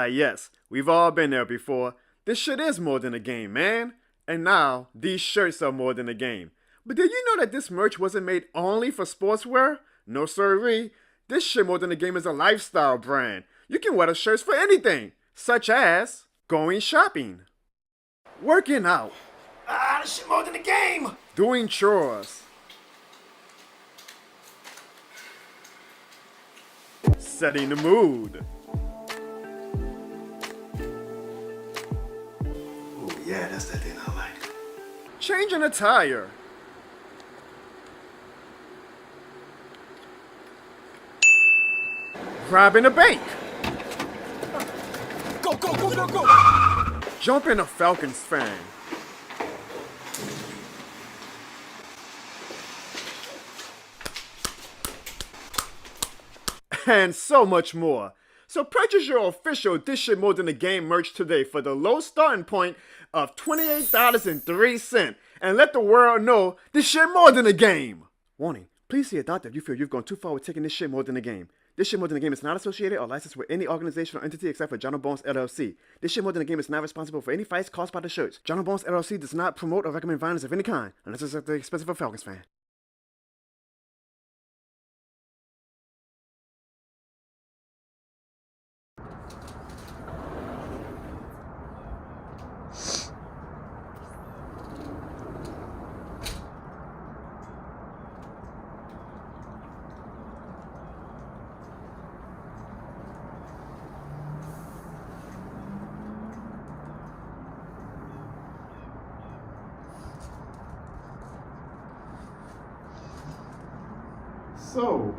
Yes, we've all been there before. This shit is more than a game, man. And now, these shirts are more than a game. But did you know that this merch wasn't made only for sportswear? No sirree. This shit more than a game is a lifestyle brand. You can wear the shirts for anything, such as going shopping, working out, This shit more than a game. doing chores, setting the mood, Oh, yeah, that's that thing I like. changing a tire, robbing a bank, Go, go, go, go, go. jumping a Falcons fan, and so much more. So purchase your official This Shit More Than a Game merch today for the low starting point of $28.03 and let the world know this shit more than a game. Warning, please see a doctor if you feel you've gone too far with taking this shit more than a game. This shit more than a game is not associated or licensed with any organization or entity except for Jono Barnes LLC. This shit more than a game is not responsible for any fights caused by the shirts. Jono Barnes LLC does not promote or recommend violence of any kind unless it's at the expense of a Falcons fan. So,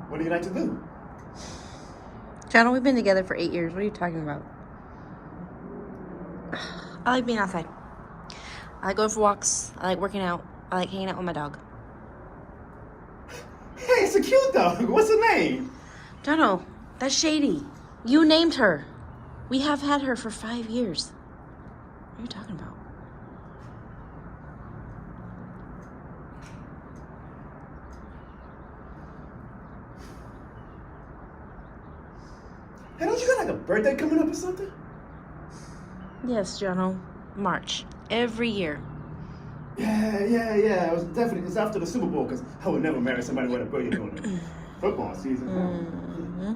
what do you like to do? Jono, we've been together for 8 years. What are you talking about? I like being outside. I like going for walks. I like working out. I like hanging out with my dog. Hey, it's a cute dog. What's her name? Jono, that's shady. You named her. We have had her for 5 years. What are you talking about? Hey, don't you got like a birthday coming up or something? Yes, Jono. March. Every year. Yeah. It's after the Super Bowl because I would never marry somebody with a birthday during the football season. Mm-hmm.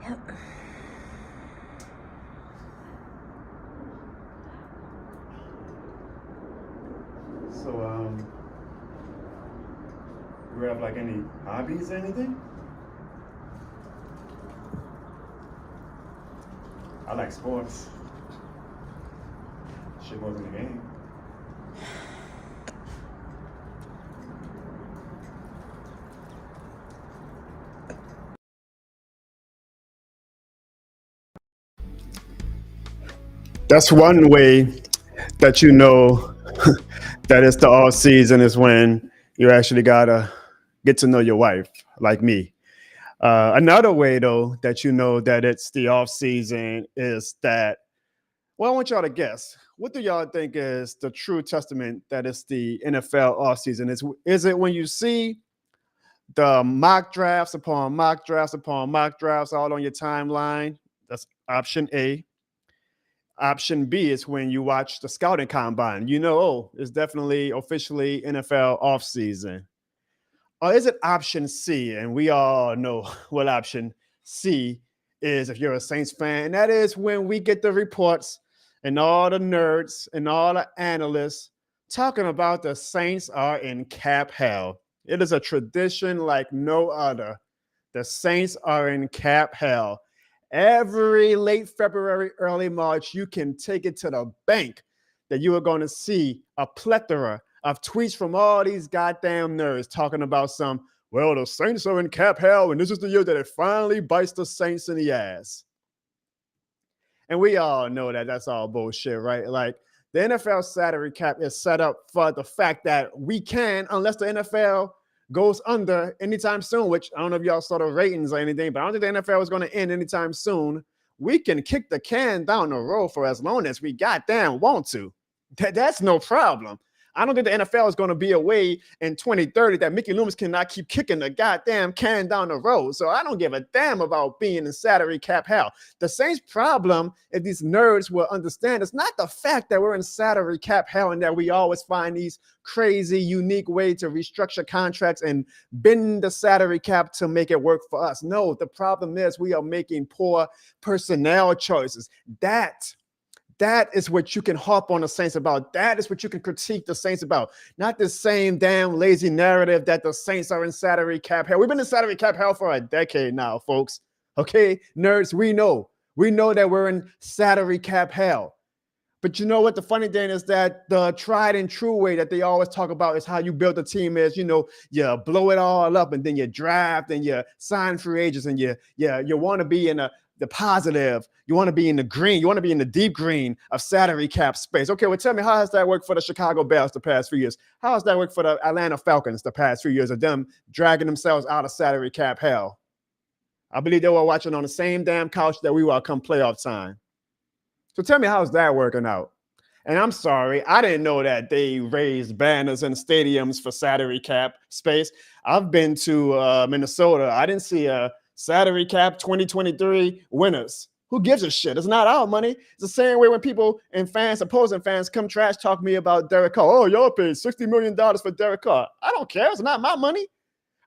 Yep. So, you have like any hobbies or anything? I like sports. Shit more than a game. That's one way that you know that it's the off season is when you actually gotta get to know your wife, like me. Another way though that you know that it's the off season is that, well, I want y'all to guess. What do y'all think is the true testament that it's the NFL off season? Is it when you see the mock drafts upon mock drafts upon mock drafts all on your timeline? That's option A. Option B is when you watch the scouting combine. You know, oh, it's definitely officially NFL offseason. Or is it option C? And we all know what option C is if you're a Saints fan. And that is when we get the reports and all the nerds and all the analysts talking about the Saints are in cap hell. It is a tradition like no other. The Saints are in cap hell. Every late February, early March, you can take it to the bank that you are going to see a plethora of tweets from all these goddamn nerds talking about well, the Saints are in cap hell, and this is the year that it finally bites the Saints in the ass. And we all know that that's all bullshit, right? Like, the NFL salary cap is set up for the fact that we can, unless the NFL goes under anytime soon, which I don't know if y'all saw the ratings or anything, but I don't think the NFL is going to end anytime soon. We can kick the can down the road for as long as we goddamn want to. That's no problem. I don't think the NFL is going to be a way in 2030 that Mickey Loomis cannot keep kicking the goddamn can down the road. So I don't give a damn about being in salary cap hell. The Saints' problem, if these nerds will understand, it's not the fact that we're in salary cap hell and that we always find these crazy, unique ways to restructure contracts and bend the salary cap to make it work for us. No, the problem is we are making poor personnel choices. That is what you can harp on the Saints about. That is what you can critique the Saints about. Not the same damn lazy narrative that the Saints are in salary cap hell. We've been in salary cap hell for a decade now, folks. Okay, nerds, we know. We know that we're in salary cap hell. But you know what? The funny thing is that the tried and true way that they always talk about is how you build a team is, you blow it all up and then you draft and you sign free agents and you want to be in the positive. You want to be in the green. You want to be in the deep green of salary cap space. Okay, well, tell me, how has that worked for the Chicago Bears the past few years? How has that worked for the Atlanta Falcons the past few years of them dragging themselves out of salary cap hell? I believe they were watching on the same damn couch that we were come playoff time. So tell me, how's that working out? And I'm sorry, I didn't know that they raised banners in stadiums for salary cap space. I've been to Minnesota. I didn't see a salary cap 2023 winners. Who gives a shit? It's not our money. It's the same way when people and fans, opposing fans, come trash talk me about Derek Carr. Oh, y'all paid $60 million for Derek Carr. I don't care. It's not my money.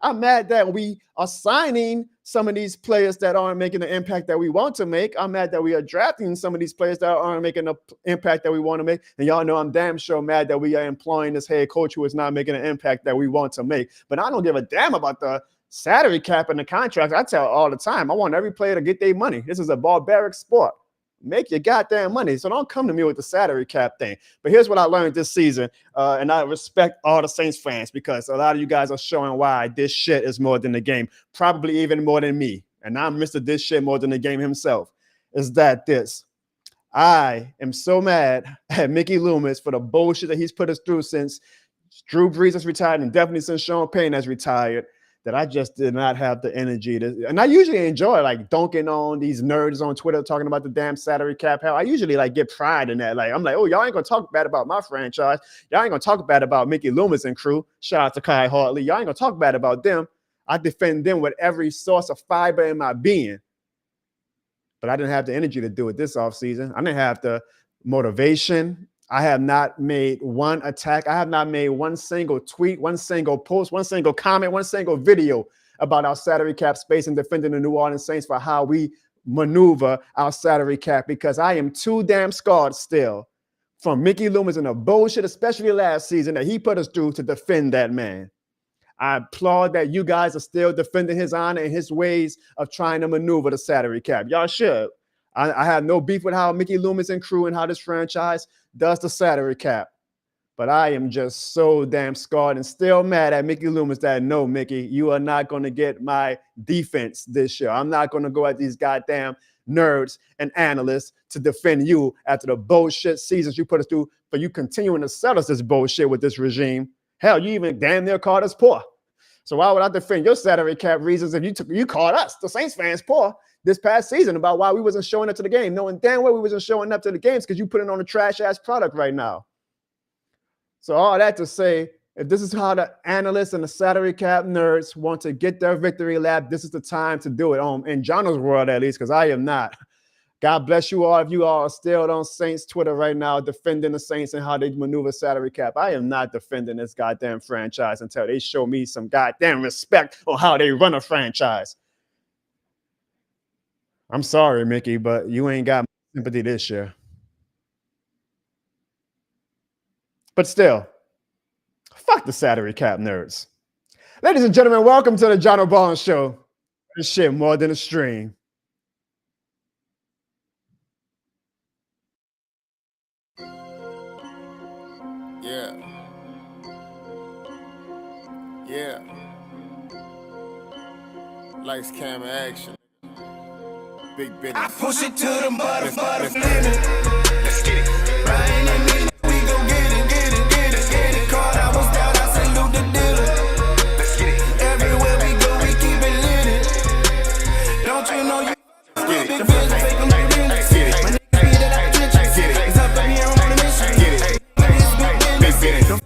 I'm mad that we are signing some of these players that aren't making the impact that we want to make. I'm mad that we are drafting some of these players that aren't making the impact that we want to make. And y'all know I'm damn sure mad that we are employing this head coach who is not making an impact that we want to make. But I don't give a damn about the salary cap and the contracts. I tell all the time, I want every player to get their money. This is a barbaric sport. Make your goddamn money. So don't come to me with the salary cap thing. But here's what I learned this season, and I respect all the Saints fans because a lot of you guys are showing why this shit is more than the game, probably even more than me. And I'm Mr. This shit more than the game himself. Is that this? I am so mad at Mickey Loomis for the bullshit that he's put us through since Drew Brees has retired and definitely since Sean Payton has retired, that I just did not have the energy to. And I usually enjoy like dunking on these nerds on Twitter talking about the damn salary cap hell. I usually like get pride in that. Like, I'm like, oh, y'all ain't gonna talk bad about my franchise. Y'all ain't gonna talk bad about Mickey Loomis and crew. Shout out to Kai Hartley. Y'all ain't gonna talk bad about them. I defend them with every source of fiber in my being. But I didn't have the energy to do it this offseason. I didn't have the motivation. I have not made one attack. I have not made one single tweet, one single post, one single comment, one single video about our salary cap space and defending the New Orleans Saints for how we maneuver our salary cap because I am too damn scarred still from Mickey Loomis and the bullshit, especially last season, that he put us through to defend that man. I applaud that you guys are still defending his honor and his ways of trying to maneuver the salary cap. Y'all should. I have no beef with how Mickey Loomis and crew and how this franchise does the salary cap. But I am just so damn scarred and still mad at Mickey Loomis that no, Mickey, you are not going to get my defense this year. I'm not going to go at these goddamn nerds and analysts to defend you after the bullshit seasons you put us through for you continuing to sell us this bullshit with this regime. Hell, you even damn near called us poor. So why would I defend your salary cap reasons if you called us, the Saints fans, poor this past season about why we wasn't showing up to the game, knowing damn well we wasn't showing up to the games because you put it on a trash-ass product right now. So all that to say, if this is how the analysts and the salary cap nerds want to get their victory lap, this is the time to do it in Jono's world at least, because I am not. God bless you all if you all are still on Saints Twitter right now defending the Saints and how they maneuver salary cap. I am not defending this goddamn franchise until they show me some goddamn respect on how they run a franchise. I'm sorry, Mickey, but you ain't got my sympathy this year. But still, fuck the salary cap nerds. Ladies and gentlemen, welcome to the Jono Barnes Show. This shit more than a stream. Yeah. Lights, camera, action. Big business. I push it to the motherfucker. Let's get it. Ryan and me, we gon' get it. Caught, I was down, I salute the dealer. Let's get it. Everywhere we go, we keep it lit. Don't you know you big bitch, fake them like real. Let's get it. My niggas be that I get it. It's up in here, I'm on a mission. Get it. Big business.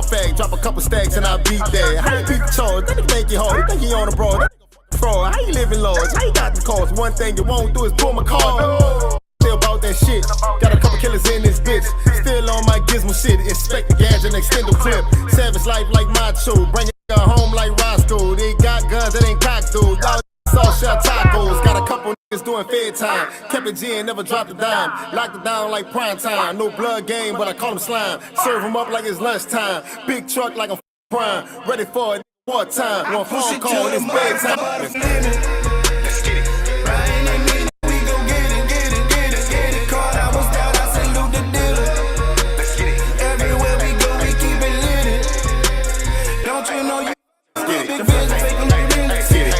ball fag, drop a couple stacks and I beat that. How you beat the charge? That nigga think he hard, he think he on the bro. That nigga fraud, how you living large? How you got the cause? One thing you won't do is pull my card. Still about that shit, got a couple killers in this bitch. Still on my gizmo shit, inspect the gadget and extend the clip. Savage life like macho, bring it home like Roscoe. They got guns that ain't cocked, dude. Y'all sauce shell tacos, got a couple niggas doing fair time. Kept it G and never dropped a dime. Locked it down like prime time. No blood game, but I call him slime. Serve him up like it's lunchtime. Big truck like a prime. Ready for it war time. One phone call, it's bedtime. Let's get it. Ryan and me, we gon' get it, get it, get it, get it. Caught I was down, I salute the dealer. Let's get it. Everywhere we go, we keep it lit. Don't you know you big vision, fake on the ring. Let's get it.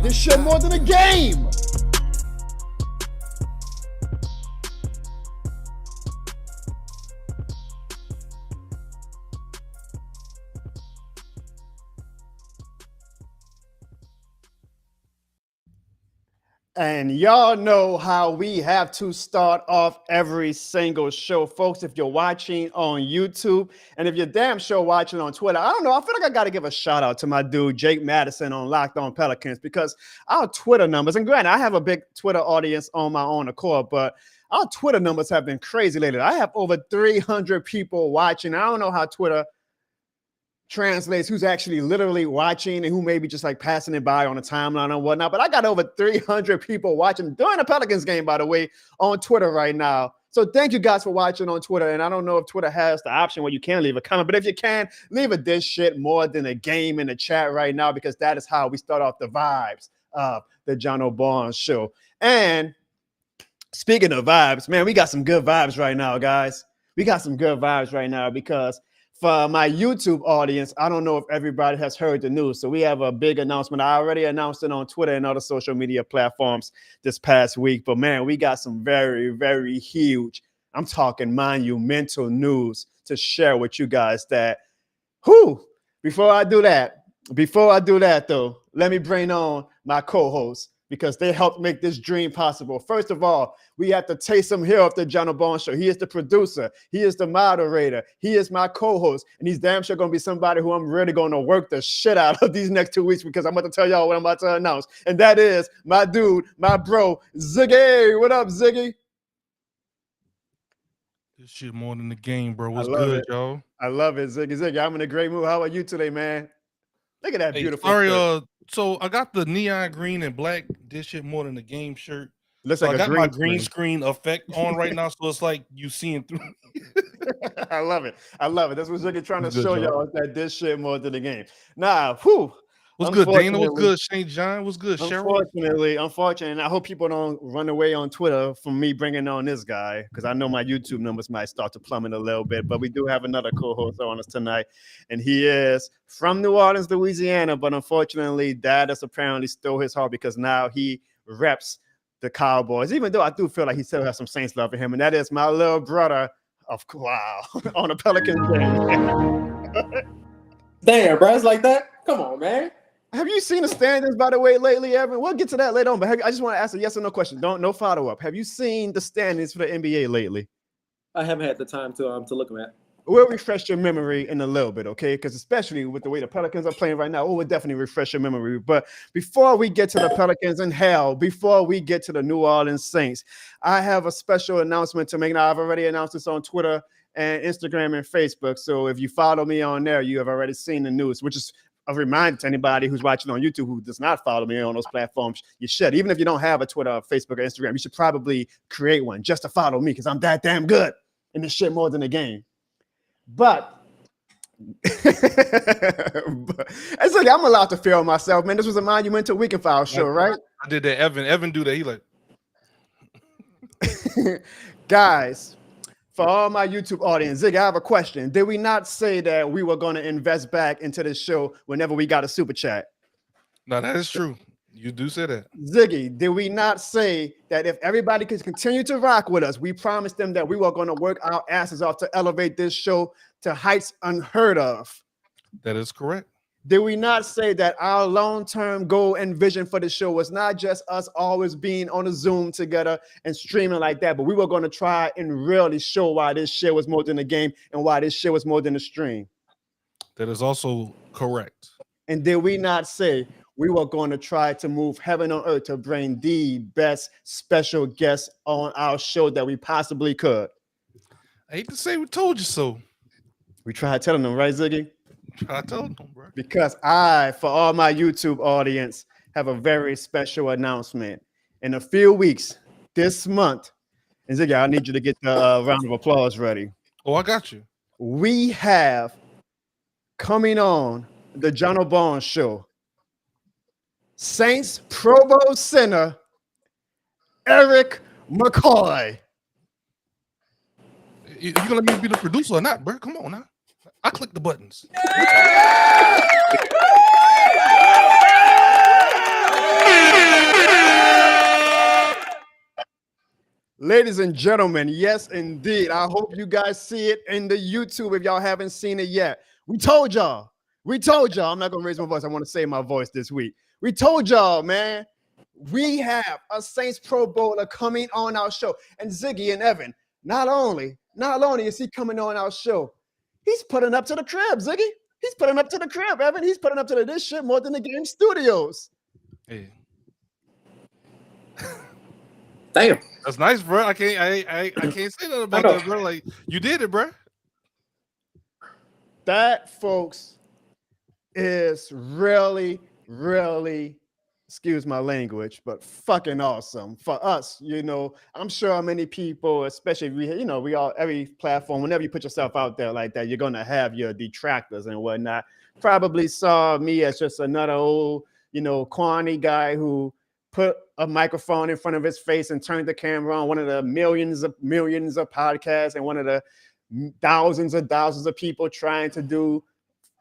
This shit more than a game. And y'all know how we have to start off every single show, folks. If you're watching on YouTube and if you're damn sure watching on Twitter, I don't know. I feel like I got to give a shout out to my dude, Jake Madison on Locked On Pelicans, because our Twitter numbers, and granted, I have a big Twitter audience on my own accord, but our Twitter numbers have been crazy lately. I have over 300 people watching. I don't know how Twitter translates who's actually literally watching and who may be just like passing it by on a timeline or whatnot. But I got over 300 people watching during the Pelicans game, by the way, on Twitter right now. So thank you guys for watching on Twitter. And I don't know if Twitter has the option where you can leave a comment, but if you can, leave a this shit more than a game in the chat right now, because that is how we start off the vibes of the Jono Barnes Show. And speaking of vibes, man, we got some good vibes right now, guys. We got some good vibes right now because for my YouTube audience, I don't know if everybody has heard the news. So we have a big announcement. I already announced it on Twitter and other social media platforms this past week. But, man, we got some very, very huge, I'm talking monumental news to share with you guys that, before I do that, though, let me bring on my co-host, because they helped make this dream possible. First of all, we have to taste him here off the Jono Barnes Show. He is the producer. He is the moderator. He is my co-host. And he's damn sure going to be somebody who I'm really going to work the shit out of these next 2 weeks, because I'm about to tell y'all what I'm about to announce. And that is my dude, my bro, Ziggy. What up, Ziggy? This shit more than the game, bro. What's good, y'all? I love it, Ziggy. Ziggy, I'm in a great mood. How are you today, man? Look at that beautiful shirt. So I got the neon green and black this shit more than the game shirt. Looks so like I got my green screen effect on right now, so it's like you seeing through. I love it. That's what Ziggy trying to show y'all, that this shit more than the game. Nah, What's good, Dana? What's good, St. John? What's good, Cheryl? Unfortunately, and I hope people don't run away on Twitter from me bringing on this guy, because I know my YouTube numbers might start to plummet a little bit, but we do have another co-host on us tonight, and he is from New Orleans, Louisiana, but unfortunately, Dallas apparently stole his heart, because now he reps the Cowboys, even though I do feel like he still has some Saints love in him, and that is my little brother on a Pelicans game. Damn, bro, it's like that? Come on, man. Have you seen the standings, by the way, lately, Evan? We'll get to that later on, but I just want to ask a yes or no question. No follow-up. Have you seen the standings for the NBA lately? I haven't had the time to look them at. We'll refresh your memory in a little bit, okay? Because especially with the way the Pelicans are playing right now, we'll definitely refresh your memory. But before we get to the Pelicans and before we get to the New Orleans Saints, I have a special announcement to make. Now, I've already announced this on Twitter and Instagram and Facebook. So if you follow me on there, you have already seen the news, which is a reminder to anybody who's watching on YouTube who does not follow me on those platforms. You should. Even if you don't have a Twitter, or Facebook, or Instagram, you should probably create one just to follow me, because I'm that damn good in this shit more than a game. But it's like I'm allowed to feel myself, man. This was a monumental Weekend File show, right? I did that. Evan do that. He like, guys. For all my YouTube audience, Ziggy, I have a question. Did we not say that we were going to invest back into this show whenever we got a super chat? No, that is true. You do say that. Ziggy, did we not say that if everybody could continue to rock with us, we promised them that we were going to work our asses off to elevate this show to heights unheard of? That is correct. Did we not say that our long-term goal and vision for the show was not just us always being on a Zoom together and streaming like that, but we were going to try and really show why this shit was more than a game and why this shit was more than a stream? That is also correct. And did we not say we were going to try to move heaven on earth to bring the best special guests on our show that we possibly could? I hate to say we told you so. We tried telling them, right, Ziggy? I told them, bro. Because I, for all my YouTube audience, have a very special announcement. In a few weeks, this month, and Ziggy, I need you to get the round of applause ready. Oh, I got you. We have coming on the Jono Barnes Show, Saints Pro Bowl center, Erik McCoy. You gonna let me be the producer or not, bro? Come on now. I click the buttons. Ladies and gentlemen, yes, indeed. I hope you guys see it in the YouTube if y'all haven't seen it yet. We told y'all. I'm not going to raise my voice. I want to save my voice this week. We told y'all, man. We have a Saints Pro Bowler coming on our show. And Ziggy and Evan, not only is he coming on our show, he's putting up to the crib, Ziggy. He's putting up to the crib, Evan. He's putting up to this shit more than the game studios. Hey. Damn. That's nice, bro. I can't say that about that, bro. Like, you did it, bro. That, folks, is really, really, excuse my language, but fucking awesome for us. You know, I'm sure many people, especially we all, every platform, whenever you put yourself out there like that, you're gonna have your detractors and whatnot. Probably saw me as just another old, corny guy who put a microphone in front of his face and turned the camera on one of the millions of podcasts and one of the thousands of people trying to do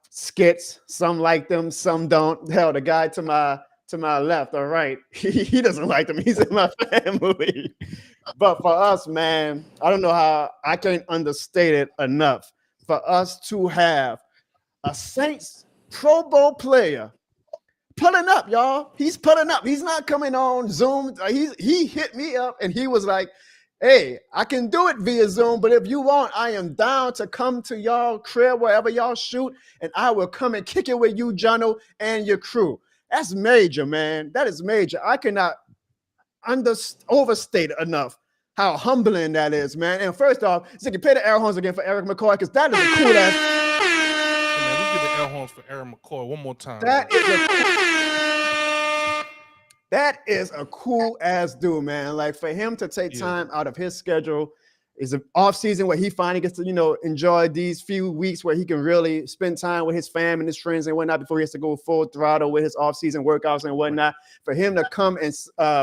skits. Some like them, some don't. Hell, the guy to my left or right, he doesn't like them. He's in my family. But for us, man, I don't know how I can't understate it enough. For us to have a Saints Pro Bowl player pulling up, y'all. He's pulling up. He's not coming on Zoom. He hit me up and he was like, hey, I can do it via Zoom, but if you want, I am down to come to y'all crib, wherever y'all shoot, and I will come and kick it with you, Jono, and your crew. That's major, man. That is major. I cannot overstate enough how humbling that is, man. And first off, Ziggy, play the air horns again for Erik McCoy, because that is a cool ass. Hey, man, let's get the air horns for Erik McCoy one more time. That is a cool ass dude, man. Like, for him to take time out of his schedule, is an off season where he finally gets to, enjoy these few weeks where he can really spend time with his fam and his friends and whatnot before he has to go full throttle with his off season workouts and whatnot. For him to come and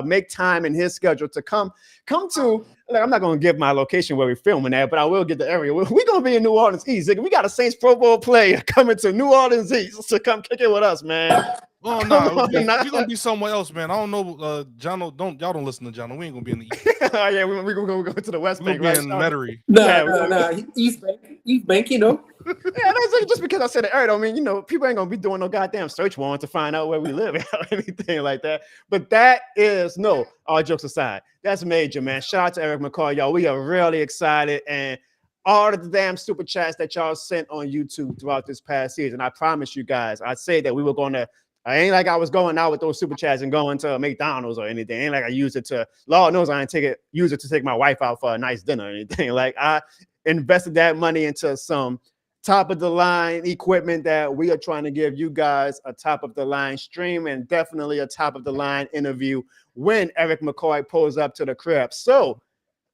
make time in his schedule to come to, like, I'm not going to give my location where we're filming at, but I will get the area. We're going to be in New Orleans East. We got a Saints Pro Bowl player coming to New Orleans East to come kick it with us, man. Oh no, we're gonna be somewhere else, man. I don't know, Jono. Y'all don't listen to Jono. We ain't gonna be in the East. Oh yeah, we're gonna go to the West Bank. We'll be in Metairie. Nah. East Bank, Yeah, that's just because I said it earlier. I mean, people ain't gonna be doing no goddamn search warrant to find out where we live or anything like that. But that is all jokes aside, that's major, man. Shout out to Erik McCoy, y'all. We are really excited, and all of the damn super chats that y'all sent on YouTube throughout this past season. I promise you guys, I say that we were gonna. I ain't like I was going out with those super chats and going to McDonald's or anything. Ain't like I used it to, Lord knows I didn't use it to take my wife out for a nice dinner or anything. Like, I invested that money into some top of the line equipment that we are trying to give you guys a top of the line stream and definitely a top of the line interview when Erik McCoy pulls up to the crib. So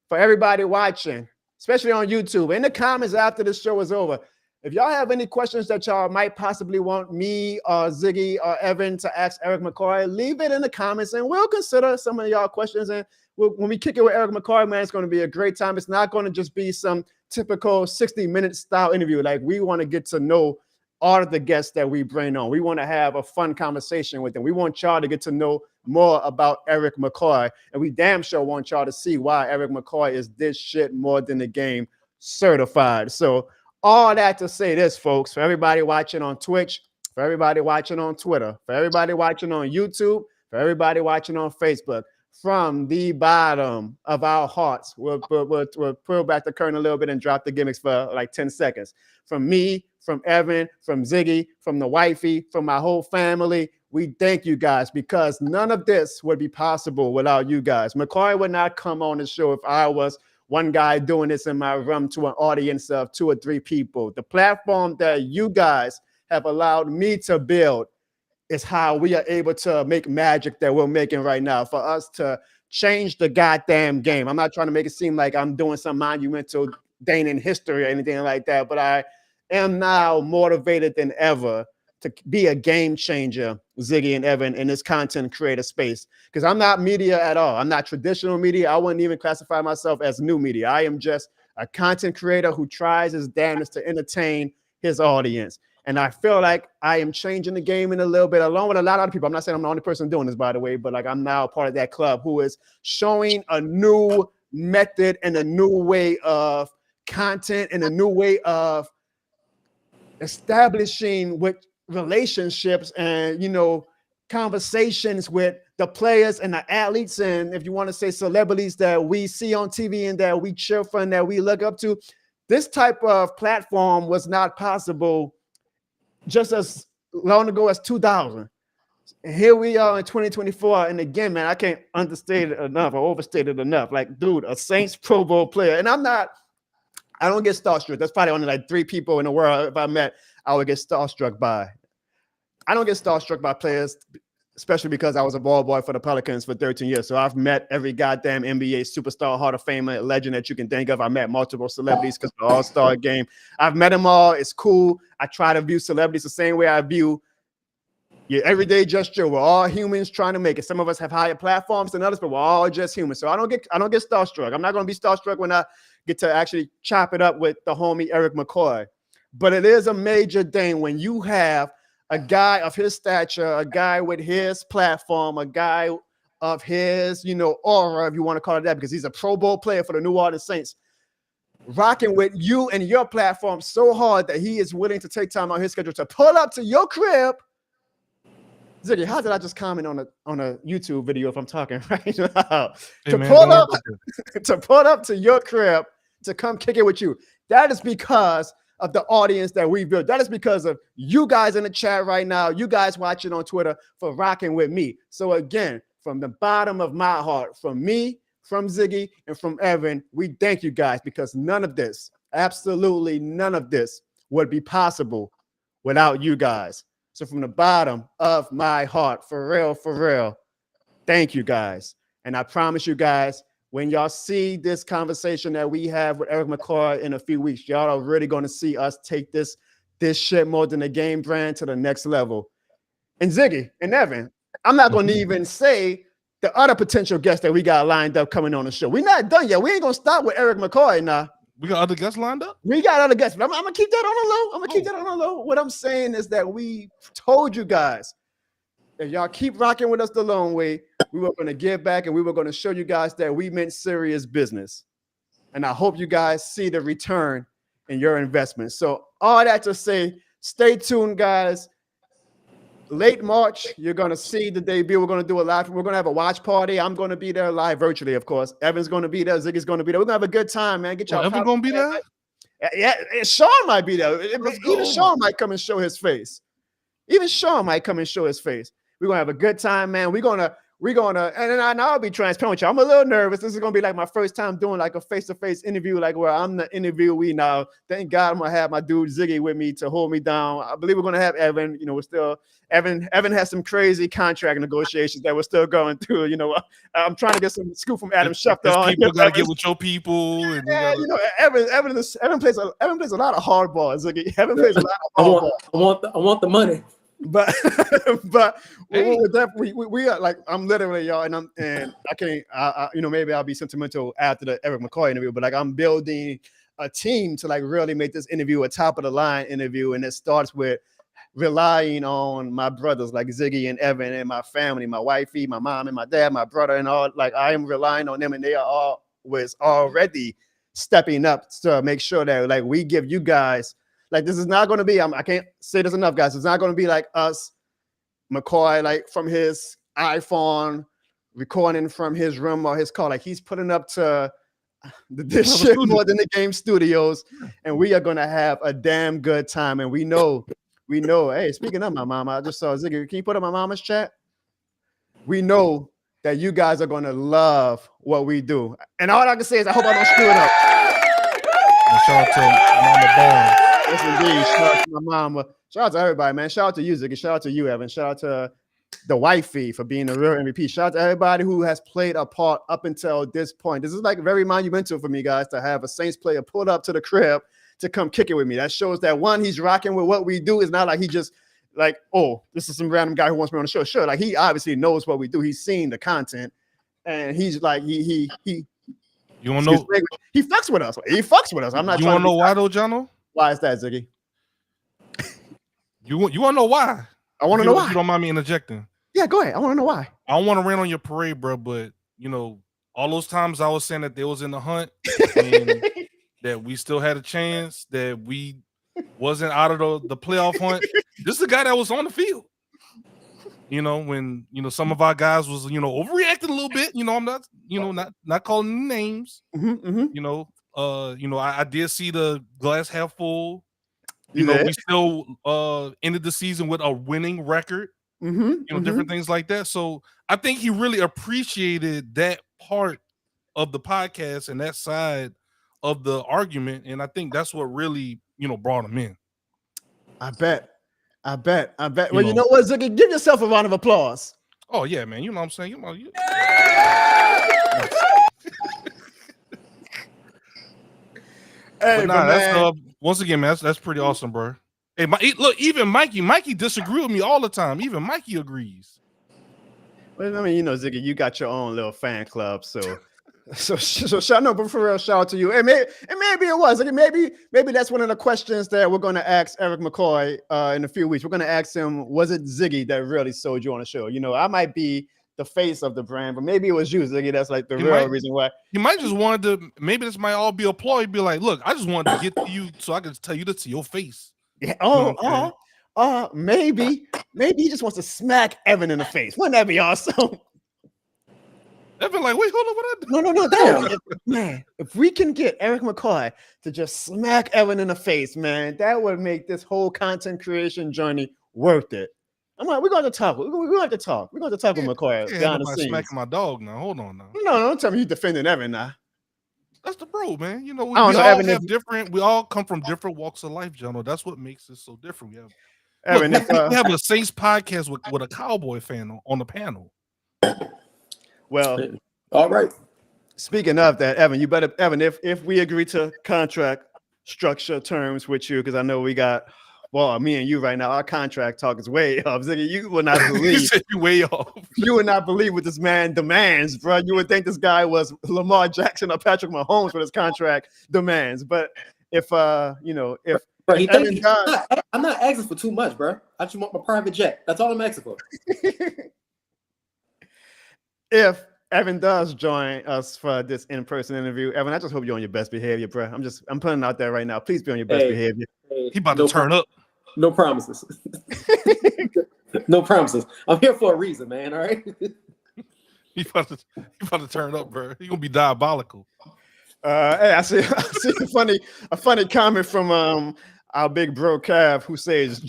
for everybody watching, especially on YouTube, in the comments after the show is over, if y'all have any questions that y'all might possibly want me or Ziggy or Evan to ask Erik McCoy, leave it in the comments and we'll consider some of y'all questions. And when we kick it with Erik McCoy, man, it's going to be a great time. It's not going to just be some typical 60-minute style interview. Like, we want to get to know all of the guests that we bring on. We want to have a fun conversation with them. We want y'all to get to know more about Erik McCoy. And we damn sure want y'all to see why Erik McCoy is this shit more than the game certified. So all that to say this, folks, for everybody watching on Twitch, for everybody watching on Twitter, for everybody watching on YouTube, for everybody watching on Facebook. From the bottom of our hearts, we'll pull back the curtain a little bit and drop the gimmicks for like 10 seconds. From me, from Evan, from Ziggy, from the wifey, from my whole family, we thank you guys, because none of this would be possible without you guys. McCoy would not come on the show if I was one guy doing this in my room to an audience of 2 or 3 people. The platform that you guys have allowed me to build is how we are able to make magic that we're making right now, for us to change the goddamn game. I'm not trying to make it seem like I'm doing some monumental thing in history or anything like that, but I am now motivated than ever to be a game changer, Ziggy and Evan, in this content creator space. Because I'm not media at all. I'm not traditional media. I wouldn't even classify myself as new media. I am just a content creator who tries his damnedest to entertain his audience. And I feel like I am changing the game in a little bit, along with a lot of other people. I'm not saying I'm the only person doing this, by the way, but like I'm now part of that club who is showing a new method and a new way of content and a new way of establishing with relationships and, you know, conversations with the players and the athletes, and if you want to say celebrities that we see on TV and that we cheer for and that we look up to. This type of platform was not possible just as long ago as 2000. And here we are in 2024. And again, man, I can't understate it enough or overstate it enough. Like, dude, a Saints Pro Bowl player. And I don't get starstruck. That's probably only like 3 people in the world if I met I would get starstruck by. I don't get starstruck by players, especially because I was a ball boy for the Pelicans for 13 years. So I've met every goddamn NBA superstar, Hall of Famer, legend that you can think of. I met multiple celebrities because of the All-Star game. I've met them all. It's cool. I try to view celebrities the same way I view your everyday gesture. We're all humans trying to make it. Some of us have higher platforms than others, but we're all just humans. So I don't get starstruck. I'm not going to be starstruck when I get to actually chop it up with the homie Erik McCoy. But it is a major thing when you have a guy of his stature, a guy with his platform, a guy of his, you know, aura, if you want to call it that, because he's a Pro Bowl player for the New Orleans Saints, rocking with you and your platform so hard that he is willing to take time on his schedule to pull up to your crib. Ziggy, how did I just comment on a YouTube video if I'm talking right now? To pull up to your crib to come kick it with you. That is because of the audience that we built. That is because of you guys in the chat right now, you guys watching on Twitter, for rocking with me. So again, from the bottom of my heart, from me, from Ziggy, and from Evan, we thank you guys, because none of this, absolutely none of this, would be possible without you guys. So from the bottom of my heart, for real, thank you guys. And I promise you guys, when y'all see this conversation that we have with Erik McCoy in a few weeks, y'all are really going to see us take this shit more than a game brand to the next level. And Ziggy and Evan, I'm not going to even say the other potential guests that we got lined up coming on the show. We're not done yet. We ain't going to stop with Erik McCoy now. We got other guests lined up? We got other guests, but I'm going to keep that on the low. What I'm saying is that we told you guys, if y'all keep rocking with us the long way, we were going to give back and we were going to show you guys that we meant serious business. And I hope you guys see the return in your investment. So all that to say, stay tuned, guys. Late March, you're going to see the debut. We're going to do a live. We're going to have a watch party. I'm going to be there live virtually, of course. Evan's going to be there. Ziggy's going to be there. We're going to have a good time, man. Get y'all. Evan going to be there? Yeah, Sean might be there. Even Sean might come and show his face. We're going to have a good time, man. We're going to, and I'll be transparent with you. I'm a little nervous. This is going to be like my first time doing like a face-to-face interview, like where I'm the interviewee now. Thank God I'm going to have my dude Ziggy with me to hold me down. I believe we're going to have Evan. You know, Evan has some crazy contract negotiations that we're still going through. You know, I'm trying to get some scoop from Adam Schefter on. People got to get with your people. And yeah, you know, Evan plays a lot of hardball. Ziggy. Evan plays a lot of hardball. I want the money. But we are like, I'm literally, y'all, and I can't, you know, maybe I'll be sentimental after the Erik McCoy interview, but like I'm building a team to like really make this interview a top of the line interview, and it starts with relying on my brothers like Ziggy and Evan and my family, my wifey, my mom and my dad, my brother, and all. Like I am relying on them, and they are always already stepping up to make sure that like we give you guys Like this is not going to be. I can't say this enough, guys. It's not going to be like us, McCoy, like from his iPhone, recording from his room or his car. Like he's putting up to this shit more than the game studios, and we are going to have a damn good time. And we know. Hey, speaking of my mama, I just saw Ziggy. Can you put up my mama's chat? We know that you guys are going to love what we do. And all I can say is I hope I don't screw it up. And shout out to Mama Baun. Yes, indeed. Shout out to my mama. Shout out to everybody, man. Shout out to you, Ziggy. Shout out to you, Evan. Shout out to the wifey for being a real MVP. Shout out to everybody who has played a part up until this point. This is like very monumental for me, guys, to have a Saints player pulled up to the crib to come kick it with me. That shows that, one, he's rocking with what we do. It's not like he just like, oh, this is some random guy who wants me on the show. Sure, like he obviously knows what we do. He's seen the content, and he's like he. You want to know? He fucks with us. He fucks with us. I'm not. You want to know why though, Jono? Why is that, Ziggy? You want to know why? I want to know why. If you don't mind me interjecting. Yeah, go ahead. I want to know why. I don't want to rain on your parade, bro, but you know, all those times I was saying that they was in the hunt and that we still had a chance, that we wasn't out of the playoff hunt. This is the guy that was on the field. You know, when some of our guys was overreacting a little bit. I'm not calling names. I did see the glass half full. We still ended the season with a winning record. Different things like that. So I think he really appreciated that part of the podcast and that side of the argument, and I think that's what really brought him in. I bet. Well, you know what, Zuki? Give yourself a round of applause. Oh yeah, man. You know what I'm saying? Hey, that's once again, man, that's pretty awesome, bro. Hey, look, even Mikey disagree with me all the time. Even Mikey agrees. Well, I mean, Ziggy, you got your own little fan club, so shout out, but for real, shout out to you. And maybe it was. Maybe that's one of the questions that we're going to ask Erik McCoy in a few weeks. We're going to ask him, was it Ziggy that really sold you on the show? I might be the face of the brand, but maybe it was you, Ziggy. That's like the real reason why. He might just wanted to. Maybe this might all be a ploy. Be like, look, I just wanted to get to you so I could tell you this to your face. Yeah. Maybe he just wants to smack Evan in the face. Wouldn't that be awesome? Evan, like, wait, hold on, what? No, damn, man. If we can get Erik McCoy to just smack Evan in the face, man, that would make this whole content creation journey worth it. I'm like, we're going to talk. We're going to talk. We're going to talk with McCoy. Yeah, smacking my dog now. Hold on now. No, don't tell me you're defending Evan now. That's the bro, man. We all have different. We all come from different walks of life, Jono. That's what makes it so different. We have a Saints podcast with a Cowboy fan on the panel. Well, all right. Speaking of that, Evan, you better, if we agree to contract structure terms with you, because I know we got, well, me and you right now, our contract talk is way up. Ziggy, you would not believe. Way off. You would not believe what this man demands, bro. You would think this guy was Lamar Jackson or Patrick Mahomes with his contract demands. But if bro, I'm not asking for too much, bro. I just want my private jet. That's all I'm asking for. If Evan does join us for this in-person interview, Evan, I just hope you're on your best behavior, bro. I'm putting it out there right now. Please be on your best behavior. He about to turn up. No promises. No promises. I'm here for a reason, man. All right. He about to turn up, bro. He gonna be diabolical. Hey, I see a funny comment from our big bro Cav, who says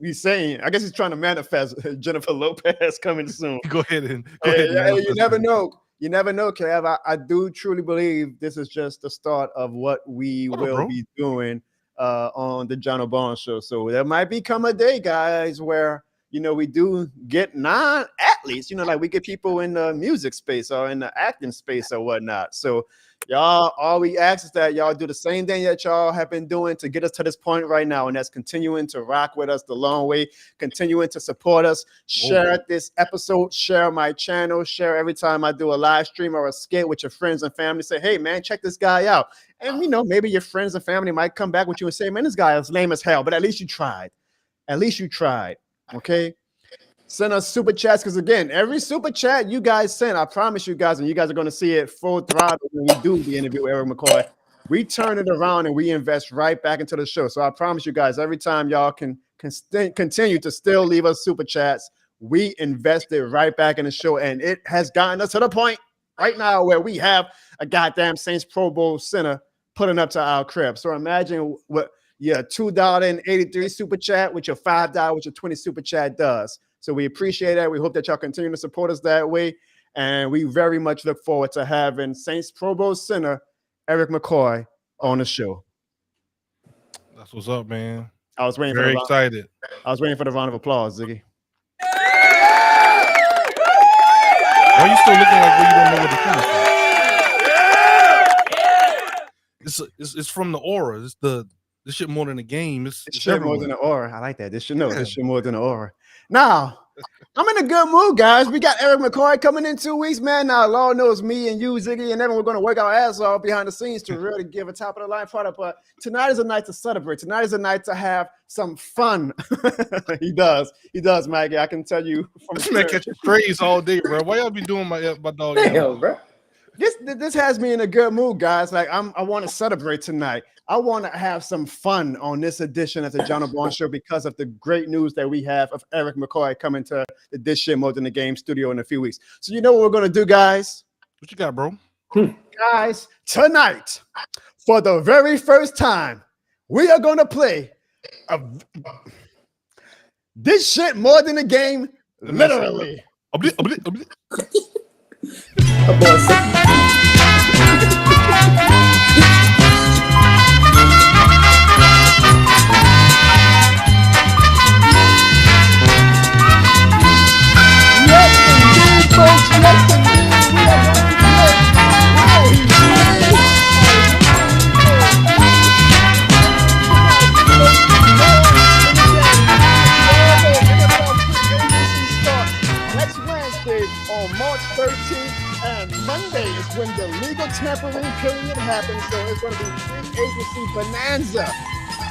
he's saying, I guess he's trying to manifest Jennifer Lopez coming soon. Go ahead. You never know. You never know, Cav. I do truly believe this is just the start of what we will be doing on the Jono Barnes Show. So there might become a day, guys, where we do get non-athletes, like we get people in the music space or in the acting space or whatnot. So y'all, all we ask is that y'all do the same thing that y'all have been doing to get us to this point right now, and that's continuing to rock with us the long way, continuing to support us. Share this episode, share my channel, share every time I do a live stream or a skit with your friends and family. Say, hey, man, check this guy out. And, maybe your friends and family might come back with you and say, man, this guy is lame as hell, but at least you tried. Okay? Send us super chats, because again, every super chat you guys send, I promise you guys, and you guys are going to see it full throttle when we do the interview with Erik McCoy. we turn it around and we invest right back into the show. So I promise you guys, every time y'all can continue to still leave us super chats, we invested right back in the show, and it has gotten us to the point right now where we have a goddamn Saints Pro Bowl center putting up to our crib. So imagine what your $2.83 super chat with your $5 with your 20 super chat does. So we appreciate that. We hope that y'all continue to support us that way. And we very much look forward to having Saints Pro Bowl center Erik McCoy on the show. That's what's up, man. I was waiting Very excited. I was waiting for the round of applause, Ziggy. Why are you still looking like you don't know what the finish is? It's from the aura. It's this shit more than a game. It's shit more than an aura. I like that. This shit more than an aura. Now, I'm in a good mood, guys. We got Erik McCoy coming in 2 weeks, man. Now, Lord knows me and you, Ziggy, and everyone, we're going to work our ass off behind the scenes to really give a top-of-the-line product. But tonight is a night to celebrate. Tonight is a night to have some fun. He does, Maggie. I can tell you. This man catching strays all day, bro. Why y'all be doing my dog? Damn, bro. This has me in a good mood, guys. Like I want to celebrate tonight. I want to have some fun on this edition of the Jono Barnes Show because of the great news that we have of Erik McCoy coming to the This Shit More Than the Game studio in a few weeks. So you know what we're gonna do, guys? What you got, bro? Guys, tonight, for the very first time, we are gonna play This Shit More Than a Game, literally. Next Wednesday on March 13th, and Monday is when the legal tampering period happens. So it's going to be free agency bonanza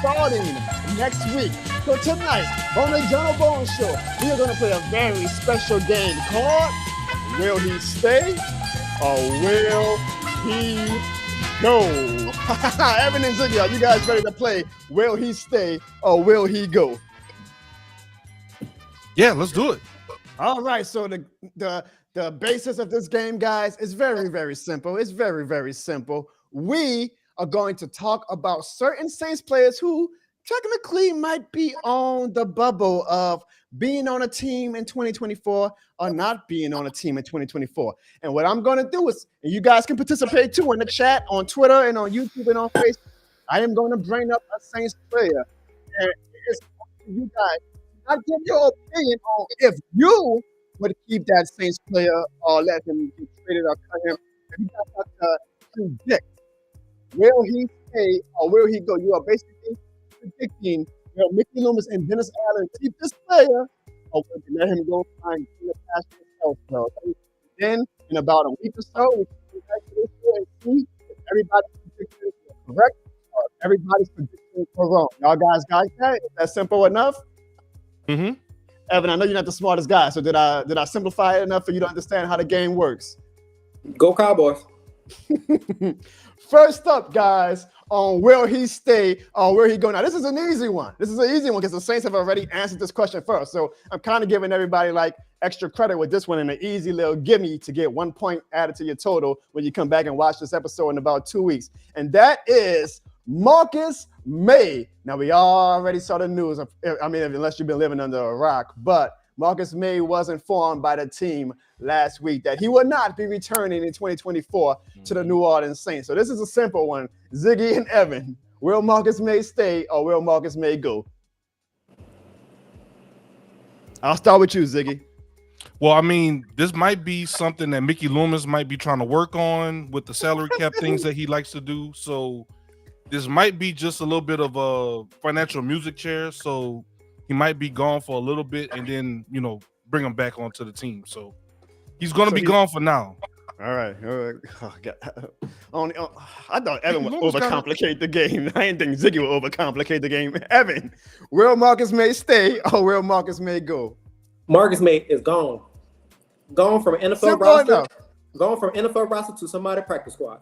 starting next week. So tonight on the Jono Barnes Show, we are going to play a very special game called Will He Stay or Will He Go? Evan and Ziggy, are you guys ready to play Will He Stay or Will He Go? Yeah, let's do it. All right, so the basis of this game, guys, is very, very simple. It's very, very simple. We are going to talk about certain Saints players who technically might be on the bubble of being on a team in 2024 or not being on a team in 2024. And what I'm going to do is, and you guys can participate too in the chat on Twitter and on YouTube and on Facebook, I am going to bring up a Saints player. And it's up to you guys. Not give your opinion on if you would keep that Saints player or let him get traded or cut him. You guys have to predict, will he stay or will he go? You are basically predicting, Mickey Loomis and Dennis Allen keep this player or will they let him go find the past himself. Then in about a week or so, we can go back to this show and see if everybody's predictions are correct or if everybody's predictions are wrong. Y'all guys got that? Is that simple enough? Mm-hmm. Evan, I know you're not the smartest guy, so did I simplify it enough for you to understand how the game works? Go Cowboys. First up, guys, on will he stay or will he go? Now, this is an easy one. This is an easy one because the Saints have already answered this question first. So I'm kind of giving everybody like extra credit with this one and an easy little gimme to get 1 point added to your total when you come back and watch this episode in about 2 weeks. And that is Marcus Maye. Now, we already saw the news. Unless you've been living under a rock, but Marcus Maye was informed by the team last week that he will not be returning in 2024 to the New Orleans Saints. So this is a simple one. Ziggy and Evan, will Marcus Maye stay or will Marcus Maye go? I'll start with you, Ziggy. Well, I mean, this might be something that Mickey Loomis might be trying to work on with the salary cap things that he likes to do. So this might be just a little bit of a financial music chair. So he might be gone for a little bit and then, bring him back onto the team. So he's going to be gone for now. All right. Oh, God. I thought Evan would overcomplicate the game. I didn't think Ziggy would overcomplicate the game. Evan, will Marcus Maye stay or will Marcus Maye go? Marcus Maye is gone. Gone from NFL roster. Gone from NFL roster to somebody practice squad.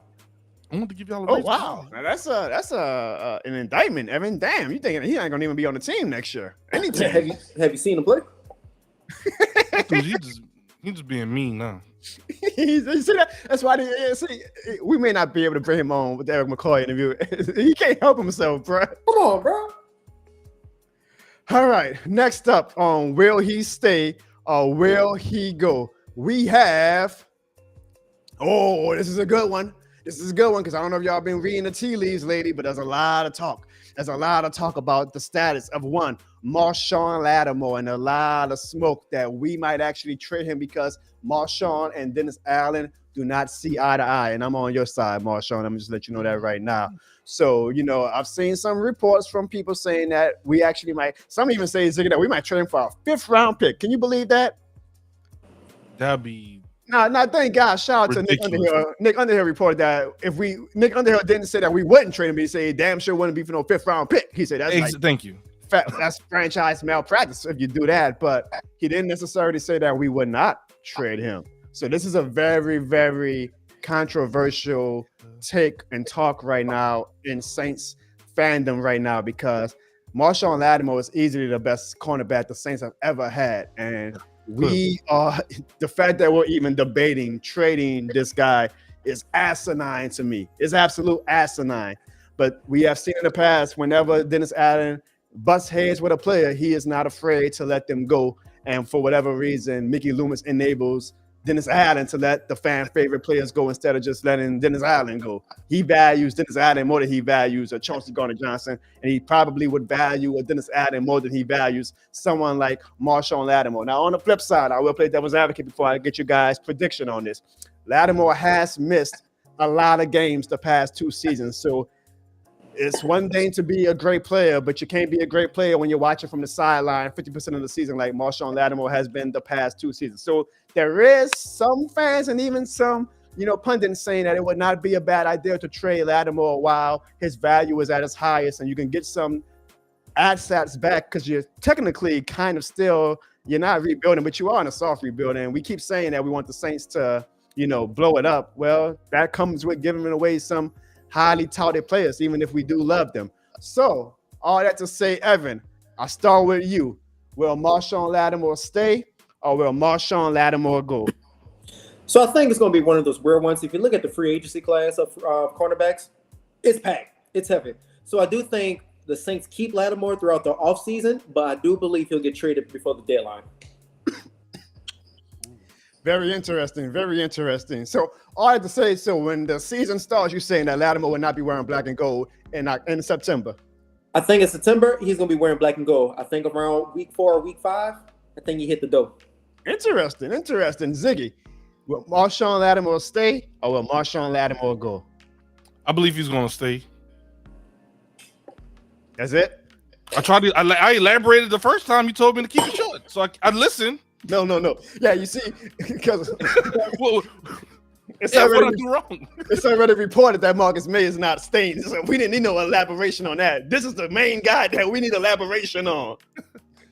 I want to give y'all a Oh reason. wow, now that's an indictment, Evan. Damn, you thinking he ain't gonna even be on the team next year? Any team? Have you seen him play? Dude, he just being mean now. You see that? That's why we may not be able to bring him on with the Erik McCoy interview. He can't help himself, bro. Come on, bro. All right, next up on will he stay or will he go? We have. Oh, this is a good one. This is a good one because I don't know if y'all been reading the tea leaves lately, but there's a lot of talk. There's a lot of talk about the status of one Marshon Lattimore and a lot of smoke that we might actually trade him because Marshon and Dennis Allen do not see eye to eye. And I'm on your side, Marshon. I'm just let you know that right now. So, I've seen some reports from people saying that we actually might, some even say, Ziggy, that we might trade him for a 5th round pick. Can you believe that? That'd be No, thank God. Shout out ridiculous. to Nick Underhill. Nick Underhill reported that Nick Underhill didn't say that we wouldn't trade him, but he said damn sure wouldn't be for no 5th round pick. He said that's thank you. That's franchise malpractice if you do that, but he didn't necessarily say that we would not trade him. So this is a very, very controversial take and talk right now in Saints fandom right now because Marshon Lattimore is easily the best cornerback the Saints have ever had, and we are the fact that we're even debating trading this guy is asinine to me. It's absolute asinine. But we have seen in the past, whenever Dennis Allen butts heads with a player, he is not afraid to let them go. And for whatever reason, Mickey Loomis enables Dennis Allen to let the fan favorite players go instead of just letting Dennis Allen go. He values Dennis Allen more than he values a Chauncey Gardner-Johnson, and he probably would value a Dennis Allen more than he values someone like Marshon Lattimore. Now, on the flip side, I will play devil's advocate before I get you guys' prediction on this. Lattimore has missed a lot of games the past 2 seasons, so it's one thing to be a great player, but you can't be a great player when you're watching from the sideline 50% of the season like Marshon Lattimore has been the past 2 seasons. So there is some fans and even some, pundits saying that it would not be a bad idea to trade Lattimore while his value is at its highest and you can get some assets back because you're technically kind of still, you're not rebuilding, but you are in a soft rebuilding. And we keep saying that we want the Saints to, blow it up. Well, that comes with giving away some highly touted players, even if we do love them. So, all that to say, Evan, I'll start with you. Will Marshon Lattimore stay or will Marshon Lattimore go? So I think it's going to be one of those weird ones. If you look at the free agency class of cornerbacks, it's packed. It's heavy. So I do think the Saints keep Lattimore throughout the offseason, but I do believe he'll get traded before the deadline. Very interesting. Very interesting. So, all I have to say, so when the season starts, you're saying that Lattimore will not be wearing black and gold in September? I think in September, he's going to be wearing black and gold. I think around week 4 or week 5, I think he hit the dough. Interesting. Ziggy, will Marshon Lattimore stay or will Marshon Lattimore go? I believe he's going to stay. That's it? I elaborated the first time you told me to keep it short. So I listened. No. Yeah, you see, because Well, it's what I already do wrong. It's already reported that Marcus Maye is not staying. So we didn't need no elaboration on that. This is the main guy that we need elaboration on.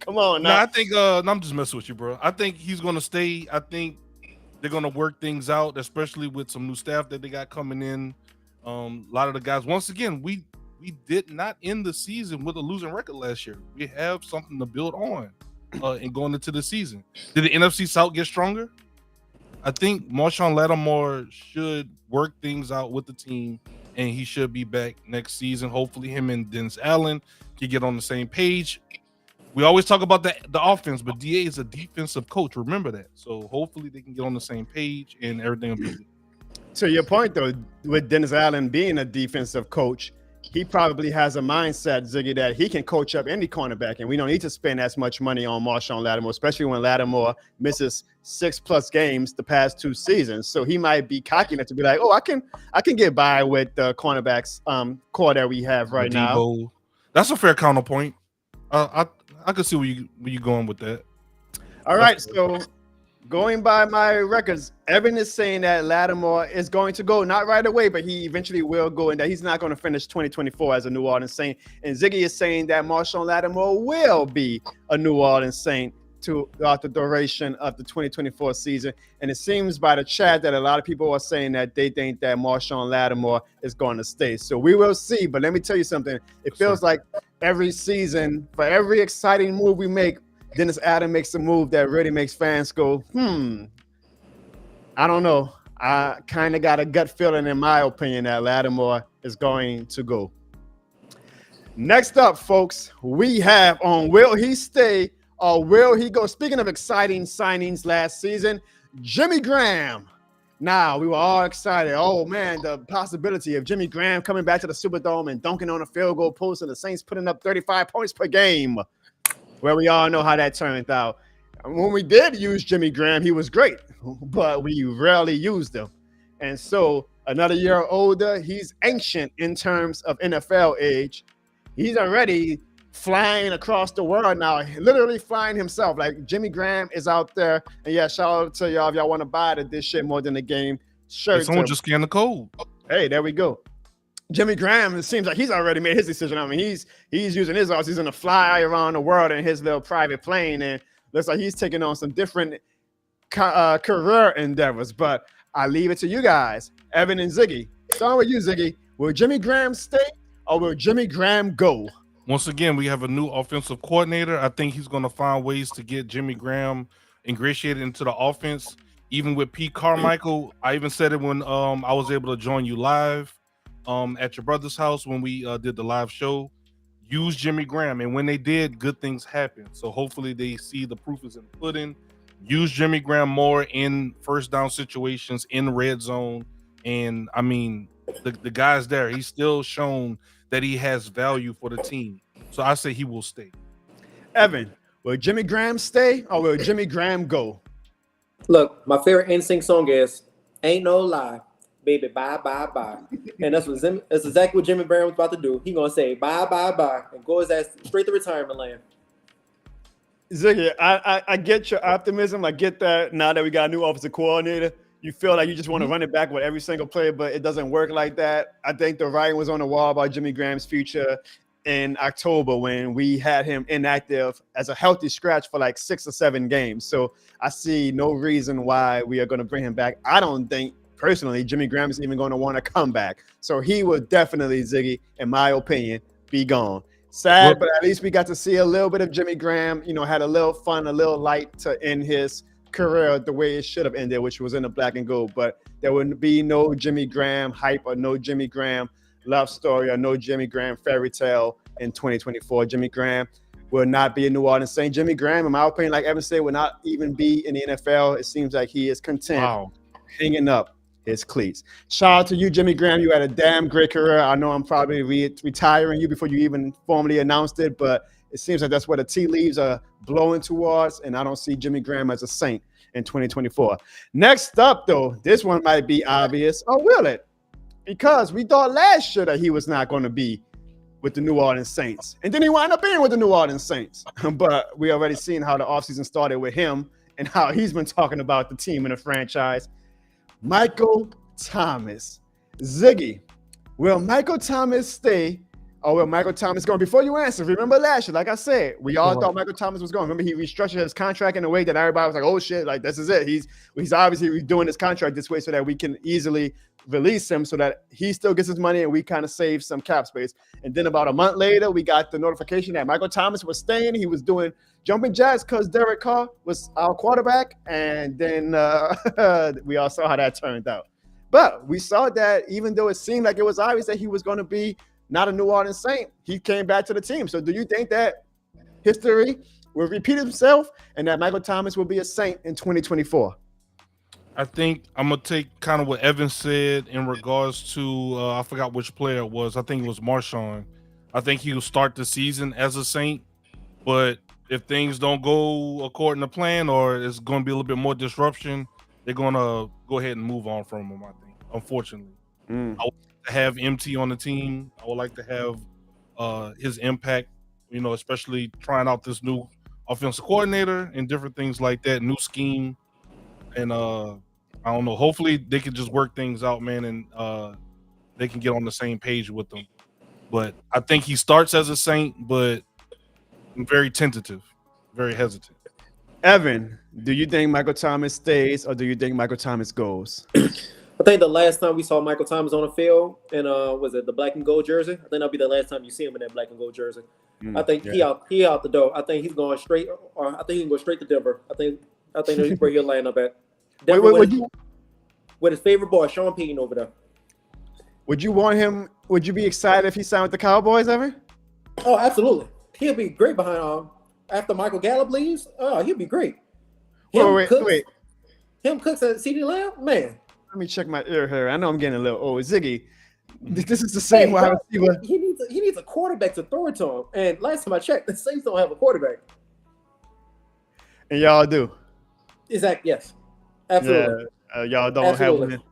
Come on now. No, I think I'm just messing with you, bro. I think he's gonna stay. I think they're gonna work things out, especially with some new staff that they got coming in. A lot of the guys, once again, we did not end the season with a losing record last year. We have something to build on and going into the season. Did the NFC South get stronger? I think Marshon Lattimore should work things out with the team, and he should be back next season. Hopefully him and Dennis Allen can get on the same page. We always talk about the offense, but DA is a defensive coach. Remember that. So hopefully they can get on the same page and everything will be good. To your point, though, with Dennis Allen being a defensive coach, he probably has a mindset, Ziggy, that he can coach up any cornerback, and we don't need to spend as much money on Marshon Lattimore, especially when Lattimore misses 6+ games the past 2 seasons. So he might be cocky enough to be like, "Oh, I can get by with the cornerbacks core that we have right now." That's a fair counterpoint. I could see where you going with that. All right, so going by my records, Evan is saying that Lattimore is going to go, not right away, but he eventually will go, and that he's not going to finish 2024 as a New Orleans Saint. And Ziggy is saying that Marshon Lattimore will be a New Orleans Saint throughout the duration of the 2024 season. And it seems by the chat that a lot of people are saying that they think that Marshon Lattimore is going to stay. So we will see. But let me tell you something. It feels like every season, for every exciting move we make, Dennis Adams makes a move that really makes fans go, I don't know. I kind of got a gut feeling, in my opinion, that Lattimore is going to go. Next up, folks, we have on will he stay or will he go? Speaking of exciting signings last season, Jimmy Graham. Now, we were all excited. Oh, man, the possibility of Jimmy Graham coming back to the Superdome and dunking on a field goal post and the Saints putting up 35 points per game. Well, we all know how that turned out. When we did use Jimmy Graham, he was great, but we rarely used him. And so another year older, he's ancient in terms of NFL age. He's already flying across the world now, literally flying himself. Like Jimmy Graham is out there. And yeah, shout out to y'all if y'all want to buy this shit more than the game shirt. Someone just scanned the code. Hey, there we go. Jimmy Graham, it seems like he's already made his decision. I mean, he's using his offseason to fly around the world in his little private plane, and looks like he's taking on some different career endeavors. But I leave it to you guys, Evan and Ziggy. Starting with you, Ziggy. Will Jimmy Graham stay or will Jimmy Graham go? Once again, we have a new offensive coordinator. I think he's going to find ways to get Jimmy Graham ingratiated into the offense. Even with Pete Carmichael, I even said it when I was able to join you live at your brother's house when we did the live show. Use Jimmy Graham, and when they did, good things happened. So hopefully they see the proof is in the pudding. Use Jimmy Graham more in first down situations, in red zone. And I mean, the guy's there. He's still shown that he has value for the team. So I say he will stay. Evan, will Jimmy Graham stay or will Jimmy Graham go? Look, my favorite NSYNC song is "Ain't No Lie, Baby, Bye, Bye, Bye." And that's exactly what Jimmy Graham was about to do. He's going to say bye, bye, bye, and go his ass straight to retirement land. Ziggy, I get your optimism. I get that now that we got a new offensive coordinator, you feel like you just want to run it back with every single player, but it doesn't work like that. I think the writing was on the wall about Jimmy Graham's future in October when we had him inactive as a healthy scratch for like 6 or 7 games. So I see no reason why we are going to bring him back. I don't think personally Jimmy Graham is even going to want to come back. So he will definitely, Ziggy, in my opinion, be gone. Sad, but at least we got to see a little bit of Jimmy Graham, had a little fun, a little light to end his career the way it should have ended, which was in the black and gold. But there would be no Jimmy Graham hype or no Jimmy Graham love story or no Jimmy Graham fairy tale in 2024. Jimmy Graham will not be a New Orleans Saint. Jimmy Graham, in my opinion, like Evan said, will not even be in the NFL. It seems like he is content hanging up his cleats. Shout out to you, Jimmy Graham. You had a damn great career. I know I'm probably retiring you before you even formally announced it, but it seems like that's where the tea leaves are blowing towards, and I don't see Jimmy Graham as a Saint in 2024. Next up, though, this one might be obvious, or will it? Because we thought last year that he was not going to be with the New Orleans Saints, and then he wound up being with the New Orleans Saints. But we already seen how the offseason started with him and how he's been talking about the team and the franchise. Michael Thomas. Ziggy, will Michael Thomas stay or will Michael Thomas go? Before you answer, remember last year, like I said, we all thought Michael Thomas was going. Remember, he restructured his contract in a way that everybody was like, oh shit, like this is it. He's obviously doing his contract this way so that we can easily release him so that he still gets his money and we kind of save some cap space. And then about a month later, we got the notification that Michael Thomas was staying. He was doing jumping jacks because Derek Carr was our quarterback. And then we all saw how that turned out. But we saw that even though it seemed like it was obvious that he was going to be not a New Orleans Saint, he came back to the team. So do you think that history will repeat itself and that Michael Thomas will be a Saint in 2024? I think I'm going to take kind of what Evan said in regards to, I forgot which player it was. I think it was Marshon. I think he will start the season as a Saint, but if things don't go according to plan or it's going to be a little bit more disruption, they're going to go ahead and move on from him, I think, unfortunately. I would like to have MT on the team. I would like to have his impact, especially trying out this new offensive coordinator and different things like that, new scheme. And I don't know. Hopefully they can just work things out, man, and they can get on the same page with them. But I think he starts as a Saint, but I'm very tentative, very hesitant. Evan, do you think Michael Thomas stays or do you think Michael Thomas goes? I think the last time we saw Michael Thomas on the field in was it the black and gold jersey? I think that'll be the last time you see him in that black and gold jersey. I think he out the door. I think he's going straight, or I think he can go straight to Denver. I think that's where he'll line up at. Denver with his favorite boy, Sean Payton, over there. Would you want him? Would you be excited if he signed with the Cowboys ever? Oh, absolutely. He'll be great behind after Michael Gallup leaves. Oh, he'll be great. Wait. Him Cooks at CeeDee Lamb, man. Let me check my ear here. I know I'm getting a little old. Ziggy, this is the same wide receiver. He needs a quarterback to throw it to him. And last time I checked, the Saints don't have a quarterback. And y'all do. Exactly. Yes. Absolutely. Yeah, y'all don't have one.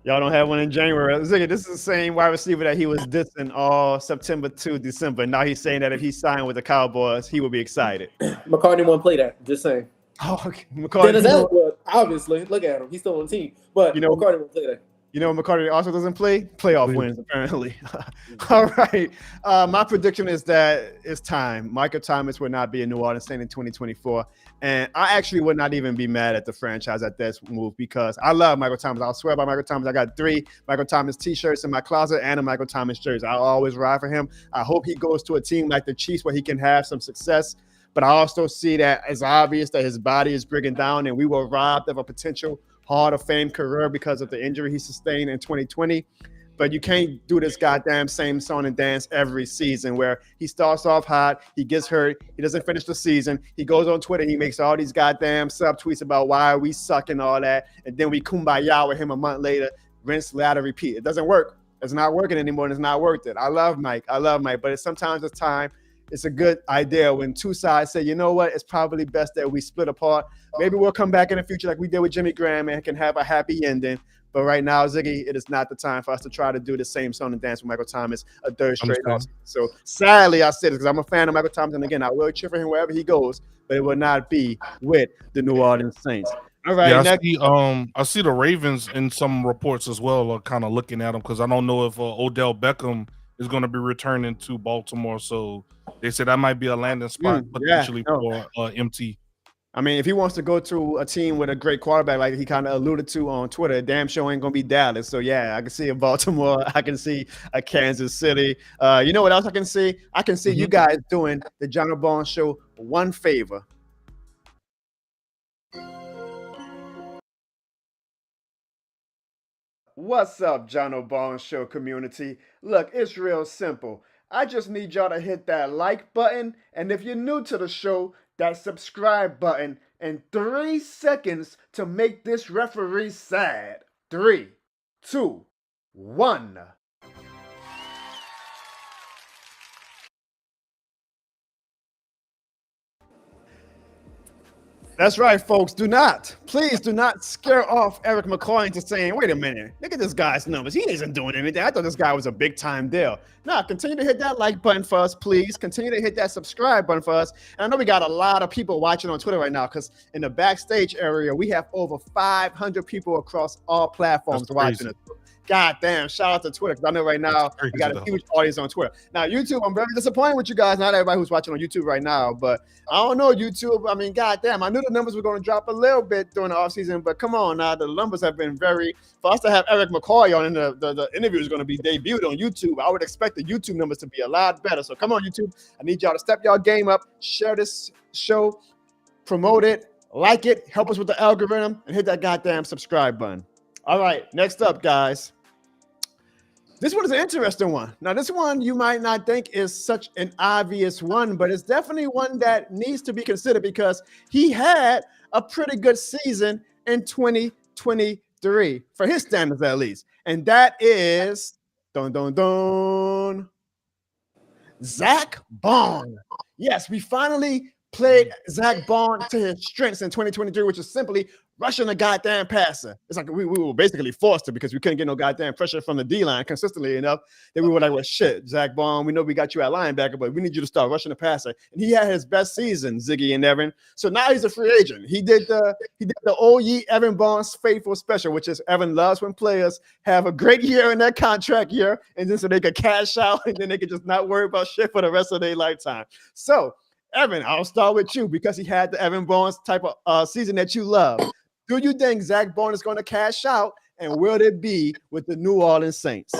Y'all don't have one in January. Ziggy, this is the same wide receiver that he was dissing all September to December. Now he's saying that if he signed with the Cowboys, he would be excited. McCartney won't play that. Just saying. Oh, okay. McCartney. Dennis Allen would, obviously. Look at him. He's still on the team. But McCartney won't play that. You know what McCartney also doesn't play? Playoff wins, apparently. All right. My prediction is that it's time. Michael Thomas will not be in New Orleans Saints in 2024. And I actually would not even be mad at the franchise at this move because I love Michael Thomas. I'll swear by Michael Thomas. I got 3 Michael Thomas t-shirts in my closet and a Michael Thomas jersey. I'll always ride for him. I hope he goes to a team like the Chiefs where he can have some success. But I also see that it's obvious that his body is breaking down and we were robbed of a potential Hall of Fame career because of the injury he sustained in 2020. But you can't do this goddamn same song and dance every season where he starts off hot, he gets hurt, he doesn't finish the season, he goes on Twitter, he makes all these goddamn subtweets about why we suck and all that, and then we kumbaya with him a month later, rinse, ladder, repeat. It doesn't work. It's not working anymore and it's not worth it. I love Mike, but sometimes it's time. It's a good idea when two sides say, you know what, it's probably best that we split apart. Maybe we'll come back in the future like we did with Jimmy Graham and can have a happy ending. But right now, Ziggy, it is not the time for us to try to do the same song and dance with Michael Thomas a third straight off. So sadly, I said it because I'm a fan of Michael Thomas. And again, I will cheer for him wherever he goes, but it will not be with the New Orleans Saints. All right. Yeah, I see the Ravens in some reports as well are kind of looking at him because I don't know if Odell Beckham is going to be returning to Baltimore. So they said that might be a landing spot potentially for MT. I mean, if he wants to go to a team with a great quarterback, like he kind of alluded to on Twitter, damn sure ain't going to be Dallas. So, yeah, I can see a Baltimore. I can see a Kansas City. You know what else I can see? I can see you guys doing the Jono Barnes Show one favor. What's up, Jono Barnes Show community? Look, it's real simple. I just need y'all to hit that like button. And if you're new to the show, that subscribe button in 3 seconds to make this referee sad. 3, 2, 1. That's right, folks. Please do not scare off Erik McCoy into saying, wait a minute, look at this guy's numbers. He isn't doing anything. I thought this guy was a big time deal. Now, continue to hit that like button for us, please. Continue to hit that subscribe button for us. And I know we got a lot of people watching on Twitter right now because in the backstage area, we have over 500 people across all platforms watching us. God damn, shout out to Twitter because I know right now we got a huge audience on Twitter. Now, YouTube, I'm very disappointed with you guys. Not everybody who's watching on YouTube right now, but I don't know, YouTube. I mean, god damn, I knew the numbers were going to drop a little bit during the offseason, but come on now, the numbers have been for us to have Erik McCoy on and the interview is going to be debuted on YouTube. I would expect the YouTube numbers to be a lot better. So come on, YouTube. I need y'all to step y'all game up, share this show, promote it, like it, help us with the algorithm, and hit that goddamn subscribe button. All right, next up, guys. This one is an interesting one. Now, this one you might not think is such an obvious one, but it's definitely one that needs to be considered because he had a pretty good season in 2023, for his standards at least. And that is, Zack Baun. Yes, we finally played Zack Baun to his strengths in 2023, which is simply rushing a goddamn passer. It's like we were basically forced to because we couldn't get no goddamn pressure from the D-line consistently enough. Then we were like, well, shit, Zack Baun, we know we got you at linebacker, but we need you to start rushing the passer. And he had his best season, Ziggy and Evan. So now he's a free agent. He did the old ye Evan Barnes faithful special, which is Evan loves when players have a great year in their contract year, and then so they could cash out, and then they could just not worry about shit for the rest of their lifetime. So Evan, I'll start with you because he had the Evan Barnes type of season that you love. Do you think Zack Baun is going to cash out, and will it be with the New Orleans Saints?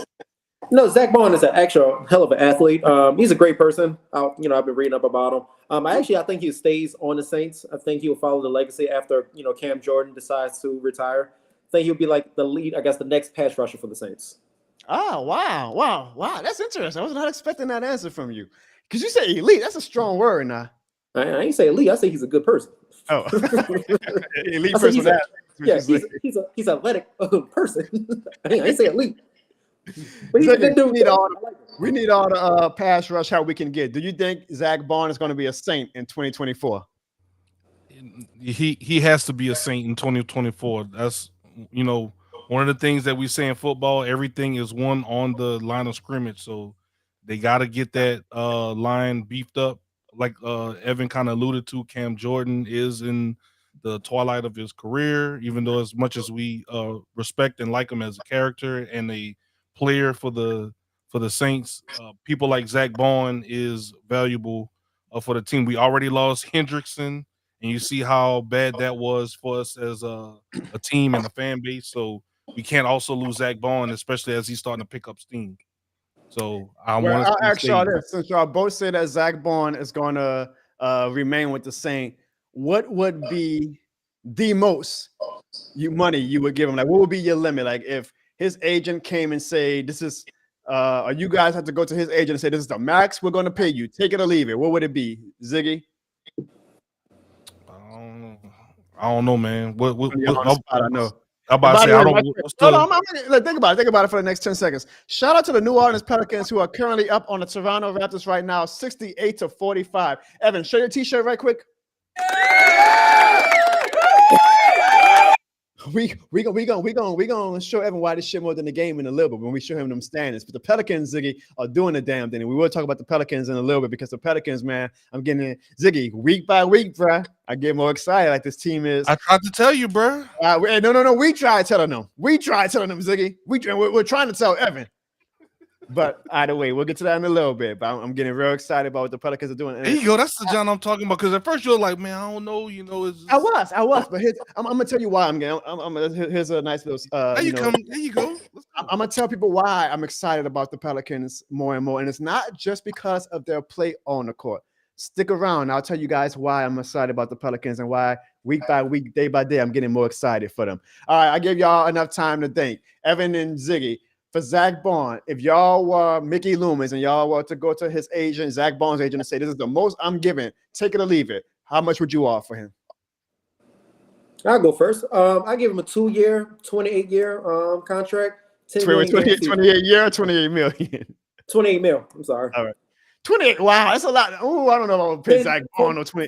No, Zack Baun is an actual hell of an athlete. He's a great person. I've been reading up about him. I think he stays on the Saints. I think he'll follow the legacy after Cam Jordan decides to retire. I think he'll be like the lead, I guess, the next pass rusher for the Saints. Oh, wow. That's interesting. I was not expecting that answer from you. Because you say elite. That's a strong word now. I ain't say elite. I say he's a good person. Oh. Elite person. He's an athletic person. I ain't say elite. But he's a good dude. We need all the pass rush how we can get. Do you think Zack Baun is going to be a Saint in 2024? He has to be a Saint in 2024. That's one of the things that we say in football. Everything is won on the line of scrimmage, so they got to get that line beefed up. Like Evan kind of alluded to, Cam Jordan is in the twilight of his career. Even though as much as we respect and like him as a character and a player for the Saints, people like Zack Baun is valuable for the team. We already lost Hendrickson, and you see how bad that was for us as a team and a fan base. So we can't also lose Zack Baun, especially as he's starting to pick up steam. So I'll ask y'all this: since y'all both say that Zack Baun is going to remain with the Saints, what would be the most money you would give him? Like, what would be your limit? Like, if his agent came and say, "This is," or you guys have to go to his agent and say, "This is the max we're going to pay you. Take it or leave it." What would it be, Ziggy? I don't know, man. What I know. I'm about to say, I don't know. Think about it for the next 10 seconds. Shout out to the New Orleans Pelicans, who are currently up on the Toronto Raptors right now, 68-45. Evan, show your t-shirt right quick. We gonna show Evan why this shit more than the game in a little bit when we show him them standings. But the Pelicans, Ziggy, are doing the damn thing. And we will talk about the Pelicans in a little bit because the Pelicans, man, I'm getting it. Ziggy, week by week, bruh. I get more excited like this team is. I tried to tell you, bruh. No. We tried telling them. Ziggy. We're trying to tell Evan. But either way, we'll get to that in a little bit. But I'm getting real excited about what the Pelicans are doing. There you go. That's the John I'm talking about. Because at first you're like, man, I don't know. I was. But I'm gonna tell you why I'm getting. Here's a nice little. There you go. I'm gonna tell people why I'm excited about the Pelicans more and more, and it's not just because of their play on the court. Stick around. I'll tell you guys why I'm excited about the Pelicans and why week by week, day by day, I'm getting more excited for them. All right, I gave y'all enough time to think. Evan and Ziggy. For Zack Baun, if y'all were Mickey Loomis and y'all were to go to his agent, Zack Baun's agent, and say, "This is the most I'm giving, take it or leave it," how much would you offer him? I'll go first. I give him a 2-year, 28-year contract. 28 year or 28 million? 28 mil. I'm sorry. All right. 28. Wow, that's a lot. Oh, I don't know if I would pay Zack Baun or 20.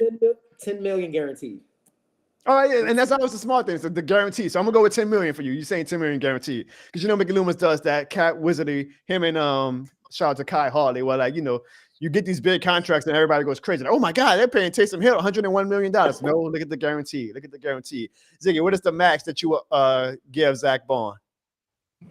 10 million guaranteed. All right, yeah, and that's always the smart thing. So the guarantee. So I'm gonna go with 10 million for you. You're saying 10 million guaranteed because Mickey Loomis does that cat wizardry. Him and shout out to Kai Harley. Well, you get these big contracts and everybody goes crazy. Like, oh my God, they're paying Taysom Hill $101 million. No, look at the guarantee. Ziggy, what is the max that you give Zack Baun?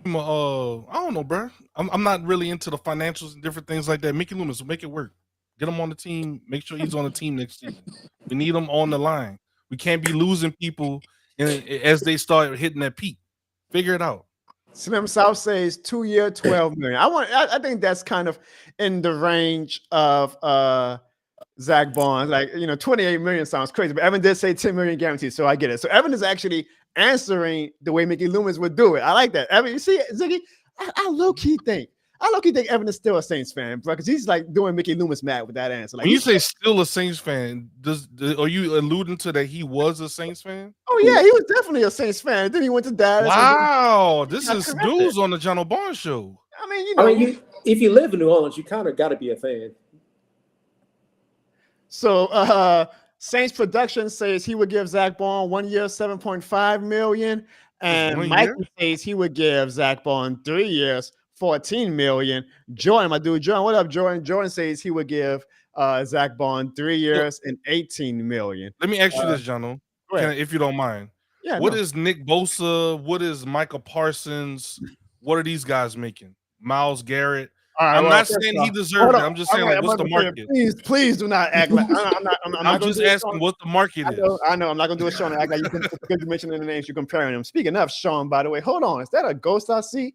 I don't know, bro. I'm not really into the financials and different things like that. Mickey Loomis, make it work. Get him on the team. Make sure he's on the team next season. We need him on the line. We can't be losing people as they start hitting that peak. Figure it out. Slim South says 2-year, 12 million. I think that's kind of in the range of Zack Baun. Like, 28 million sounds crazy, but Evan did say 10 million guaranteed, so I get it. So Evan is actually answering the way Mickey Loomis would do it. I like that. Evan, you see, Ziggy, I low-key think Evan is still a Saints fan, bro, because he's like doing Mickey Loomis mad with that answer. Like, when you say still a Saints fan, are you alluding to that he was a Saints fan? Oh yeah, he was definitely a Saints fan. Then he went to Dallas. Wow, this is news on the Jono Barnes Show. If you live in New Orleans, you kind of got to be a fan. So Saints production says he would give Zack Baun 1 year, 7.5 million, and Michael says he would give Zack Baun 3 years, 14 million. Jordan, my dude, Jordan, what up, Jordan? Jordan says he would give Zack Baun 3 years and 18 million. Let me ask you this, Jono, if you don't mind. Yeah. What is Nick Bosa? What is Michael Parsons? What are these guys making? Myles Garrett. I'm well, not first saying off, he deserves it. I'm just saying, like, what's the I'm about to market? say, please do not act like I'm not I'm gonna just do it, asking Sean. what the market is. I know. I'm not gonna do a Sean and act like because you mentioning the names, you're comparing them. Speaking of Sean, by the way, hold on. Is that a ghost I see?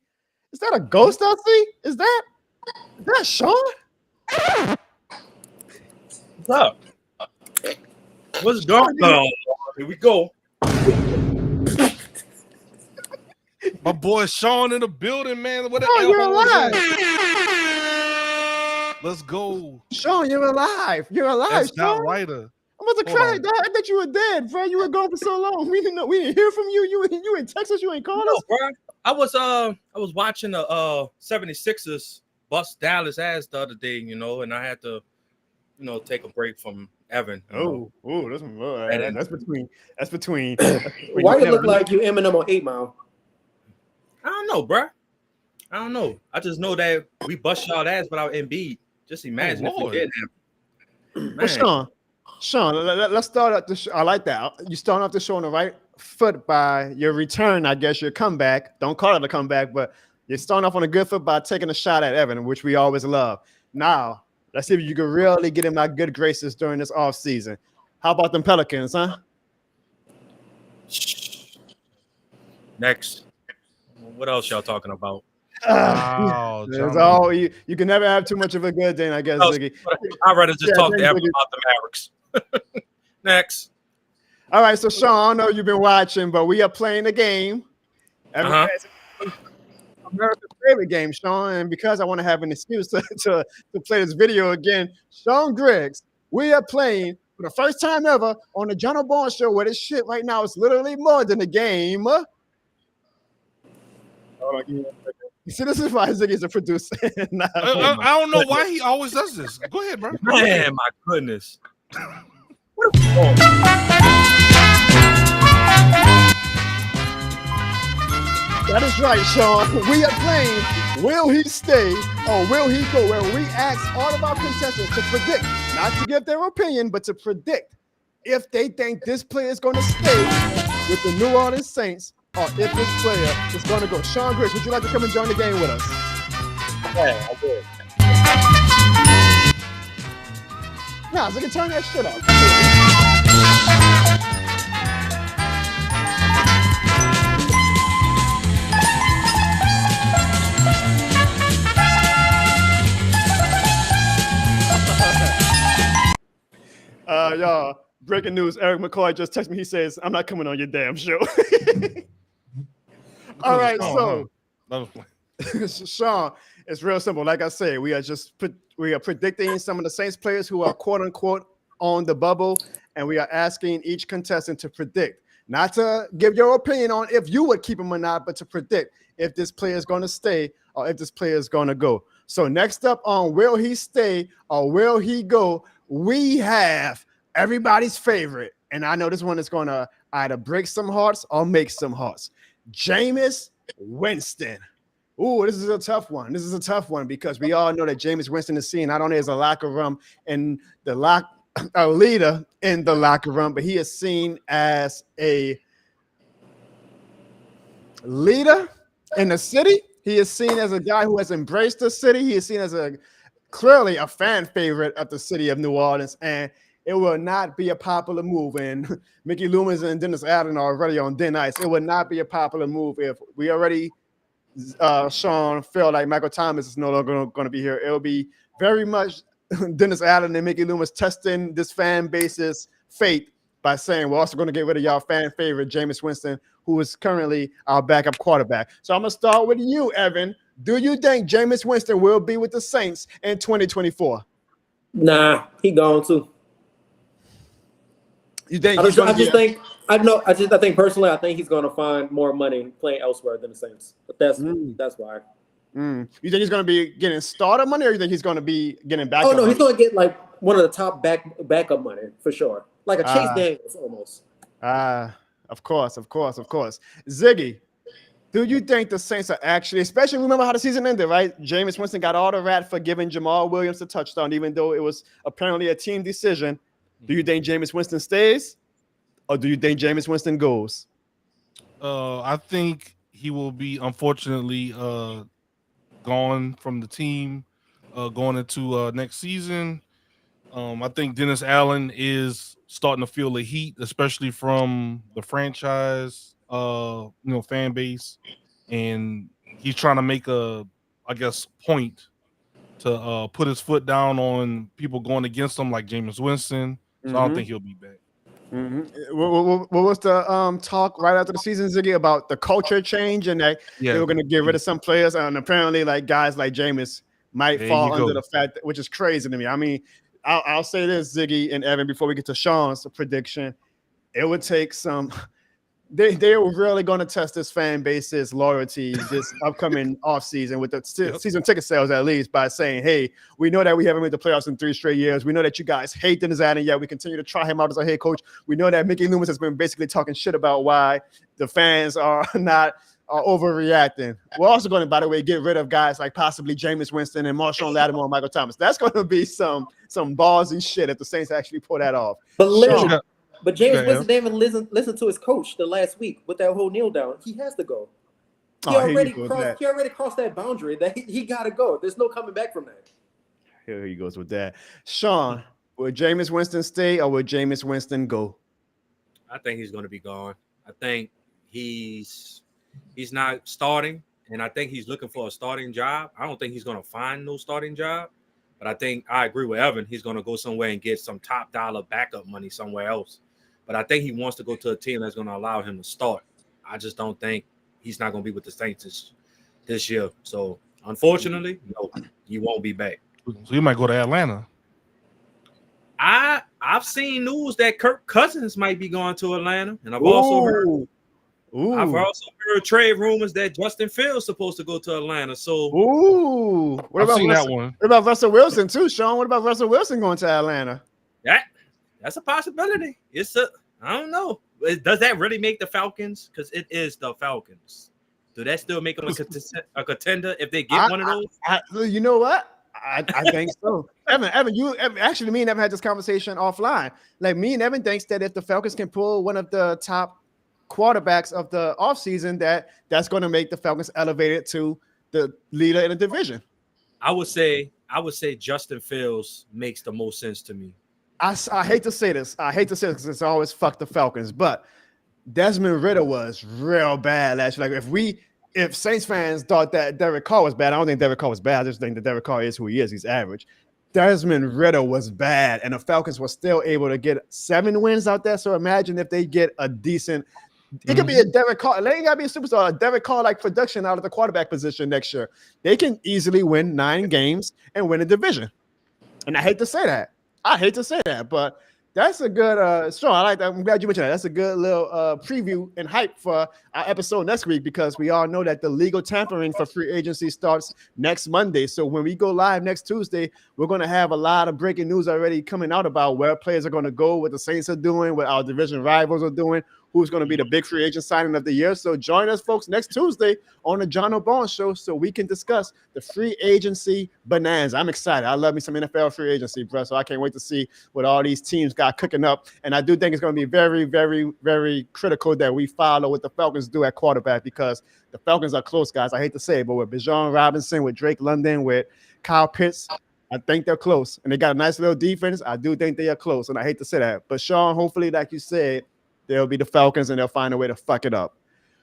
Is that a ghost I see? Is that Sean? What's up? What's going on? Here we go. My boy Sean in the building, man. What the Oh, you're hell is alive. that? Let's go. Sean, you're alive. You're alive, That's Sean. not Ryder. I'm about to Hold cry, on. dog. I thought you were dead, bro. You were gone for so long. We didn't know. We didn't hear from you. You in Texas. You ain't called No, us. bro. I was watching the 76ers bust Dallas ass the other day, and I had to, take a break from Evan. That's between. Why you look like you Eminem on 8 Mile? I don't know, bro. I don't know. I just know that we bust y'all ass without Embiid. Just imagine if we did have. Well, Sean, let's start up the show. I like that. You starting off the show on the right foot by your return, I guess, your comeback. Don't call it a comeback, but you're starting off on a good foot by taking a shot at Evan, which we always love. Now, let's see if you can really get in my good graces during this offseason. How about them Pelicans, huh? Next. What else y'all talking about? Wow, It's all you can never have too much of a good day, I guess, Ziggy. I'd rather just talk to Evan about the Mavericks. Next. All right, so Sean, I don't know you've been watching, but we are playing the game. America's favorite game, Sean, and because I want to have an excuse to play this video again, Sean Griggs, we are playing for the first time ever on the Jono Barnes Show, where this shit right now is literally more than a game. You see, this is why Ziggy's a producer. I don't know why he always does this. Go ahead, bro. Man, my goodness. That is right, Sean. We are playing Will He Stay or Will He Go, where we ask all of our contestants to predict, not to give their opinion, but to predict if they think this player is going to stay with the New Orleans Saints or if this player is going to go. Sean Griggs, would you like to come and join the game with us? Yeah, I would. Nah, so you can turn that shit off. Y'all, breaking news. Erik McCoy just texted me. He says, I'm not coming on your damn show. All right, so Sean, it's real simple. Like I said, we are predicting some of the Saints players who are quote unquote on the bubble, and we are asking each contestant to predict, not to give your opinion on if you would keep him or not, but to predict if this player is going to stay or if this player is going to go. So next up on Will He Stay or Will He Go, we have everybody's favorite, and I know this one is going to either break some hearts or make some hearts. Jameis Winston. Ooh, this is a tough one. This is a tough one because we all know that Jameis Winston is seen not only as a locker room and a leader in the locker room, but he is seen as a leader in the city. He is seen as a guy who has embraced the city. He is seen as clearly a fan favorite of the city of New Orleans, and it will not be a popular move. And Mickey Loomis and Dennis Allen are already on thin ice. It would not be a popular move if we already, Sean, feel like Michael Thomas is no longer going to be here. It will be very much Dennis Allen and Mickey Loomis testing this fan base's fate by saying we're also going to get rid of y'all fan favorite, Jameis Winston, who is currently our backup quarterback. So I'm going to start with you, Evan. Do you think Jameis Winston will be with the Saints in 2024? Nah, he gone too. You think? I think personally, I think he's going to find more money playing elsewhere than the Saints. But that's why. You think he's going to be getting starter money, or you think he's going to be getting backup? Oh no, he's money? going to get like one of the top backup money for sure, like a Chase Daniels almost. Of course. Ziggy, do you think the Saints are actually, especially remember how the season ended, right? Jameis Winston got all the rat for giving Jamal Williams a touchdown, even though it was apparently a team decision. Do you think Jameis Winston stays, or do you think Jameis Winston goes? I think he will be, unfortunately, gone from the team going into next season. I think Dennis Allen is starting to feel the heat, especially from the franchise, fan base, and he's trying to make point to put his foot down on people going against him, like Jameis Winston. So I don't think he'll be back. What was the talk right after the season, Ziggy, about the culture change and that they were going to get rid of some players, and apparently, like guys like Jameis might fall under the fact, which is crazy to me. I mean, I'll say this, Ziggy and Evan, before we get to Sean's prediction, it would take some. They were really going to test this fan base's loyalty this upcoming offseason with the season ticket sales, at least, by saying, hey, we know that we haven't made the playoffs in 3 straight years. We know that you guys hate Dennis Allen, yet we continue to try him out as a head coach. We know that Mickey Loomis has been basically talking shit about why the fans are overreacting. We're also going to, by the way, get rid of guys like possibly Jameis Winston and Marshon Lattimore and Michael Thomas. That's going to be some ballsy shit if the Saints actually pull that off. But Jameis Winston didn't even listen to his coach the last week with that whole kneel down. He has to go. He already crossed that boundary. That he got to go. There's no coming back from that. Here he goes with that. Sean, would Jameis Winston stay or would Jameis Winston go? I think he's going to be gone. I think he's not starting, and I think he's looking for a starting job. I don't think he's going to find no starting job. But I think I agree with Evan. He's going to go somewhere and get some top dollar backup money somewhere else. But I think he wants to go to a team that's going to allow him to start. I just don't think he's not going to be with the Saints this year. So, unfortunately, no, he won't be back. So he might go to Atlanta. I've seen news that Kirk Cousins might be going to Atlanta, and I've also heard trade rumors that Justin Fields is supposed to go to Atlanta. So, what about Russell Wilson too, Sean? What about Russell Wilson going to Atlanta? That's a possibility. I don't know. Does that really make the Falcons? Because it is the Falcons. Do that still make them a contender if they get one of those? You know what? I think so. Evan, actually, me and Evan had this conversation offline. Like, me and Evan thinks that if the Falcons can pull one of the top quarterbacks of the offseason, that's going to make the Falcons elevated to the leader in the division. I would say Justin Fields makes the most sense to me. I hate to say this. Because it's always fuck the Falcons, but Desmond Ridder was real bad last year. Like, if Saints fans thought that Derek Carr was bad, I don't think Derek Carr was bad. I just think that Derek Carr is who he is. He's average. Desmond Ridder was bad, and the Falcons were still able to get 7 wins out there. So imagine if they get a decent – it could be a Derek Carr. They ain't got to be a superstar. A Derek Carr-like production out of the quarterback position next year. They can easily win 9 games and win a division. And I hate to say that, but – that's a good Sean. I like that. I'm glad you mentioned that. That's a good little preview and hype for our episode next week, because we all know that the legal tampering for free agency starts next Monday. So when we go live next Tuesday, we're going to have a lot of breaking news already coming out about where players are going to go, what the Saints are doing, what our division rivals are doing, who's going to be the big free agent signing of the year. So join us, folks, next Tuesday on the Jono Barnes Show so we can discuss the free agency bonanza. I'm excited. I love me some NFL free agency, bro. So I can't wait to see what all these teams got cooking up. And I do think it's going to be very, very, very critical that we follow what the Falcons do at quarterback, because the Falcons are close, guys. I hate to say it, but with Bijan Robinson, with Drake London, with Kyle Pitts, I think they're close. And they got a nice little defense. I do think they are close, and I hate to say that. But, Sean, hopefully, like you said, they'll be the Falcons, and they'll find a way to fuck it up.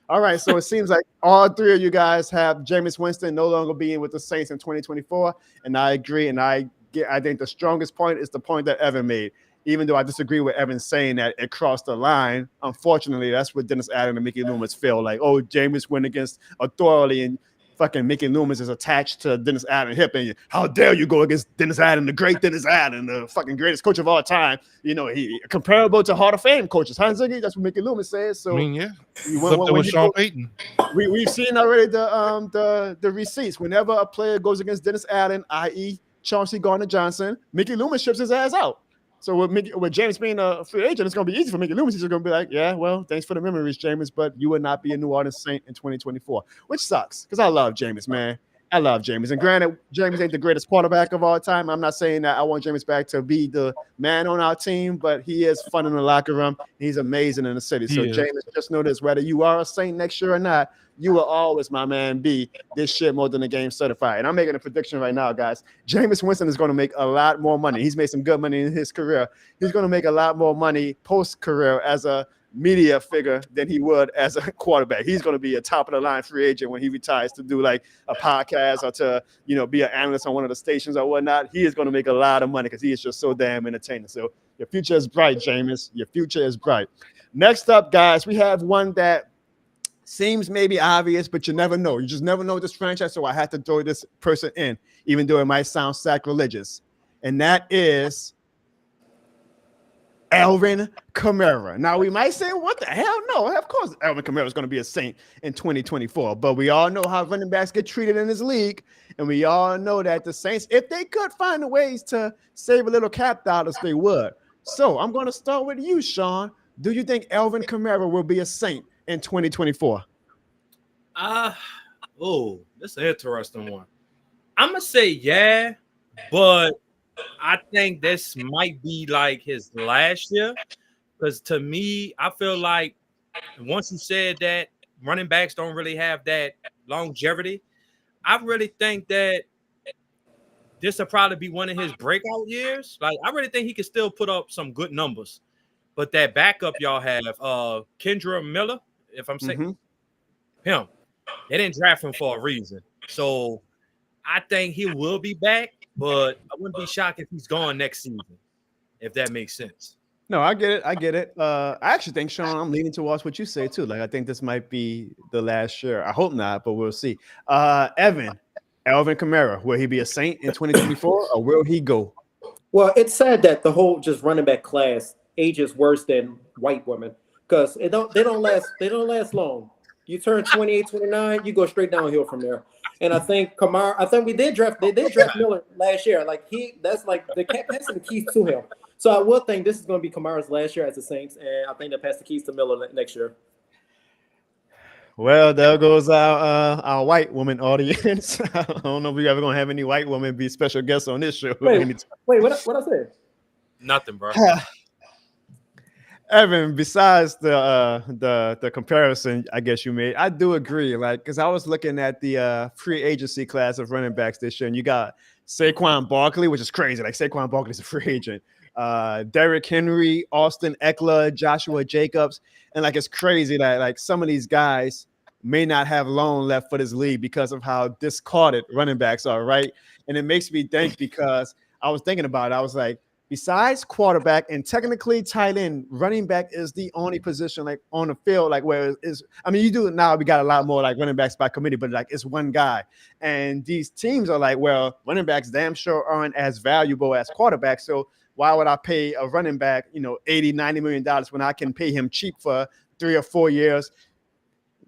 All right, so it seems like all 3 of you guys have Jameis Winston no longer being with the Saints in 2024, and I agree, and I think the strongest point is the point that Evan made. Even though I disagree with Evan saying that it crossed the line, unfortunately, that's what Dennis Allen and Mickey Loomis feel like. Oh, Jameis went against authority, and fucking Mickey Loomis is attached to Dennis Allen hip, and how dare you go against Dennis Allen, the great Dennis Allen, the fucking greatest coach of all time. You know, he comparable to Hall of Fame coaches. That's what Mickey Loomis says. So I mean, yeah, with Sean Payton. We've seen already the receipts. Whenever a player goes against Dennis Allen, i.e. Chauncey Gardner-Johnson, Mickey Loomis ships his ass out. So with James being a free agent, it's going to be easy for Mickey Loomis. He's going to be like, yeah, well, thanks for the memories, Jameis, but you will not be a New Orleans Saint in 2024, which sucks because I love Jameis, man. I love Jameis. And granted, Jameis ain't the greatest quarterback of all time. I'm not saying that I want Jameis back to be the man on our team, but he is fun in the locker room. He's amazing in the city. So, Jameis, just know this, whether you are a Saint next year or not, you will always, my man, be this shit more than the game certified. And I'm making a prediction right now, guys. Jameis Winston is going to make a lot more money. He's made some good money in his career. He's going to make a lot more money post-career as a media figure than he would as a quarterback. He's going to be a top of the line free agent when he retires to do like a podcast or to, be an analyst on one of the stations or whatnot. He is going to make a lot of money because he is just so damn entertaining. So your future is bright, Jameis. Your future is bright. Next up, guys, we have one that seems maybe obvious, but you never know. You just never know this franchise. So I had to throw this person in, even though it might sound sacrilegious. And that is Alvin Kamara. Now, we might say, what the hell? No, of course, Alvin Kamara is going to be a Saint in 2024. But we all know how running backs get treated in this league. And we all know that the Saints, if they could find ways to save a little cap dollars, they would. So I'm going to start with you, Sean. Do you think Alvin Kamara will be a Saint in 2024? This is an interesting one. I'm going to say yeah, but I think this might be like his last year, because to me, I feel like once you said that running backs don't really have that longevity, I really think that this will probably be one of his breakout years. Like, I really think he can still put up some good numbers. But that backup y'all have, Kendra Miller, if I'm saying him, they didn't draft him for a reason. So I think he will be back. But I wouldn't be shocked if he's gone next season, if that makes sense. No, I get it. I actually think, Sean, I'm leaning towards what you say too. Like, I think this might be the last year. I hope not, but we'll see. Alvin Kamara, will he be a Saint in 2024 or will he go? Well, it's sad that the whole just running back class ages worse than white women, because they don't last long. You turn 28, 29, you go straight downhill from there. And I think Kamara, they did draft Miller last year. That's like the cat passing the keys to him. So I will think this is going to be Kamara's last year as the Saints, and I think they'll pass the keys to Miller next year. Well, there goes our white woman audience. I don't know if we're ever going to have any white women be special guests on this show. Wait, what I said? Nothing, bro. Evan, besides the comparison, I guess you made, I do agree. Like, because I was looking at the free agency class of running backs this year, and you got Saquon Barkley, which is crazy. Like, Saquon Barkley is a free agent. Derrick Henry, Austin Eckler, Joshua Jacobs, and like it's crazy that like some of these guys may not have long left for this league because of how discarded running backs are, right? And it makes me think, because I was thinking about it. I was like, besides quarterback and technically tight end, running back is the only position like on the field, like where is, I mean, you do it now, we got a lot more like running backs by committee, but like it's one guy. And these teams are like, well, running backs damn sure aren't as valuable as quarterbacks. So why would I pay a running back, $80, $90 million when I can pay him cheap for 3 or 4 years,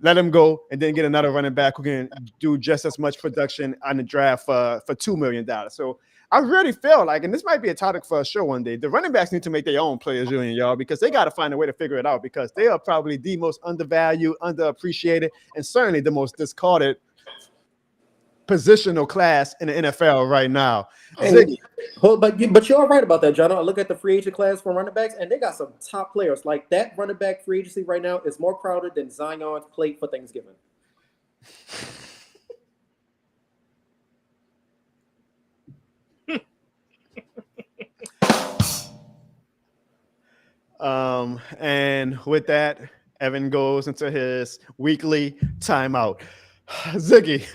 let him go, and then get another running back who can do just as much production on the draft for $2 million. So I really feel like, and this might be a topic for a show one day, the running backs need to make their own players union, y'all, because they got to find a way to figure it out, because they are probably the most undervalued, underappreciated, and certainly the most discarded positional class in the NFL right now. But you're all right about that, John. I look at the free agent class for running backs, and they got some top players. Like, that running back free agency right now is more crowded than Zion's plate for Thanksgiving. And with that, Evan goes into his weekly timeout. Ziggy.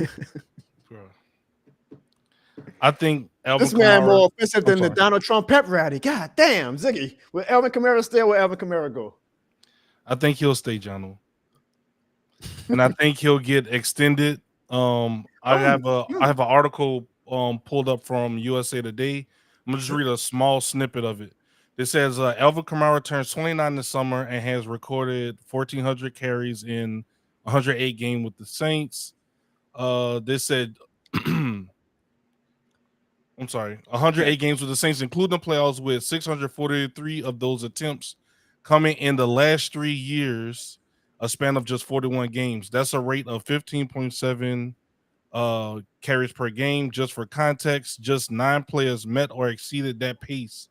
I think Alvin this man Kamara, more offensive than the Donald Trump pep rally. God damn, Ziggy. Will Alvin Kamara stay? Will Alvin Kamara go? I think he'll stay, Jono. And I think he'll get extended. I have an article pulled up from USA Today. I'm gonna just read a small snippet of it. It says Alvin Kamara turns 29 this summer and has recorded 1,400 carries in 108 games with the Saints. They said, I'm sorry, 108 games with the Saints, including the playoffs, with 643 of those attempts coming in the last 3 years, a span of just 41 games. That's a rate of 15.7 carries per game. Just for context, just 9 players met or exceeded that pace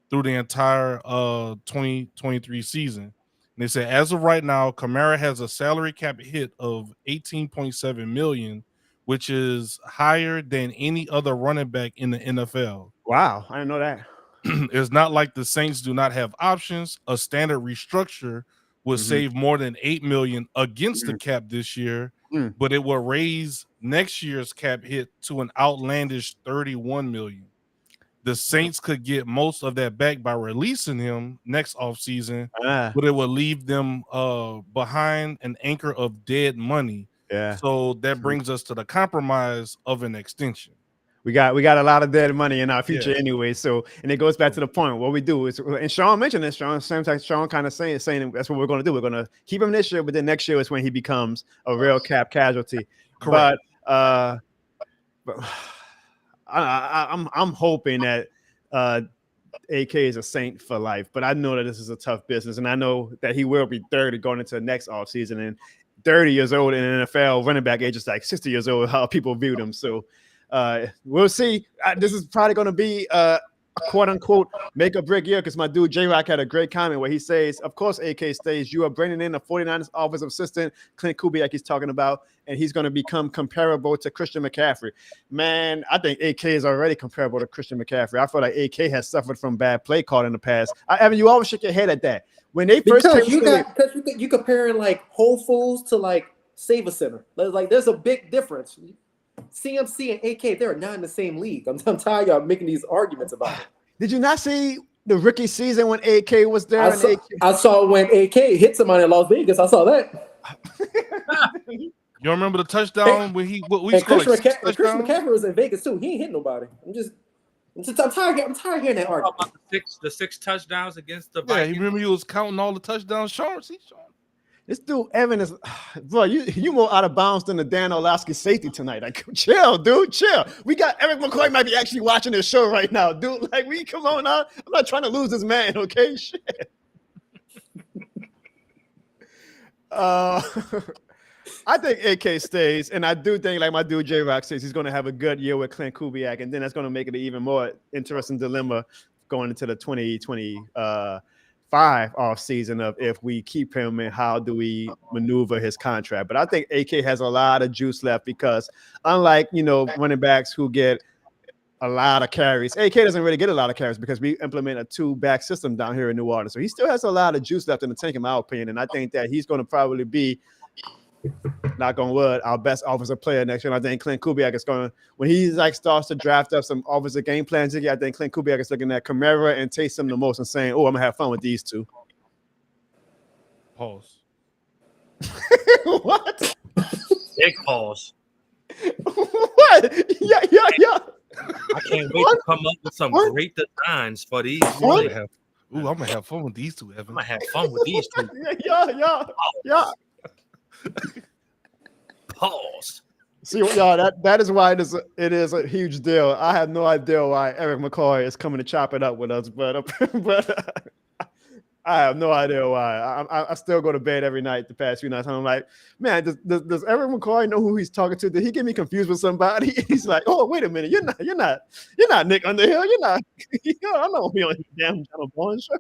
through the entire 2023 season. And they said, as of right now, Kamara has a salary cap hit of $18.7 million, which is higher than any other running back in the NFL. Wow, I didn't know that. It's not like the Saints do not have options. A standard restructure would save more than $8 million against the cap this year, but it will raise next year's cap hit to an outlandish $31 million. The Saints could get most of that back by releasing him next offseason, but it will leave them behind an anchor of dead money. Yeah. So that brings us to the compromise of an extension. We got a lot of dead money in our future anyway. So, and it goes back to the point. What we do is, and Sean mentioned this. Sean kind of saying that's what we're going to do. We're going to keep him this year, but then next year is when he becomes a real cap casualty. Correct. But I'm hoping that AK is a Saint for life. But I know that this is a tough business, and I know that he will be 30 going into the next offseason. And 30 years old in the NFL running back age is like 60 years old. How people view them. So. We'll see. This is probably going to be a quote unquote make or break year because my dude J-Rock had a great comment where he says, of course, AK stays. You are bringing in a 49ers offensive assistant, Clint Kubiak, he's talking about, and he's going to become comparable to Christian McCaffrey. Man, I think AK is already comparable to Christian McCaffrey. I feel like AK has suffered from bad play call in the past. Evan, you always shake your head at that. When they first you comparing like Whole Foods to like Save a Center. Like there's a big difference. CMC and AK, they're not in the same league. I'm tired of making these arguments about it. Did you not see the rookie season when AK was there? I saw when AK hit somebody in Las Vegas. I saw that. You remember the touchdown when he Christian McCaffrey was in Vegas too. He ain't hit nobody. I'm tired of hearing that argument. About the six touchdowns against the Vikings. Yeah, you remember he was counting all the touchdowns. Sean. This dude Evan is, bro. You more out of bounds than the Dan Orlovsky safety tonight. Like, chill, dude, chill. We got Erik McCoy might be actually watching this show right now, dude. Like, we come on now. I'm not trying to lose this man, okay? Shit. I think AK stays, and I do think, like my dude J-Rock says, he's going to have a good year with Clint Kubiak, and then that's going to make it an even more interesting dilemma going into the 2025 off season of if we keep him and how do we maneuver his contract. But I think AK has a lot of juice left because unlike, running backs who get a lot of carries, AK doesn't really get a lot of carries because we implement a 2-back system down here in New Orleans. So he still has a lot of juice left in the tank, in my opinion. And I think that he's going to probably be, knock on wood, our best offensive player next year. And I think Clint Kubiak is going to, when he starts to draft up some offensive game plans, I think Clint Kubiak is looking at Kamara and Taysom the most and saying, "Oh, I'm gonna have fun with these two." Pause. What? Big pause. What? Yeah. I can't wait to come up with some great designs for these. I'm gonna have fun with these two, Evan. I'm gonna have fun with these two. Yeah. Pause. See, y'all, that is why it is a huge deal. I have no idea why Erik McCoy is coming to chop it up with us, but I have no idea why. I still go to bed every night the past few nights. And I'm like, man, does Erik McCoy know who he's talking to? Did he get me confused with somebody? He's like, oh, wait a minute, you're not Nick Underhill. You're not. I know me on the damn Jono Barnes Show.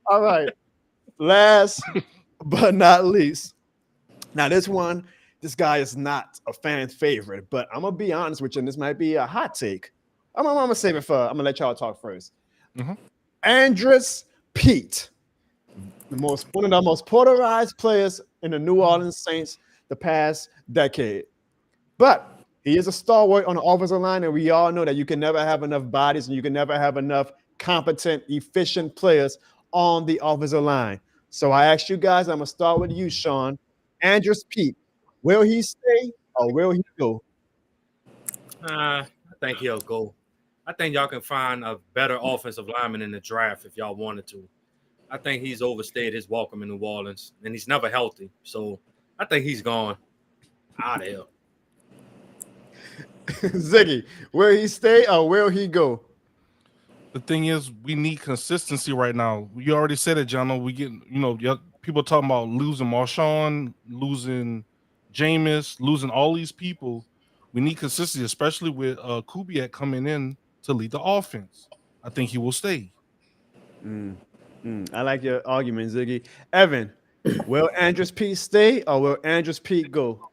All right, last but not least. Now, this guy is not a fan's favorite, but I'm going to be honest with you, and this might be a hot take. I'm going to save it I'm going to let y'all talk first. Andrus Peat, one of the most polarized players in the New Orleans Saints the past decade. But he is a stalwart on the offensive line, and we all know that you can never have enough bodies and you can never have enough competent, efficient players on the offensive line. So I asked you guys, I'm going to start with you, Sean. Andrus Peat, will he stay or will he go? I think he'll go. I think y'all can find a better offensive lineman in the draft if y'all wanted to. I think he's overstayed his welcome in New Orleans, and he's never healthy. So I think he's gone out of here. Ziggy, will he stay or will he go? The thing is, we need consistency right now. You already said it, Jono. We get, people talking about losing Marshon, losing Jameis, losing all these people. We need consistency, especially with Kubiak coming in to lead the offense. I think he will stay. I like your argument, Ziggy. Evan, will Andrus Peat stay or will Andrus Peat go?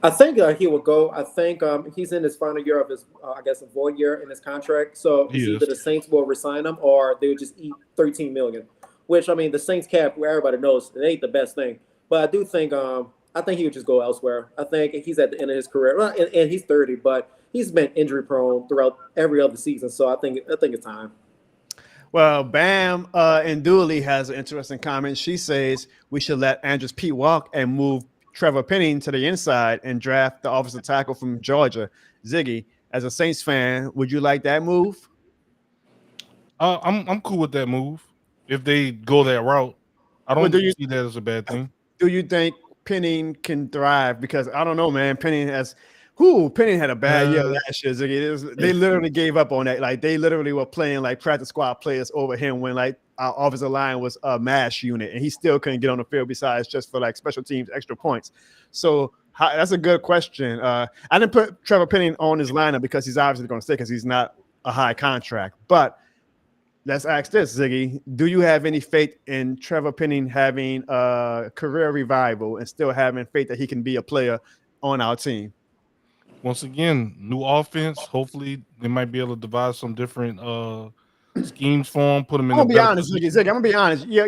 I think he will go. I think he's in his final year of his, I guess, a void year in his contract. So it's either the Saints will resign him or they would just eat $13 million. Which, I mean, the Saints cap, where everybody knows, it ain't the best thing. But I do think I think he would just go elsewhere. I think he's at the end of his career, well, and he's 30, but he's been injury prone throughout every other season. So I think it's time. Well, Bam and Dooley has an interesting comment. She says we should let Andrus Peat walk and move Trevor Penning to the inside and draft the offensive tackle from Georgia. Ziggy, as a Saints fan, would you like that move? I'm cool with that move if they go that route. I don't see that as a bad thing. Do you think Penning can thrive? Because I don't know, man. Penning had a bad year last year. Ziggy. They literally gave up on that. Like they literally were playing like practice squad players over him when like our offensive line was a mash unit, and he still couldn't get on the field besides just for like special teams extra points. So that's a good question. I didn't put Trevor Penning on his lineup because he's obviously going to stay because he's not a high contract. But let's ask this, Ziggy. Do you have any faith in Trevor Penning having a career revival and still having faith that he can be a player on our team? Once again, new offense. Hopefully, they might be able to devise some different schemes for him. Put him in. I'm gonna be honest, Ziggy. I'm gonna be honest. Yeah.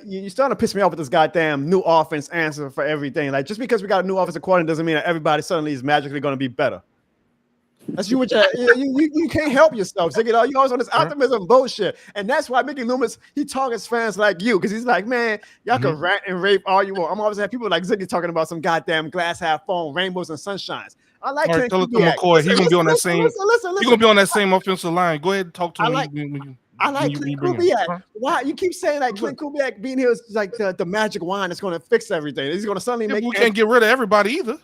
You're starting to piss me off with this goddamn new offense answer for everything. Like just because we got a new offensive coordinator doesn't mean that everybody suddenly is magically going to be better. That's you. You can't help yourself, Ziggy. You always on this optimism bullshit, and that's why Mickey Loomis he targets fans like you because he's like, man, y'all can rant and rave all you want. I'm always have people like Ziggy talking about some goddamn glass half full, rainbows and sunshines. I like All right, tell it to McCoy. He's gonna be on that same. He's gonna be on that same offensive line. Go ahead and talk to him. I like Clint Kubiak. Why you keep saying like Clint Kubiak being here is like the magic wand that's going to fix everything? He's going to suddenly make. We can't get rid of everybody either.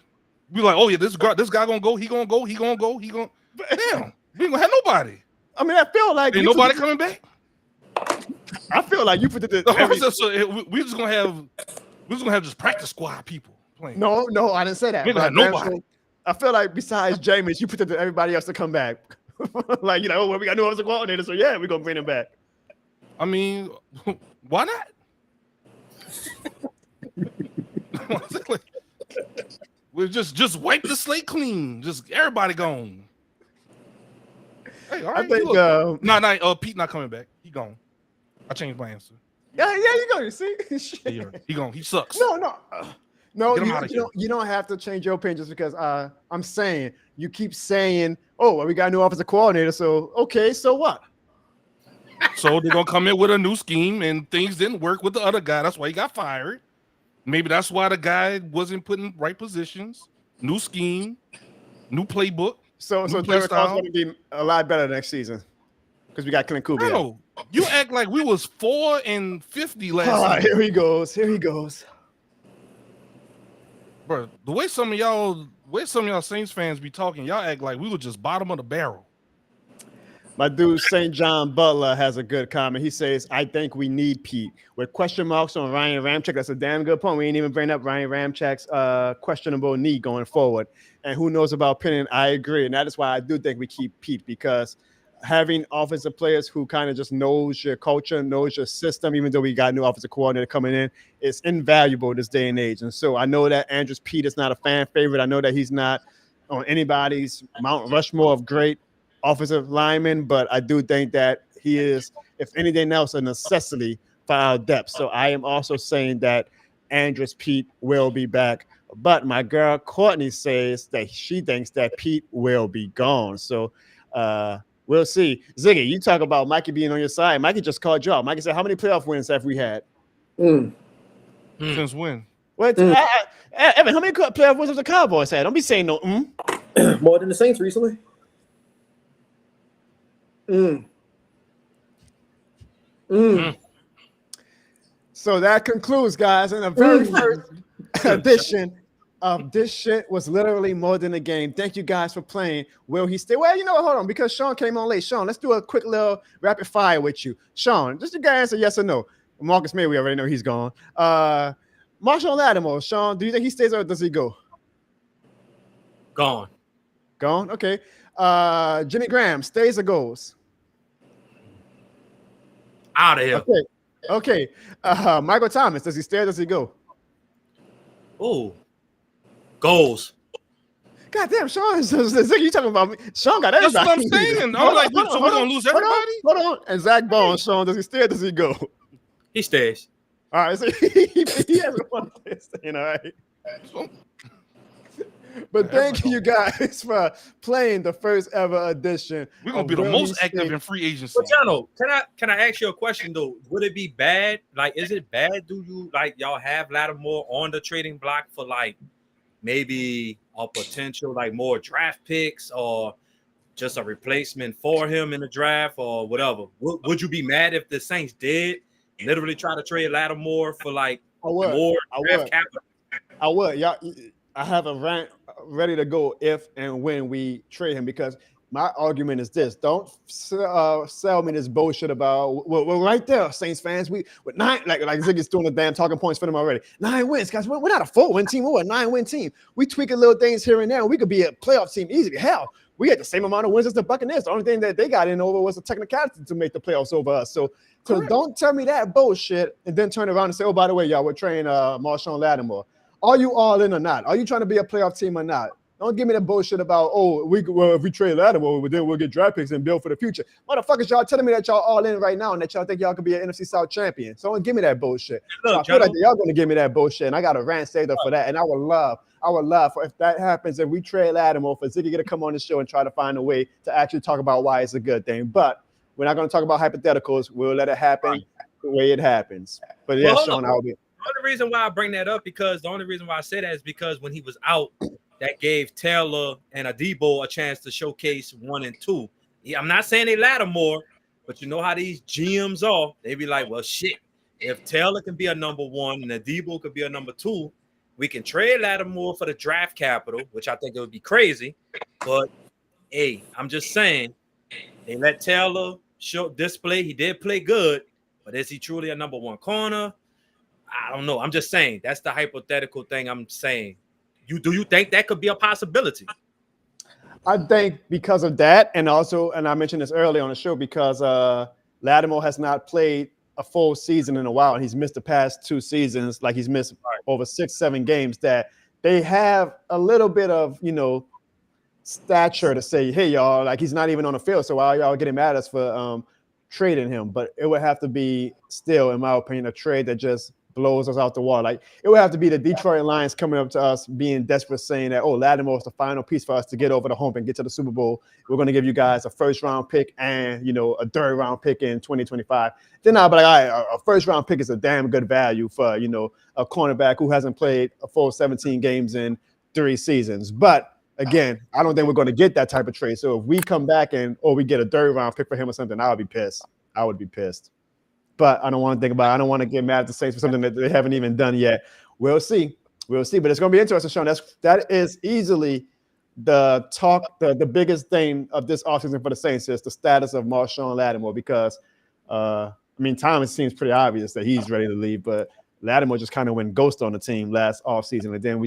Be like, oh yeah, this guy gonna go. He gonna go. Damn, we ain't gonna have nobody. I mean, I feel like ain't nobody coming back. I feel like you put it. We just gonna have just practice squad people playing. No, I didn't say that. We ain't gonna have nobody. I feel like besides Jameis, you put it to everybody else to come back. Like, we got new offensive coordinator, so yeah, we're gonna bring him back. I mean, why not? We'll just wipe the slate clean. Just everybody gone. Hey, all right. I think Pete not coming back. He gone. I changed my answer. Yeah, you go. You see, he gone. He sucks. No, you don't have to change your opinion just because I'm saying you keep saying, oh, well, we got a new offensive coordinator, so okay, so what? So they're gonna come in with a new scheme, and things didn't work with the other guy. That's why he got fired. Maybe that's why the guy wasn't put in right positions. New scheme, new playbook. So Derek Carr's going to be a lot better next season because we got Clint Kubiak. No, you act like we was 4-50 last season. Here he goes. Bro, the way some of y'all Saints fans be talking, y'all act like we were just bottom of the barrel. My dude St. John Butler has a good comment. He says, I think we need Pete. With question marks on Ryan Ramczyk, that's a damn good point. We ain't even bring up Ryan Ramczyk's questionable knee going forward. And who knows about Penning? I agree. And that is why I do think we keep Pete, because having offensive players who kind of just knows your culture, knows your system, even though we got a new offensive coordinator coming in, is invaluable this day and age. And so I know that Andrus Peat is not a fan favorite. I know that he's not on anybody's Mount Rushmore of great offensive linemen, but I do think that he is, if anything else, a necessity for our depth. So I am also saying that Andrus Peat will be back. But my girl Courtney says that she thinks that Pete will be gone. So we'll see. Ziggy, you talk about Mikey being on your side. Mikey just called you out. Mikey said, how many playoff wins have we had? Since when? Evan, how many playoff wins have the Cowboys had? Don't be saying no. More than the Saints recently. So that concludes, guys. And the very first edition of This Shit Was Literally More Than a Game. Thank you guys for playing. Will he stay? Well, hold on, because Sean came on late. Sean, let's do a quick little rapid fire with you. Sean, just a guy answer yes or no. Marcus Maye, we already know he's gone. Marshon Lattimore, Sean, do you think he stays or does he go? Gone. Gone? Okay. Jimmy Graham, stays or goes? Out of here. Okay. Michael Thomas, does he stay or does he go? Oh, goals. God damn, Sean, you talking about me? Sean got everybody. That's what I'm saying. I'm like, so we're going to lose everybody? Hold on. And Zack Baun, Sean, does he stay or does he go? He stays. All right, so he hasn't won this thing, all right? But thank you guys for playing the first ever edition. We're going to be the most active in free agency. But Jono, can I ask you a question though? Would it be bad? Like, is it bad? Do you like y'all have Lattimore on the trading block for like maybe a potential like more draft picks or just a replacement for him in the draft or whatever? Would you be mad if the Saints did literally try to trade Lattimore for like more draft capital? I would. Y'all, I have a rant ready to go if and when we trade him, because my argument is this: don't sell me this bullshit about we're right there, Saints fans. We with 9, like Ziggy's doing the damn talking points for them already. 9 wins, guys. We're not a 4-win team. We're a 9-win team. We tweak little things here and there. And we could be a playoff team easily. Hell, we had the same amount of wins as the Buccaneers. The only thing that they got in over was the technicality to make the playoffs over us. So don't tell me that bullshit and then turn around and say, oh, by the way, y'all, we're trading Marshon Lattimore. Are you all in or not? Are you trying to be a playoff team or not? Don't give me the bullshit about, if we trade Lattimore, then we'll get draft picks and build for the future. Motherfuckers, y'all telling me that y'all all in right now and that y'all think y'all could be an NFC South champion. So don't give me that bullshit. Look, so I feel like y'all going to give me that bullshit, and I got a rant saved up for that. And I would love for if that happens, if we trade Lattimore, for Ziggy to come on the show and try to find a way to actually talk about why it's a good thing. But we're not going to talk about hypotheticals. We'll let it happen the way it happens. But yeah, Sean, I'll be. The only reason why I bring that up the only reason why I say that is because when he was out, that gave Taylor and Adebo a chance to showcase 1 and 2. Yeah, I'm not saying they Lattimore, but you know how these GMs are. They be like, well, shit, if Taylor can be a number 1 and Adebo could be a number 2, we can trade Lattimore for the draft capital, which I think it would be crazy. But hey, I'm just saying, they let Taylor display. He did play good, but is he truly a number 1 corner? I don't know. I'm just saying that's the hypothetical thing I'm saying. Do you think that could be a possibility? I think because of that, and also, and I mentioned this earlier on the show, because Lattimore has not played a full season in a while, and he's missed the past 2 seasons. Like he's missed over 6-7 games. That they have a little bit of stature to say, hey y'all, like he's not even on the field, so why y'all getting mad at us for trading him? But it would have to be still, in my opinion, a trade that just blows us out the wall. Like it would have to be the Detroit Lions coming up to us being desperate, saying that, Lattimore is the final piece for us to get over the hump and get to the Super Bowl. We're going to give you guys a 1st-round pick and a 3rd-round pick in 2025. Then I'll be like, all right, a 1st-round pick is a damn good value for a cornerback who hasn't played a full 17 games in 3 seasons. But again, I don't think we're going to get that type of trade. So if we come back and we get a 3rd-round pick for him or something, I would be pissed. I would be pissed. But I don't want to think about it. I don't want to get mad at the Saints for something that they haven't even done yet. We'll see. But it's going to be interesting, Sean. That is easily the biggest thing of this offseason for the Saints is the status of Marshon Lattimore, because Thomas seems pretty obvious that he's ready to leave, but Lattimore just kind of went ghost on the team last offseason, and then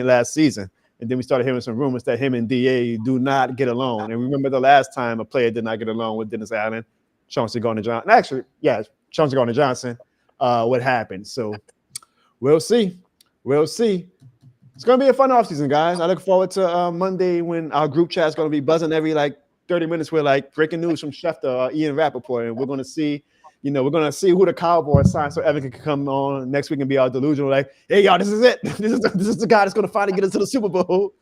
last season. And then we started hearing some rumors that him and DA do not get along. And remember the last time a player did not get along with Dennis Allen, Chauncey Gardner-Johnson. Actually, yeah, Chauncey Gardner-Johnson, what happened. So we'll see. It's going to be a fun offseason, guys. I look forward to Monday when our group chat is going to be buzzing every 30 minutes with breaking news from Schefter or Ian Rappaport. And we're going to see, who the Cowboys sign so Evan can come on next week and be all delusional. Like, hey, y'all, this is it. This is the guy that's going to finally get us to the Super Bowl.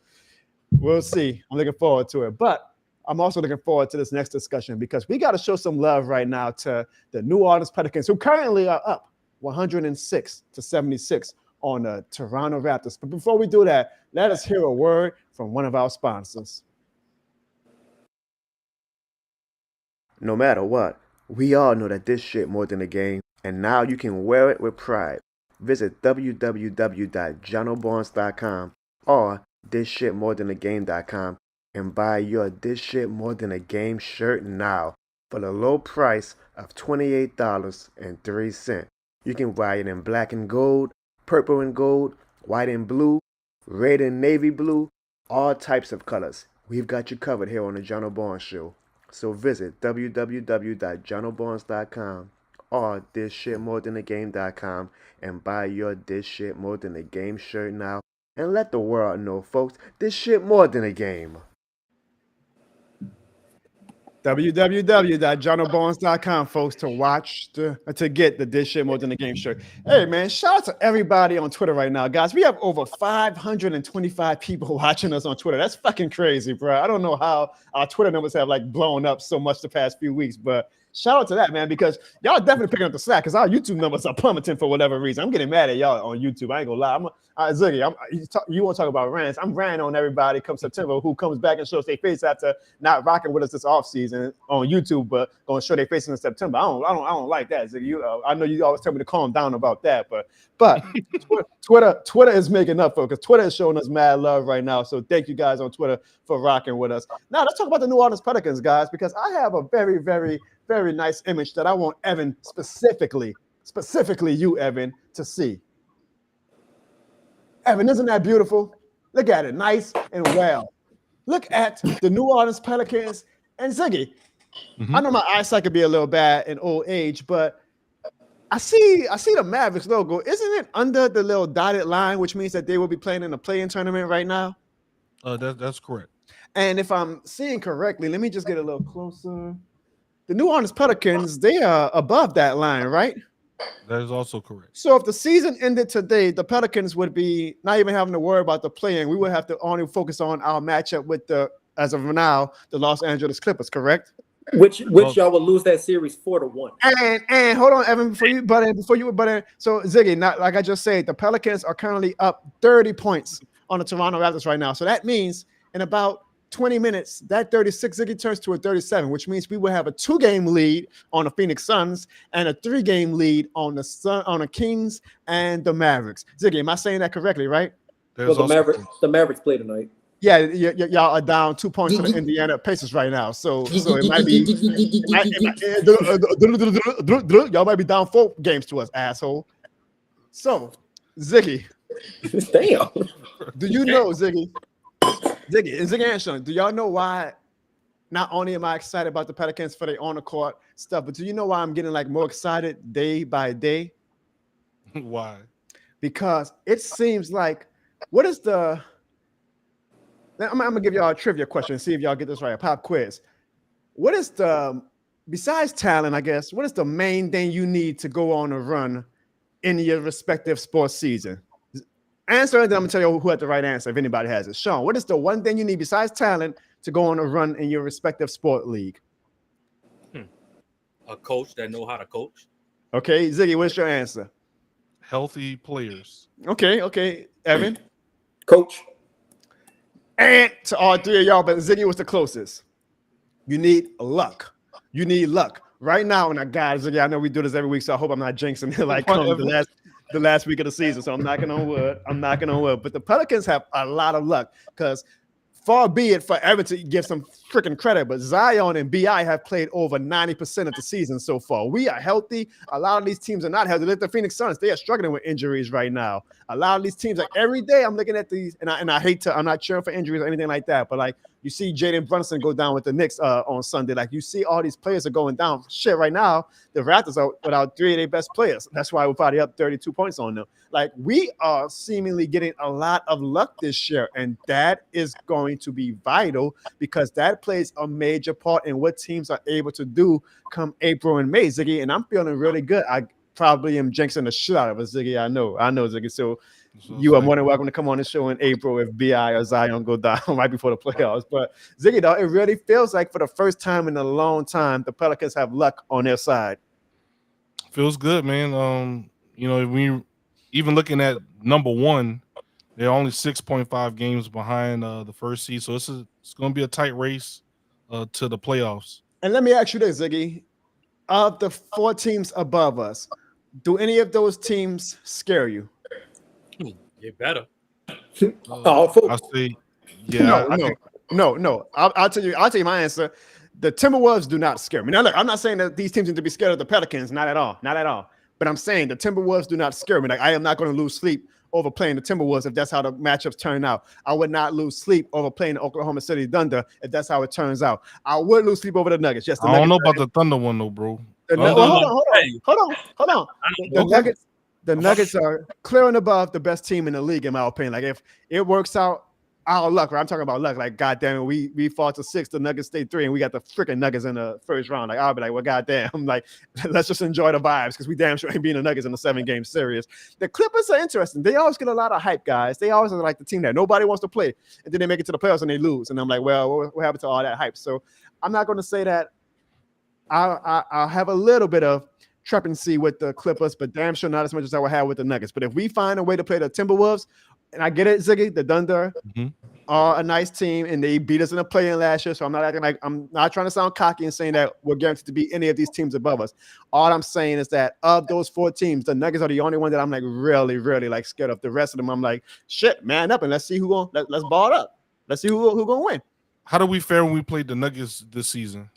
We'll see. I'm looking forward to it. But I'm also looking forward to this next discussion, because we got to show some love right now to the New Orleans Pelicans, who currently are up 106-76 on the Toronto Raptors. But before we do that, let us hear a word from one of our sponsors. No matter what, we all know that this shit more than a game, and now you can wear it with pride. Visit www.jonobarnes.com or thisshitmorethanagame.com and buy your This Shit More Than a Game shirt now for the low price of $28.03. You can buy it in black and gold, purple and gold, white and blue, red and navy blue, all types of colors. we've got you covered here on the Jono Barnes Show. So visit www.jonobarnes.com or thisshitmorethanagame.com and buy your This Shit More Than a Game shirt now. And let the world know, folks, this shit more than a game. www.jonobarnes.com, folks, to get the This Shit More Than a Game shirt. Hey, man, shout out to everybody on Twitter right now, guys. We have over 525 people watching us on Twitter. That's fucking crazy, bro. I don't know how our Twitter numbers have like blown up so much the past few weeks, but shout out to that, man, because y'all definitely picking up the slack because our YouTube numbers are plummeting for whatever reason. I'm getting mad at y'all on YouTube. I ain't gonna lie. Ziggy, you want to talk about rants? I'm ranting on everybody come September who comes back and shows their face after not rocking with us this offseason on YouTube, but gonna show their face in September. I don't like that, Ziggy. I know you always tell me to calm down about that, but Twitter is making up for it because Twitter is showing us mad love right now. So thank you guys on Twitter for rocking with us. Now let's talk about the New Orleans Pelicans, guys, because I have a very, very, very nice image that I want Evan specifically you, Evan, to see. Evan, isn't that beautiful? Look at it, nice and well. Look at the New Orleans Pelicans and Ziggy. Mm-hmm. I know my eyesight could be a little bad in old age, but I see the Mavericks logo. Isn't it under the little dotted line, which means that they will be playing in a play-in tournament right now? That's correct. And if I'm seeing correctly, let me just get a little closer. The New Orleans Pelicans, they are above that line, right? That is also correct. So if the season ended today, the Pelicans would be not even having to worry about the play-in. We would have to only focus on our matchup with as of now, the Los Angeles Clippers, correct? Which y'all will lose that series 4-1. And hold on, Evan, before you butt in. So Ziggy, not like I just said, the Pelicans are currently up 30 points on the Toronto Raptors right now. So that means in about 20 minutes, that 36 Ziggy turns to a 37, which means we will have a 2-game lead on the Phoenix Suns and a 3-game lead on the Kings and the Mavericks. Ziggy, am I saying that correctly, right? Well, the Mavericks play tonight. Yeah, y'all are down 2 points to the Indiana Pacers right now. So it might be y'all might be down 4 games to us, asshole. So, Ziggy. Damn. Do you know, Ziggy and Sean, do y'all know why not only am I excited about the Pelicans for their on-the-court stuff, but do you know why I'm getting like more excited day by day? Why? Because it seems like I'm gonna give y'all a trivia question and see if y'all get this right. A pop quiz. What is besides talent, I guess, what is the main thing you need to go on a run in your respective sports season? Answer, and then I'm gonna tell you who had the right answer if anybody has it. Sean, what is the one thing you need besides talent to go on a run in your respective sport league? A coach that know how to coach. Okay, Ziggy, what's your answer? Healthy players. Okay, Evan. Coach. And to all 3 of y'all, but Ziggy was the closest. You need luck. Right now, and Ziggy, I know we do this every week, so I hope I'm not jinxing it like the last week of the season. So I'm knocking on wood. But the Pelicans have a lot of luck because far be it for Evan to give some freaking credit, but Zion and BI have played over 90% of the season so far. We are healthy. A lot of these teams are not healthy. Look at the Phoenix Suns. They are struggling with injuries right now. A lot of these teams, like every day I'm looking at these, and I hate to, I'm not cheering for injuries or anything like that, but like you see Jaden Brunson go down with the Knicks on Sunday. Like you see all these players are going down. Shit, right now, the Raptors are without 3 of their best players. That's why we're probably up 32 points on them. Like we are seemingly getting a lot of luck this year, and that is going to be vital because that plays a major part in what teams are able to do come April and May, Ziggy. And I'm feeling really good. I probably am jinxing the shit out of us, Ziggy. I know, Ziggy. So you are more than welcome to come on the show in April if BI or Zion go down right before the playoffs. But Ziggy, though, it really feels like for the first time in a long time, the Pelicans have luck on their side. Feels good, man. We even looking at number 1, they're only 6.5 games behind the first seed, so it's going to be a tight race to the playoffs. And let me ask you this, Ziggy: of the 4 teams above us, do any of those teams scare you? You better. I say, yeah. No. I'll tell you my answer. The Timberwolves do not scare me. Now, look, I'm not saying that these teams need to be scared of the Pelicans. Not at all. But I'm saying the Timberwolves do not scare me. Like I am not going to lose sleep over playing the Timberwolves if that's how the matchups turn out. I would not lose sleep over playing the Oklahoma City Thunder if that's how it turns out. I would lose sleep over the Nuggets. Yes, I don't know about the Thunder one though, bro. Hold on. The Nuggets are clear and above the best team in the league, in my opinion. Like if it works out, our luck. Right? I'm talking about luck. Like goddamn, we fought to 6, the Nuggets stayed 3, and we got the freaking Nuggets in the first round. Like I'll be like, well, goddamn, like let's just enjoy the vibes because we damn sure ain't being the Nuggets in a 7-game series. The Clippers are interesting. They always get a lot of hype, guys. They always are like the team that nobody wants to play, and then they make it to the playoffs and they lose. And I'm like, well, what happened to all that hype? So I'm not going to say that. I'll have a little bit of trepancy with the Clippers, but damn sure not as much as I would have with the Nuggets. But if we find a way to play the Timberwolves, and I get it, Ziggy, the Thunder are a nice team, and they beat us in the play-in last year. So I'm not acting like I'm not trying to sound cocky and saying that we're guaranteed to beat any of these teams above us. All I'm saying is that of those 4 teams, the Nuggets are the only one that I'm like really, really like scared of. The rest of them, I'm like, shit, man up, and let's see who going. Let's ball it up. Let's see who gonna win. How do we fare when we played the Nuggets this season?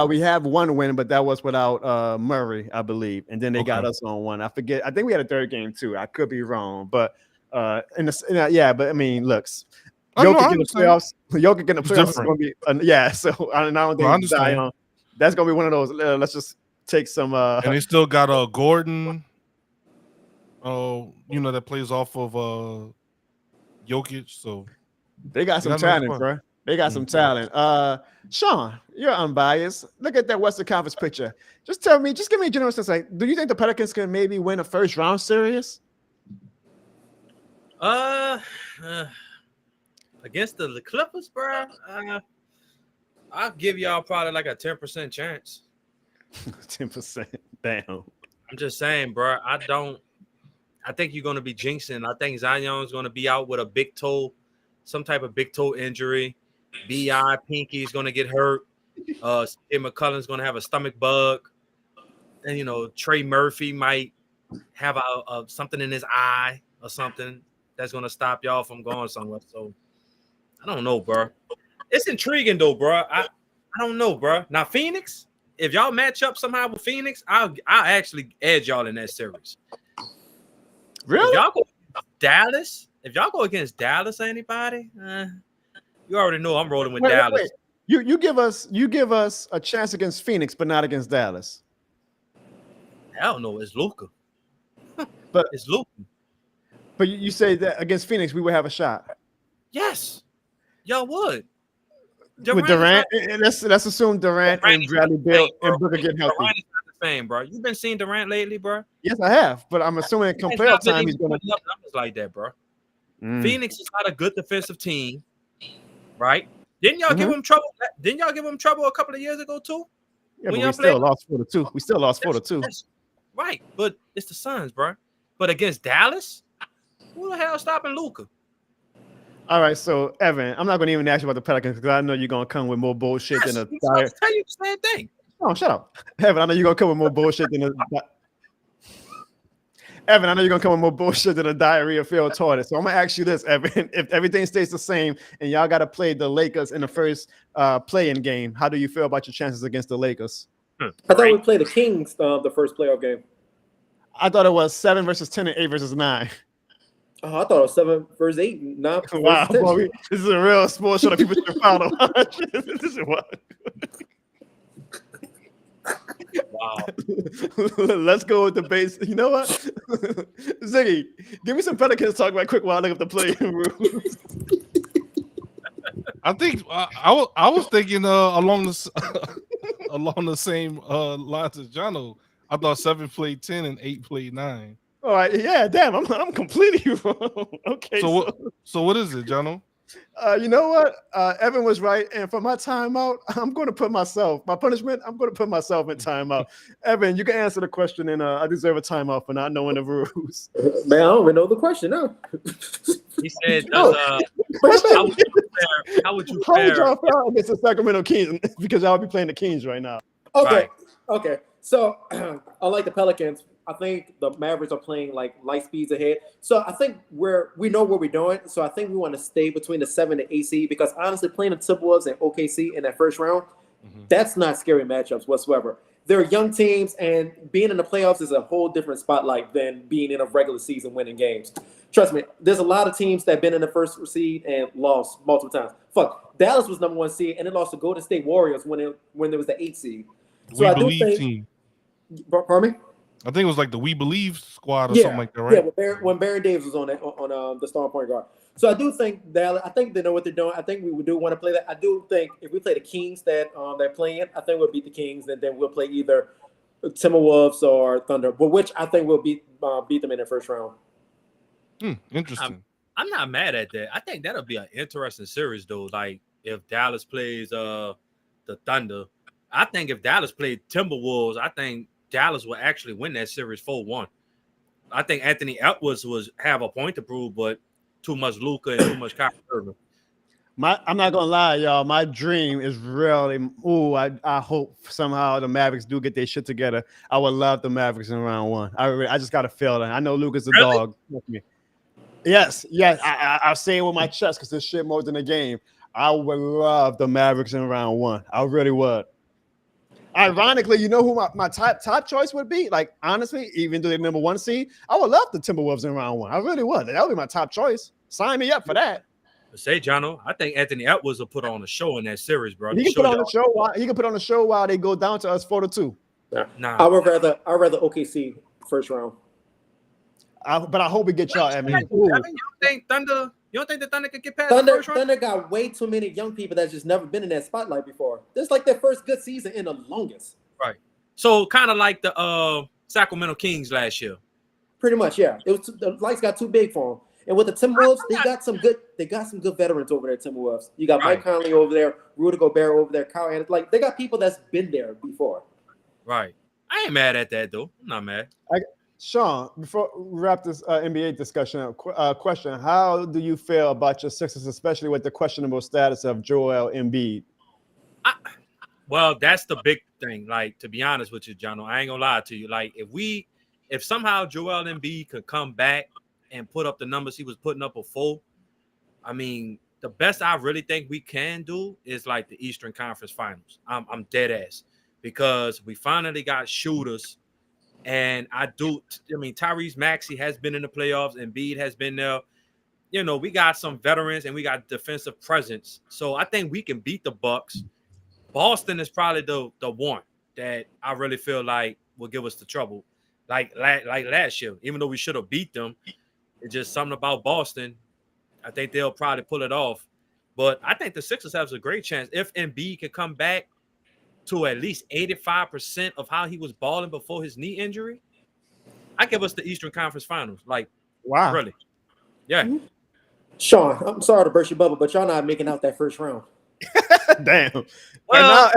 We have 1 win, but that was without Murray, I believe, and then they got us on 1. I forget. I think we had a 3rd game too. I could be wrong, but but I mean, looks. Jokic in the playoffs. Jokic in the playoffs is going to be So I don't think Zion. That's going to be one of those. Let's just take some. And they still got Gordon. That plays off of Jokic. So they got some talent, bro. They got some talent. Sean, you're unbiased. Look at that Western Conference picture. Just give me a general sense. Like, do you think the Pelicans can maybe win a first round series? Against the Clippers, bro. I'll give y'all probably like a 10% chance. 10%. Damn. I'm just saying, bro. I think you're gonna be jinxing. I think Zion's gonna be out with a big toe, some type of big toe injury. B.I. Pinky's gonna get hurt. Tim McCullen's gonna have a stomach bug. And Trey Murphy might have a something in his eye or something that's gonna stop y'all from going somewhere. So I don't know, bro. It's intriguing though, bro. I don't know, bro. Now Phoenix, if y'all match up somehow with Phoenix, I'll actually edge y'all in that series. Really? If y'all go against Dallas or anybody, you already know I'm rolling with Dallas. Wait. You give us a chance against Phoenix, but not against Dallas. Hell no, it's Luka. But it's Luka. But you say that against Phoenix we would have a shot. Yes, y'all would. With Durant, let's assume Durant and Bradley Beal and Booker get healthy. Durant is not the same, bro. You've been seeing Durant lately, bro? Yes, I have. But I'm assuming come playoff time he's gonna numbers like that, bro. Phoenix is not a good defensive team, right? Didn't y'all give them trouble? Didn't y'all give them trouble a couple of years ago too? Yeah, but we still lost 4-2. We still lost 4-2. Right, but it's the Suns, bro. But against Dallas, who the hell stopping Luka? All right, so Evan, I'm not going to even ask you about the Pelicans because I know you're going to come with more bullshit than a tell you the same thing. Oh, shut up, Evan. I know you're going to come with more bullshit than a. Evan, I know you're going to come with more bullshit than a diarrhea-filled toilet. So I'm going to ask you this, Evan. If everything stays the same and y'all got to play the Lakers in the first play-in game, how do you feel about your chances against the Lakers? I thought we played the Kings the first playoff game. I thought it was 7 versus 10 and 8 versus 9. Oh, I thought it was 7 versus 8, 9 versus 10. Wow, boy, this is a real sports show that people should follow. This is what. Wow. Let's go with the base. You know what? Ziggy, give me some Pelicans talk about quick while I look up the playing rules. I think I was thinking along the same lines as Jono. I thought 7 played 10 and 8 played 9. All right, yeah, damn, I'm completely wrong. Okay, so what is it, Jono? You know what? Evan was right, and for my timeout, I'm going to put myself. My punishment, I'm going to put myself in timeout. Evan, you can answer the question, and I deserve a timeout for not knowing the rules. Man, I don't even know the question now. He said, how would you fare against the Sacramento Kings? Because I'll be playing the Kings right now. Okay. So, unlike the Pelicans, I think the Mavericks are playing like light speeds ahead. So I think we know what we're doing. So I think we want to stay between the 7 and 8 seed because honestly, playing the Timberwolves and OKC in that first round, that's not scary matchups whatsoever. they're young teams, and being in the playoffs is a whole different spotlight than being in a regular season winning games. Trust me, there's a lot of teams that have been in the first seed and lost multiple times. Fuck, Dallas was number 1 seed, and it lost to Golden State Warriors when there was the 8th seed. So We I do Believe think. team. Pardon me? I think it was like the We Believe squad or something like that, right? Yeah, when Baron Davis was on the starting point guard. So I do think Dallas. I think they know what they're doing. I think we do want to play that. I do think if we play the Kings that they're playing, I think we'll beat the Kings, and then we'll play either Timberwolves or Thunder, but which I think we'll beat them in the first round. Interesting. I'm not mad at that. I think that'll be an interesting series, though. Like if Dallas plays the Thunder, I think if Dallas played Timberwolves, I think Dallas will actually win that series 4-1. I think Anthony Edwards was have a point to prove, but too much Luka and too much Kyrie Irving. I'm not gonna lie, y'all. My dream is really. I hope somehow the Mavericks do get their shit together. I would love the Mavericks in round 1. I just got to feel that. I know Luka's a dog. Yes. I'll say it with my chest because this shit more than a game. I would love the Mavericks in round 1. I really would. Ironically, you know who my top choice would be? Like, honestly, even though they're number 1 seed, I would love the Timberwolves in round 1. I really would. That would be my top choice. Sign me up for that. Say, Jono, I think Anthony Edwards will put on a show in that series, bro. He can put on the show. He can put on the show while they go down to us 4-2. Nah. I would rather OKC first round. But I hope we get y'all. I mean, you don't think Thunder? You don't think the Thunder could get past Thunder? the first round? Thunder got way too many young people that's just never been in that spotlight before. This is like their first good season in the longest. Right. So kind of like the Sacramento Kings last year. Pretty much, yeah. It was the lights got too big for them. And with the Timberwolves, they got some good veterans over there. Timberwolves. You got Mike Conley over there, Rudy Gobert over there, Kyle Anderson. Like they got people that's been there before. Right. I ain't mad at that though. I'm not mad. Sean, before we wrap this NBA discussion up, question: how do you feel about your Sixers, especially with the questionable status of Joel Embiid? Well, that's the big thing. Like, to be honest with you, Jono, I ain't gonna lie to you. Like, if somehow Joel Embiid could come back and put up the numbers he was putting up before, I mean, the best I really think we can do is like the Eastern Conference Finals. I'm dead ass because we finally got shooters, and Tyrese Maxey has been in the playoffs, Embiid has been there. You know, we got some veterans and we got defensive presence, so I think we can beat the Bucks. Boston is probably the one that I really feel like will give us the trouble, like last year. Even though we should have beat them, it's just something about Boston. I think they'll probably pull it off. But I think the Sixers have a great chance if Embiid can come back to at least 85% of how he was balling before his knee injury. I give us the Eastern Conference Finals. Like, wow, really? Yeah. Sean, I'm sorry to burst your bubble, but y'all not making out that first round. Damn. Well,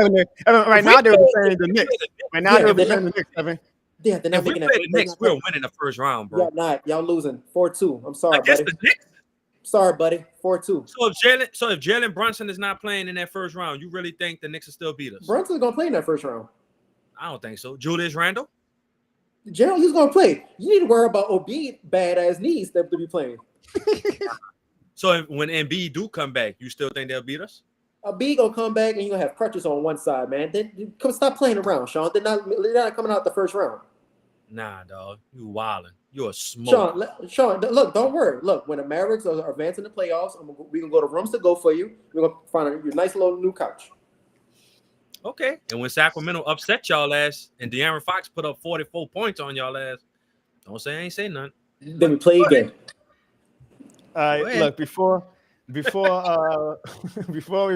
right now they're saying the Knicks. Right now they're saying the Knicks, Evan. Yeah, they're not if we making play that. the Knicks, we're winning the first round, bro. Y'all not. Y'all losing 4-2. I'm sorry, Against buddy. the Knicks? Sorry, buddy. 4-2. So if Jalen Brunson is not playing in that first round, you really think the Knicks will still beat us? Brunson's gonna play in that first round. I don't think so. Julius Randle? Gerald, he's gonna play. You need to worry about Embiid badass knees that to be playing. So when Embiid do come back, you still think they'll beat us? Embiid gonna come back and you gonna have crutches on one side, man. Then you stop playing around, Sean. They're not coming out the first round. Nah, dog. You wildin'. You're a smoke. Sean, look, don't worry. Look, when the Mavericks are advancing the playoffs, we can go to rooms to go for you. We're gonna find your nice little new couch. Okay. And when Sacramento upset y'all ass and De'Aaron Fox put up 44 points on y'all ass, don't say I ain't say nothing. Then we play again. All right, look, before we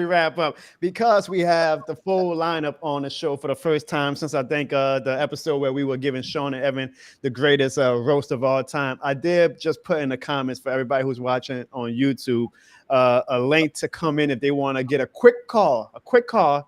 wrap up, because we have the full lineup on the show for the first time since I think the episode where we were giving Sean and Evan the greatest roast of all time, I did just put in the comments for everybody who's watching on YouTube a link to come in if they want to get a quick call.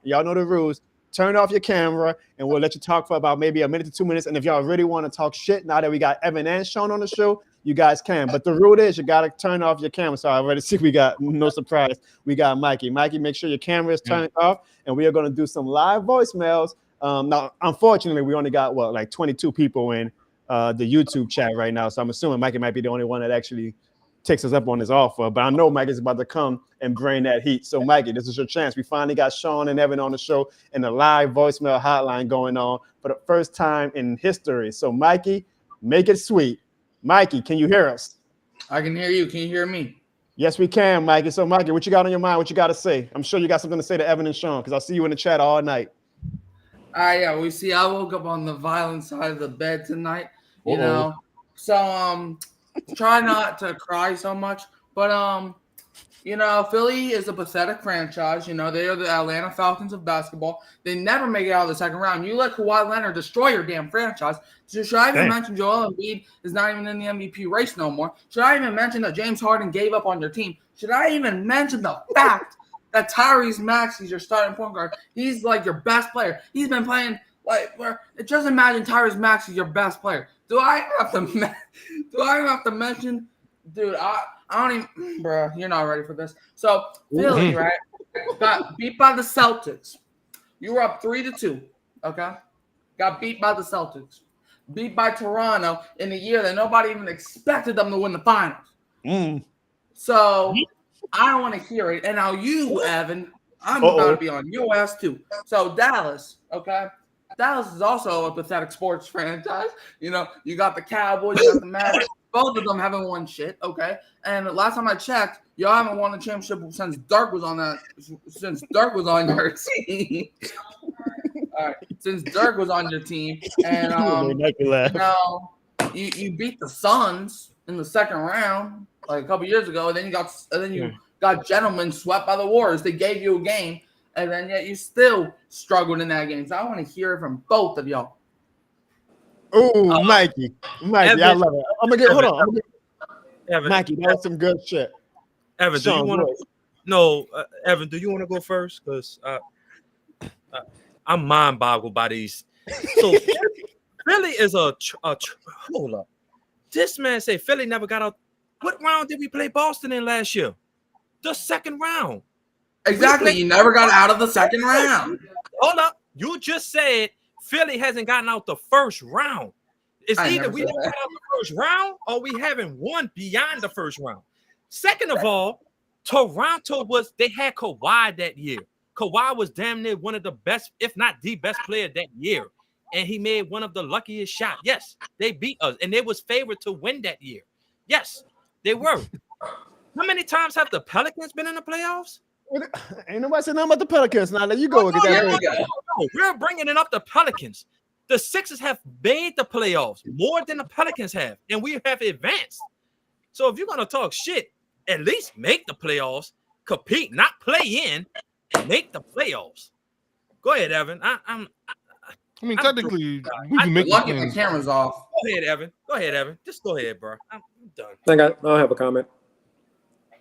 Y'all know the rules. Turn off your camera and we'll let you talk for about maybe a minute to 2 minutes. And if y'all really want to talk shit now that we got Evan and Sean on the show, you guys can. But the rule is you got to turn off your camera. So I already see we got, no surprise, we got Mikey. Mikey, make sure your camera is turned off. And we are going to do some live voicemails. Now, unfortunately, we only got, like 22 people in the YouTube chat right now. So I'm assuming Mikey might be the only one that actually takes us up on his offer. But I know Mike is about to come and bring that heat. So, Mikey, this is your chance. We finally got Sean and Evan on the show and the live voicemail hotline going on for the first time in history. So, Mikey, make it sweet. Mikey, can you hear us? I can hear you. Can you hear me? Yes, we can, Mikey. So, Mikey, what you got on your mind? What you got to say? I'm sure you got something to say to Evan and Sean because I see you in the chat all night. Yeah, we see. I woke up on the violent side of the bed tonight, you know. So, try not to cry so much. But, you know, Philly is a pathetic franchise. You know, they are the Atlanta Falcons of basketball. They never make it out of the second round. You let Kawhi Leonard destroy your damn franchise. So should I even mention Joel Embiid is not even in the MVP race no more? Should I even mention that James Harden gave up on your team? Should I even mention the fact that Tyrese Maxey's your starting point guard? He's like your best player. He's been playing just imagine Tyrese Maxey's your best player. Do I have to mention, dude? I don't even, bro. You're not ready for this. So Philly, right, got beat by the Celtics. You were up 3-2. Okay, got beat by the Celtics. Beat by Toronto in a year that nobody even expected them to win the finals. So I don't want to hear it. And now you, Evan, I'm about to be on your ass too. So Dallas, okay? Dallas is also a pathetic sports franchise. You know, you got the Cowboys, you got the Mavericks. Both of them haven't won shit, okay? And last time I checked, y'all haven't won a championship since Dirk was on your team. All right, since Dirk was on your team, and you beat the Suns in the second round like a couple years ago, and then you got gentlemen swept by the Warriors. They gave you a game, and then yet you still struggled in that game. So I want to hear it from both of y'all. Oh, Mikey, Evan, I love it. I'm gonna get Evan, Mikey, that was some good shit. Evan, Sean, do you want to? No, Evan, do you want to go first? Because I'm mind boggled by these. So Philly is hold up. This man say Philly never got out. What round did we play Boston in last year? The second round. Exactly. You never got out of the second round. Hold up. You just said Philly hasn't gotten out the first round. It's either we haven't got out the first round or we haven't won beyond the first round. Second of all, Toronto they had Kawhi that year. Kawhi was damn near one of the best, if not the best player that year. And he made one of the luckiest shots. Yes, they beat us. And they was favored to win that year. Yes, they were. How many times have the Pelicans been in the playoffs? Ain't nobody saying nothing about the Pelicans. Now let you go. We're bringing it up the Pelicans. The Sixers have made the playoffs more than the Pelicans have. And we have advanced. So if you're going to talk shit, at least make the playoffs. Compete, not play in. Make the playoffs. Go ahead, Evan. I mean, technically, we can make the cameras off. Go ahead, Evan. Just go ahead, bro. I'm done. I'll have a comment.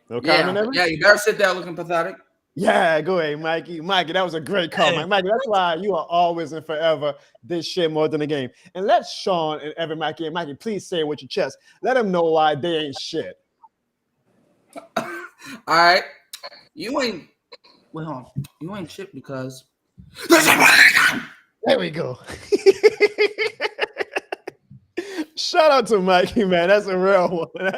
No comment, Evan? Yeah, you better sit there looking pathetic. Yeah, go ahead, Mikey. Mikey, that was a great comment. Mikey, that's why you are always and forever this shit more than a game. And let Sean and Evan, Mikey, and Mikey, please say it with your chest. Let them know why they ain't shit. All right. You ain't shit because there we go. Shout out to Mikey, man. That's a real one.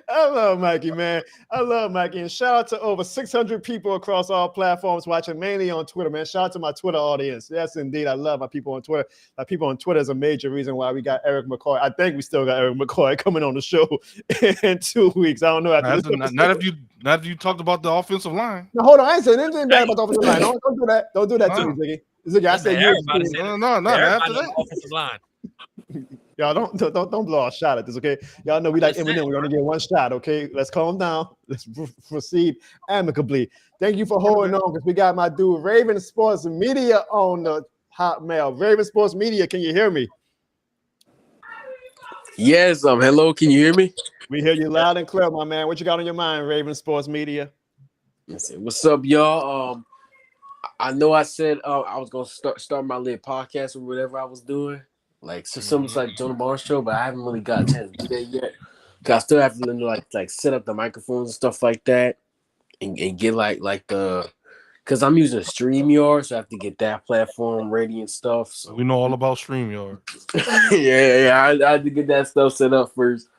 I love Mikey, man. I love Mikey. And shout out to over 600 people across all platforms watching, mainly on Twitter, man. Shout out to my Twitter audience. Yes, indeed. I love my people on Twitter. My people on Twitter is a major reason why we got Erik McCoy. I think we still got Erik McCoy coming on the show in 2 weeks. I don't know. Not if you talked about the offensive line. No, hold on. I ain't saying anything bad about the offensive line. Don't do that. Don't do that to me, Ziggy. Ziggy, I said you. No, after that. Offensive line. Y'all don't blow a shot at this, okay? Y'all know we like Eminem. We're gonna get one shot, okay? Let's calm down. Let's proceed amicably. Thank you for holding on, because we got my dude Raven Sports Media on the Hotmail. Raven Sports Media, can you hear me? Yes. Hello. Can you hear me? We hear you loud and clear, my man. What you got on your mind, Raven Sports Media? What's up, y'all? I know I said I was gonna start my little podcast or whatever I was doing. Like something like Jono Barnes Show, but I haven't really got a chance to do that yet. Cause I still have to like set up the microphones and stuff like that, and get like the because I'm using StreamYard, so I have to get that platform ready and stuff. So We know all about StreamYard. yeah, I had to get that stuff set up first.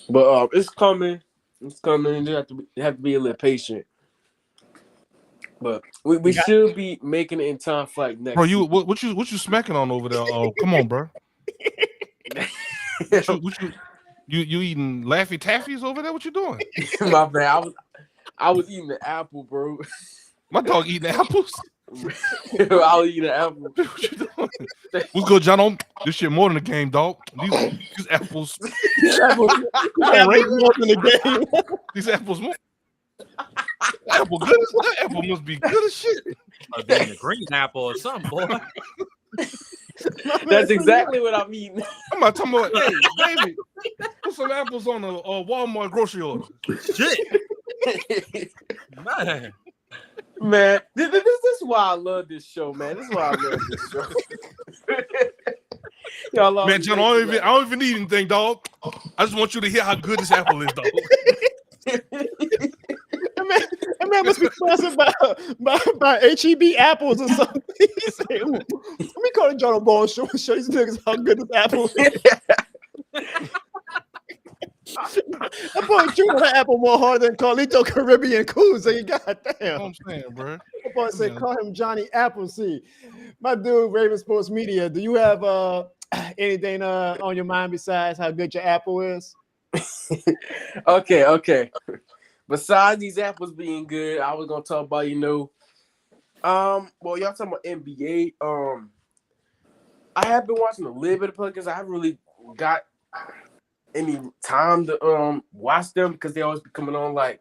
But it's coming. It's coming. You have to be a little patient. But we should be making it in time for like next. Bro, what you smacking on over there? Oh, come on, bro. You eating Laffy Taffies over there? What you doing? My bad. I was eating the apple, bro. My dog eating apples. I was eating an apple. What you doing? What's good, Jono? This shit more than a game, dog. These apples. These apples more than the game. These apples more. Apple good. That apple must be good as shit. Must be a green apple or something, boy. That's exactly what I'm eating. I'm not talking about. Hey, baby, put some apples on a Walmart grocery order. Shit, man. This is why I love this show, man. This is why I love this show. Y'all man, John, I don't even need anything, dog. I just want you to hear how good this apple is, dog. That man must be sponsored by HEB apples or something. He said, let me call the Jono Barnes Show and show these niggas how good this apple is. That boy chewing that apple more hard than Carlito Caribbean Coos. So goddamn. I'm saying, bro. That boy said, call him Johnny Appleseed. My dude, Raven Sports Media, do you have anything on your mind besides how good your apple is? Okay. Besides these apples being good, I was gonna talk about, well, y'all talking about NBA. I have been watching a little bit of Pelicans. I haven't really got any time to watch them because they always be coming on like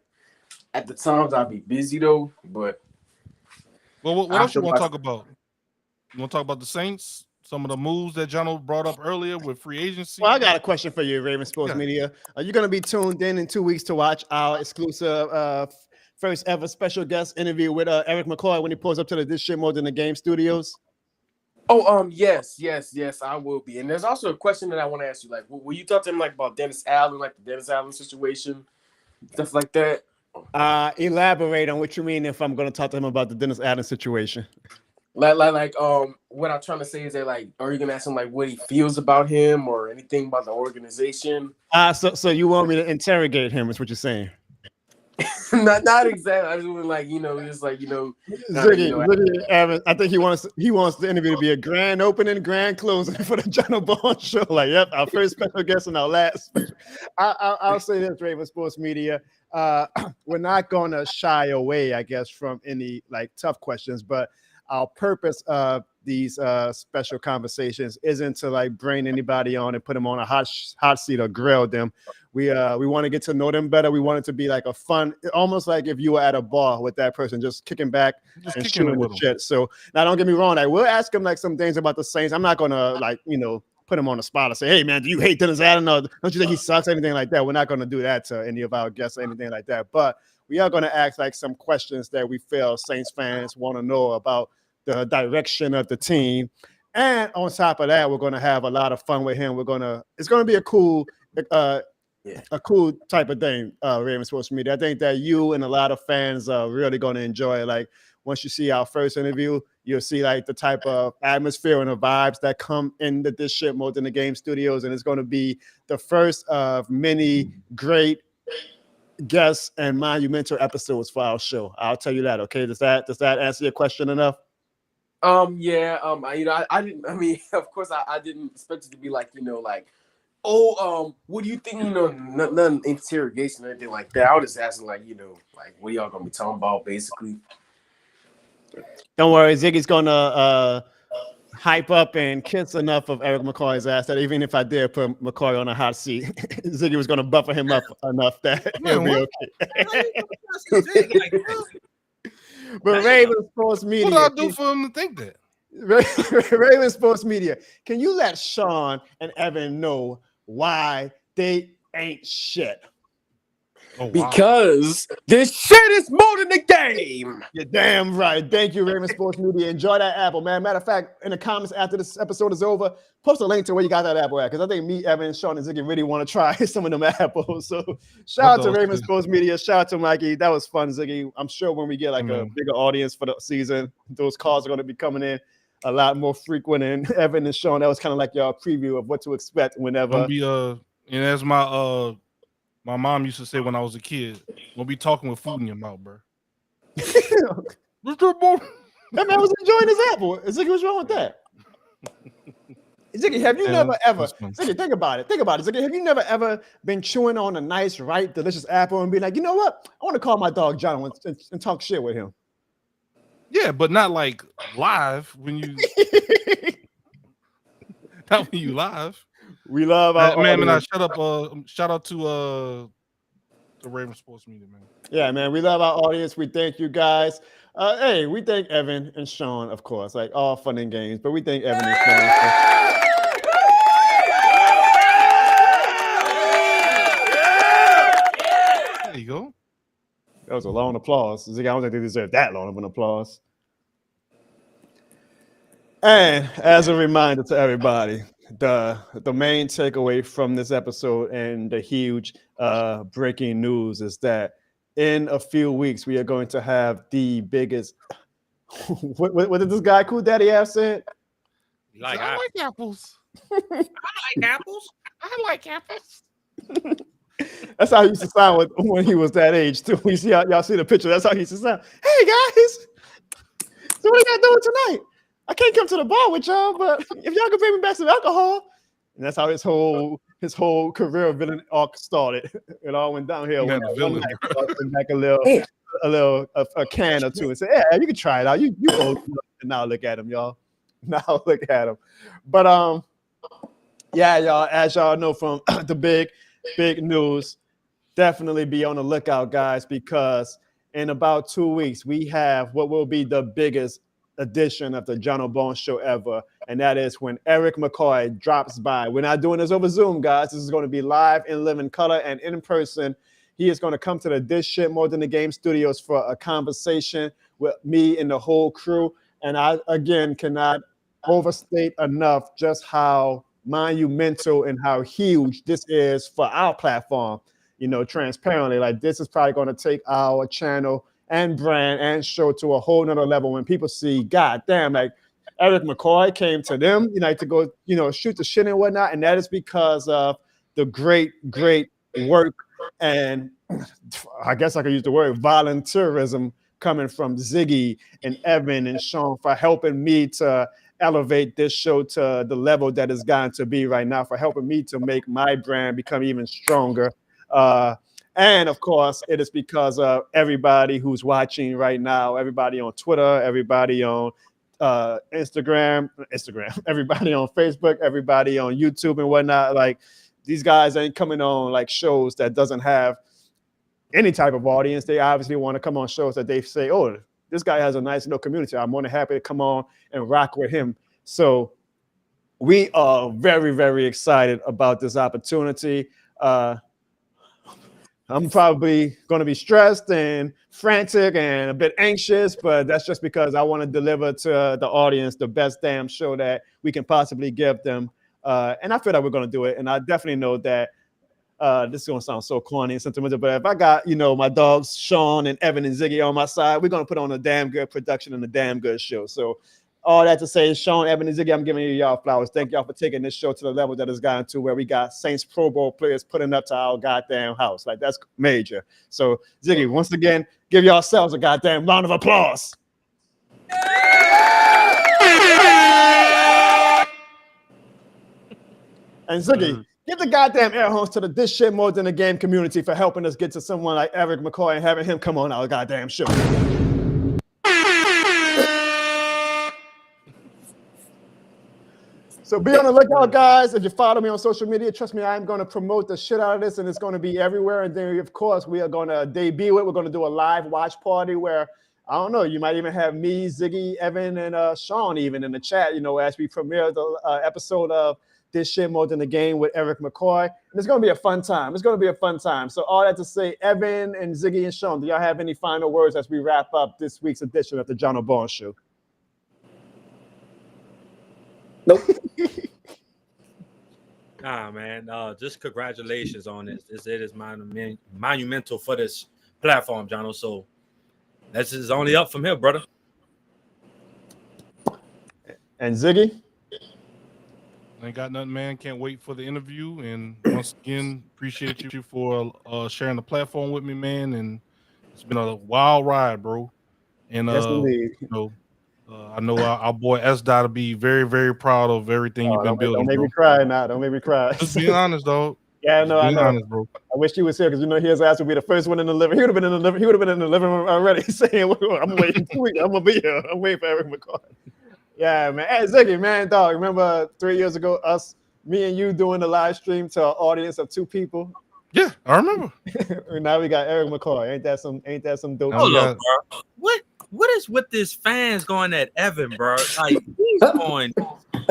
at the times I'll be busy though. But well, what else you want to talk about? You want to talk about the Saints? Some of the moves that Jono brought up earlier with free agency. Well, I got a question for you, Raven Sports Media. Are you going to be tuned in 2 weeks to watch our exclusive first ever special guest interview with Erik McCoy when he pulls up to the This Shit More Than the Game studios? Oh, yes, I will be. And there's also a question that I want to ask you. Like, will you talk to him like about Dennis Allen, like the Dennis Allen situation, stuff like that? Elaborate on what you mean if I'm going to talk to him about the Dennis Allen situation. Like, what I'm trying to say is that, like, are you gonna ask him like what he feels about him or anything about the organization? So you want me to interrogate him? Is what you're saying? not exactly. I just want just like Ziggy, I think he wants the interview to be a grand opening, grand closing for the Jono Barnes Show. Like, yep, our first special guest and our last. I'll say this, Raven Sports Media. We're not gonna shy away, I guess, from any like tough questions, but our purpose of these special conversations isn't to like bring anybody on and put them on a hot seat or grill them. We want to get to know them better. We want it to be like a fun, almost like if you were at a bar with that person, just kicking back and shooting the shit. So now, don't get me wrong. I will ask him like some things about the Saints. I'm not gonna put him on the spot and say, hey man, do you hate Dennis Allen? Or don't you think he sucks? Anything like that. We're not gonna do that to any of our guests or anything like that. But we are going to ask like some questions that we feel Saints fans want to know about the direction of the team. And on top of that, we're going to have a lot of fun with him. It's going to be a cool type of thing, Raven Sports Media. I think that you and a lot of fans are really going to enjoy it. Like once you see our first interview, you'll see like the type of atmosphere and the vibes that come into This Shit More Than the Game studios. And it's going to be the first of many great guests and monumental episodes for our show. I'll tell you that. Okay. Does that answer your question enough? I didn't. I mean, of course, I didn't expect it to be like, what do you think? Nothing interrogation or anything like that. I was just asking, like, what y'all gonna be talking about, basically. Don't worry, Ziggy's gonna hype up and kiss enough of Erik McCoy's ass that even if I dare put McCoy on a hot seat, Ziggy was gonna buffer him up enough that he'll be okay. But Raven Sports Media. What do I do for him to think that? Raven Sports Media, can you let Sean and Evan know why they ain't shit? Oh, wow. Because this shit is more than a game. You're damn right. Thank you, Raven Sports Media. Enjoy that apple, man. Matter of fact, in the comments after this episode is over, post a link to where you got that apple at, because I think me, Evan, Sean, and Ziggy really want to try some of them apples. So shout out to Raven Sports Media. Shout out to Mikey. That was fun, Ziggy. I'm sure when we get like a bigger audience for the season, those calls are going to be coming in a lot more frequent. And Evan and Sean, that was kind of like your preview of what to expect whenever. And as my mom used to say when I was a kid, don't be talking with food in your mouth, bro. That man was enjoying his apple. Ziggy, what's wrong with that? Ziggy, have you never ever, Ziggy, think about it. Ziggy, have you never ever been chewing on a nice, ripe, delicious apple and be like, you know what? I want to call my dog John and talk shit with him. Yeah, but not like live when you not when you live. We love our man. Shut up. Shout out to the Raven Sports Media, man. Yeah, man. We love our audience. We thank you guys. Hey, we thank Evan and Sean, of course, like all fun and games, but we thank Evan and Sean. There you go. That was a long applause. I don't think they deserve that long of an applause. And as a reminder to everybody, the main takeaway from this episode and the huge breaking news is that in a few weeks we are going to have the biggest. What did this guy Cool Daddy have said? I like apples. I like apples. I like apples. That's how he used to sound when he was that age too. We see y'all see the picture. That's how he used to sound. Hey guys, so what are y'all doing tonight? I can't come to the bar with y'all, but if y'all can bring me back some alcohol. And that's how his whole career villain arc started. It all went downhill. When back a can or two and said, "Yeah, you can try it out. You old." And now look at him, y'all. Now look at him. But yeah, y'all. As y'all know from the big news, definitely be on the lookout, guys, because in about 2 weeks we have what will be the biggest edition of the Jono Barnes Show ever, and that is when Erik McCoy drops by. We're not doing this over Zoom, guys. This is going to be live in living color and in person. He is going to come to the This Shit More Than the Game studios for a conversation with me and the whole crew. And I, again, cannot overstate enough just how monumental and how huge this is for our platform. You know, transparently, like this is probably going to take our channel and brand and show to a whole nother level when people see, God damn, like Erik McCoy came to them, you know, to go, you know, shoot the shit and whatnot. And that is because of the great work and I guess I could use the word volunteerism coming from Ziggy and Evan and Sean for helping me to elevate this show to the level that it's gotten to be right now, for helping me to make my brand become even stronger. And of course, it is because of everybody who's watching right now, everybody on Twitter, everybody on Instagram, everybody on Facebook, everybody on YouTube and whatnot. Like these guys ain't coming on like shows that doesn't have any type of audience. They obviously want to come on shows that they say, oh, this guy has a nice little community. I'm more than happy to come on and rock with him. So we are very, very excited about this opportunity. I'm probably going to be stressed and frantic and a bit anxious, but that's just because I want to deliver to the audience the best damn show that we can possibly give them. And I feel that we're going to do it. And I definitely know that this is going to sound so corny and sentimental, but if I got, you know, my dogs, Sean and Evan and Ziggy on my side, we're going to put on a damn good production and a damn good show. So all that to say, Sean, Evan, and Ziggy, I'm giving y'all flowers. Thank y'all for taking this show to the level that it's gotten to, where we got Saints Pro Bowl players putting up to our goddamn house. Like, that's major. So, Ziggy, once again, give yourselves a goddamn round of applause. And Ziggy, give the goddamn air horns to the This Shit More Than a Game community for helping us get to someone like Erik McCoy and having him come on our goddamn show. So be on the lookout, guys. If you follow me on social media, trust me, I'm going to promote the shit out of this, and it's going to be everywhere. And then, of course, we are going to debut it. We're going to do a live watch party where, I don't know, you might even have me, Ziggy, Evan, and Sean even in the chat, you know, as we premiere the episode of This Shit More Than a Game with Erik McCoy. And it's going to be a fun time. So all that to say, Evan and Ziggy and Sean, do y'all have any final words as we wrap up this week's edition of the Jono Barnes Show? Nope. Nah, man. Just congratulations on this. It is monumental for this platform, Jono. So this is only up from here, brother. And Ziggy? Ain't got nothing, man. Can't wait for the interview. And once again, appreciate you for sharing the platform with me, man. And it's been a wild ride, bro. And yes, indeed. I know our boy S. to be very, very proud of everything you've been building. Don't make me cry now. Don't make me cry. Just being honest, dog. Yeah, no, I know. Honest, bro. I wish he was here because his ass would be the first one in the living. He would have been in the living room already, saying, "I'm waiting. I'm gonna be here. I'm waiting for Erik McCoy." Yeah, man. Hey, Ziggy, man, dog. Remember 3 years ago, me and you doing the live stream to an audience of 2 people? Yeah, I remember. Now we got Erik McCoy. Ain't that some dope? Hold up, bro. What is with this fans going at Evan, bro? Like he's going.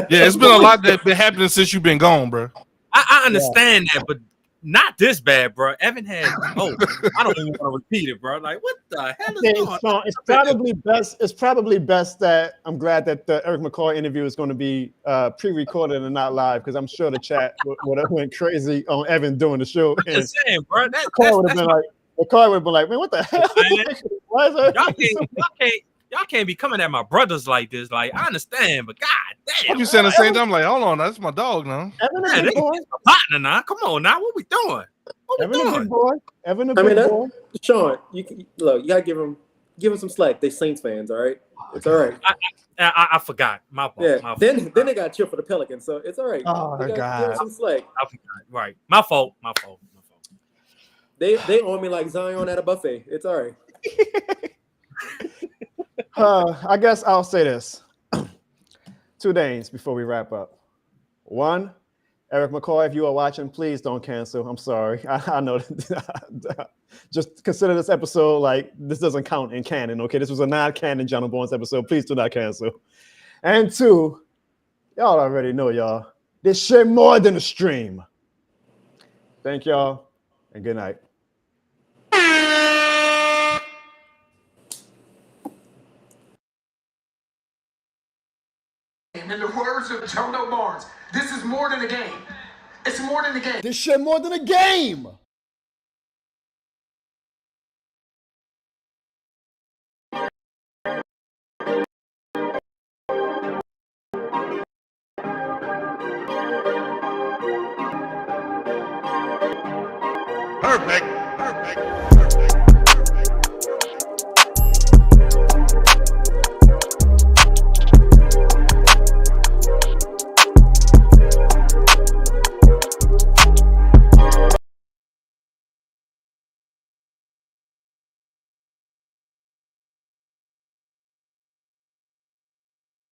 Yeah, it's been a lot that's been happening since you've been gone, bro. I understand that, but not this bad, bro. Evan had. Oh, I don't even want to repeat it, bro. Like, what the hell is going on? It's probably best. It's probably best that I'm glad that the Erik McCoy interview is going to be pre-recorded and not live because I'm sure the chat would have went crazy on Evan doing the show. I'm just saying, bro. McCoy would have been like, man, what the hell? Why is that? Y'all can't be coming at my brothers like this. Like, I understand, but god damn. You saying the same time, like, hold on, that's my dog now. Evan a big boy. My partner now. Come on now. What we doing? Evan a big boy. Evan a big boy. Sean, you gotta give him some slack. They Saints fans, all right? It's all right. I forgot. My fault. Yeah. My fault. Then they got chill for the Pelicans, so it's all right. Oh my god. Give him some slack. I forgot. Right. My fault. They own me like Zion at a buffet. It's all right. I guess I'll say this. 2 things before we wrap up. 1, Erik McCoy, if you are watching, please don't cancel. I'm sorry. I know. Just consider this episode like this doesn't count in canon, okay? This was a non-canon Jono Barnes episode. Please do not cancel. And 2, y'all already know, y'all. This shit more than a stream. Thank y'all, and good night. In the words of Jono Barnes, this is more than a game. It's more than a game. This shit more than a game.